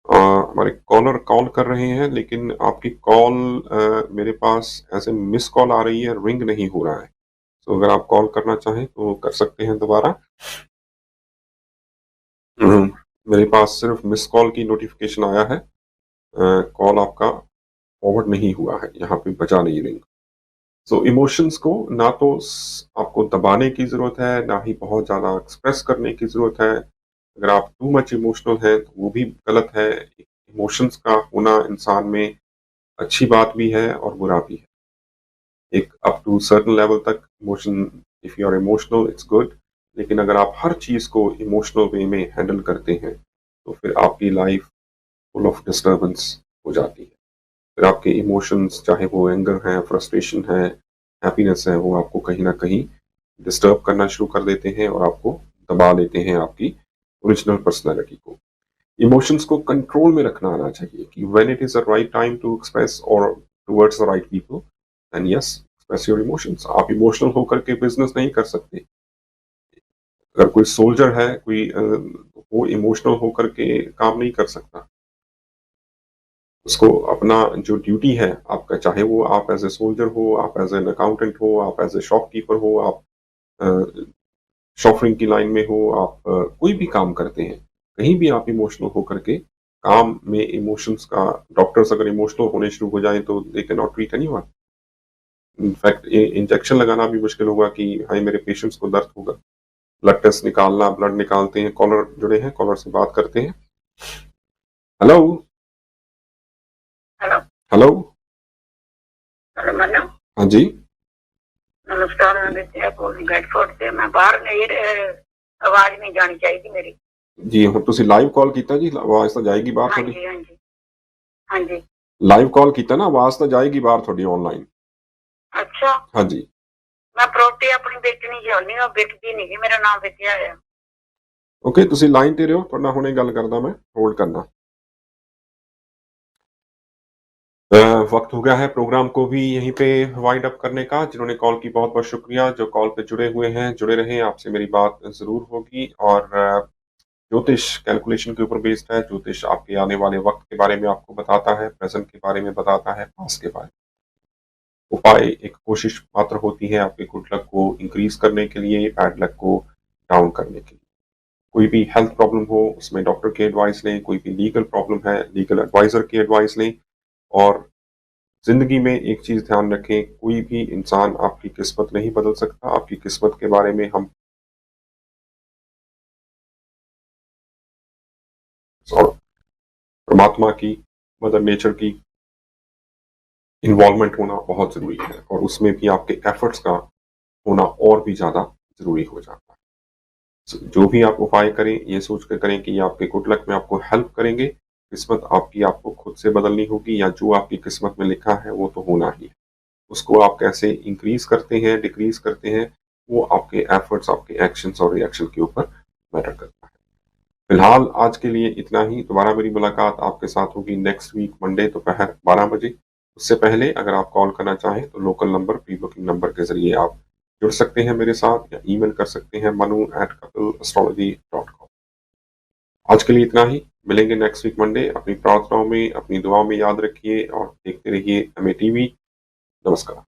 हमारे कॉलर कॉल कर रहे हैं लेकिन आपकी कॉल मेरे पास ऐसे मिस कॉल आ रही है, रिंग नहीं हो रहा है। तो अगर आप कॉल करना चाहें तो कर सकते हैं दोबारा। मेरे पास सिर्फ मिस कॉल की नोटिफिकेशन आया है, कॉल आपका फॉरवर्ड नहीं हुआ है, यहाँ पे बजा नहीं रिंग। सो इमोशंस को ना तो आपको दबाने की ज़रूरत है, ना ही बहुत ज़्यादा एक्सप्रेस करने की ज़रूरत है। अगर आप टू मच इमोशनल हैं तो वो भी गलत है। इमोशंस का होना इंसान में अच्छी बात भी है और बुरा भी है। एक अप टू सर्टेन लेवल तक emotion, if you are emotional it's good, लेकिन अगर आप हर चीज़ को इमोशनल वे में हैंडल करते हैं तो फिर आपकी लाइफ फुल ऑफ डिस्टर्बेंस हो जाती है। फिर आपके इमोशंस, चाहे वो एंगर है, फ्रस्ट्रेशन है, हैप्पीनेस है, वो आपको कहीं ना कहीं डिस्टर्ब करना शुरू कर देते हैं और आपको दबा लेते हैं आपकी ओरिजिनल पर्सनैलिटी को। इमोशंस को कंट्रोल में रखना आना चाहिए कि when it is a right time to express और towards the right people, and yes, express your emotions. आप इमोशनल होकर के बिजनेस नहीं कर सकते। अगर कोई सोल्जर है, कोई वो इमोशनल होकर के काम नहीं कर सकता। उसको अपना जो ड्यूटी है आपका, चाहे वो आप एज ए सोल्जर हो, आप एज एन अकाउंटेंट हो, आप एज ए शॉपकीपर हो, आप शॉपिंग की लाइन में हो, आप कोई भी काम करते हैं, कहीं भी आप इमोशनल होकर के काम में इमोशंस का, डॉक्टर्स अगर इमोशनल होने शुरू हो जाए तो they can not treat anyone. In fact injection लगाना भी मुश्किल होगा कि हाय मेरे पेशेंट्स को दर्द होगा। ब्लड टेस्ट निकालना, ब्लड निकालते हैं। कॉलर जुड़े हैं, कॉलर से बात करते हैं। Hello hello hello hello Manu, हाँ जी, नमस्कार। मैं विद्या बोल गैटफोर्ड से। मैं बाहर नहीं, आवाज नहीं जानी चाहिए मेरी जी। ਹੁਣ ਤੁਸੀਂ ਲਾਈਵ ਕਾਲ ਕੀਤਾ ਜੀ, ਆਵਾਜ਼ ਤਾਂ ਜਾਏਗੀ ਬਾਹਰ हाँ ਤੁਹਾਡੀ। जी हाँ जी हाँ जी। ਲਾਈਵ ਕਾਲ ਕੀਤਾ ਨਾ, ਆਵਾਜ਼ ਤਾਂ ਜਾਏਗੀ ਬਾਹਰ ਤੁਹਾਡੀ ਆਨਲਾਈਨ। अच्छा, हाँ जी, मैं प्रॉपर्टी अपनी बेचनी चाहनी हूँ, बिकती नहीं गी। मेरा नाम विद्या है। ओके, ਤੁਸੀਂ ਲਾਈਨ ਤੇ ਰਹੋ, ਤੁਹਾਡਾ ਹੁਣੇ ਗੱਲ ਕਰਦਾ मैं, होल्ड करना। वक्त हो गया है प्रोग्राम को भी यहीं पे वाइंड अप करने का। जिन्होंने कॉल की बहुत बहुत शुक्रिया, जो कॉल पे जुड़े हुए हैं जुड़े रहें, आपसे मेरी बात ज़रूर होगी। और ज्योतिष कैलकुलेशन के ऊपर बेस्ड है। ज्योतिष आपके आने वाले वक्त के बारे में आपको बताता है, प्रेजेंट के बारे में बताता है, पास्ट के बारे में। उपाय एक कोशिश मात्र होती है आपके गुड लक को इंक्रीज करने के लिए, बैड लक को डाउन करने के लिए। कोई भी हेल्थ प्रॉब्लम हो उसमें डॉक्टर की एडवाइस लें, कोई भी लीगल प्रॉब्लम है लीगल एडवाइज़र की एडवाइस लें। और ज़िंदगी में एक चीज़ ध्यान रखें, कोई भी इंसान आपकी किस्मत नहीं बदल सकता। आपकी किस्मत के बारे में हम और परमात्मा की, मदर नेचर की इन्वॉल्वमेंट होना बहुत ज़रूरी है, और उसमें भी आपके एफर्ट्स का होना और भी ज़्यादा ज़रूरी हो जाता है। जो भी आप उपाय करें ये सोच कर करें कि ये आपके गुड लक में आपको हेल्प करेंगे। किस्मत आपकी आपको खुद से बदलनी होगी, या जो आपकी किस्मत में लिखा है वो तो होना ही है। उसको आप कैसे इंक्रीज करते हैं, डिक्रीज करते हैं, वो आपके एफर्ट्स, आपके एक्शंस और रिएक्शन के ऊपर मैटर करता है। फिलहाल आज के लिए इतना ही। दोबारा मेरी मुलाकात आपके साथ होगी नेक्स्ट वीक मंडे दोपहर 12 बजे। उससे पहले अगर आप कॉल करना चाहें तो local number, pre booking number के जरिए आप जुड़ सकते हैं मेरे साथ, या ईमेल कर सकते हैं manu@coupleastrology.com। आज के लिए इतना ही। मिलेंगे नेक्स्ट वीक मंडे। अपनी प्रार्थनाओं में, अपनी दुआओं में याद रखिए और देखते रहिए MATV। नमस्कार।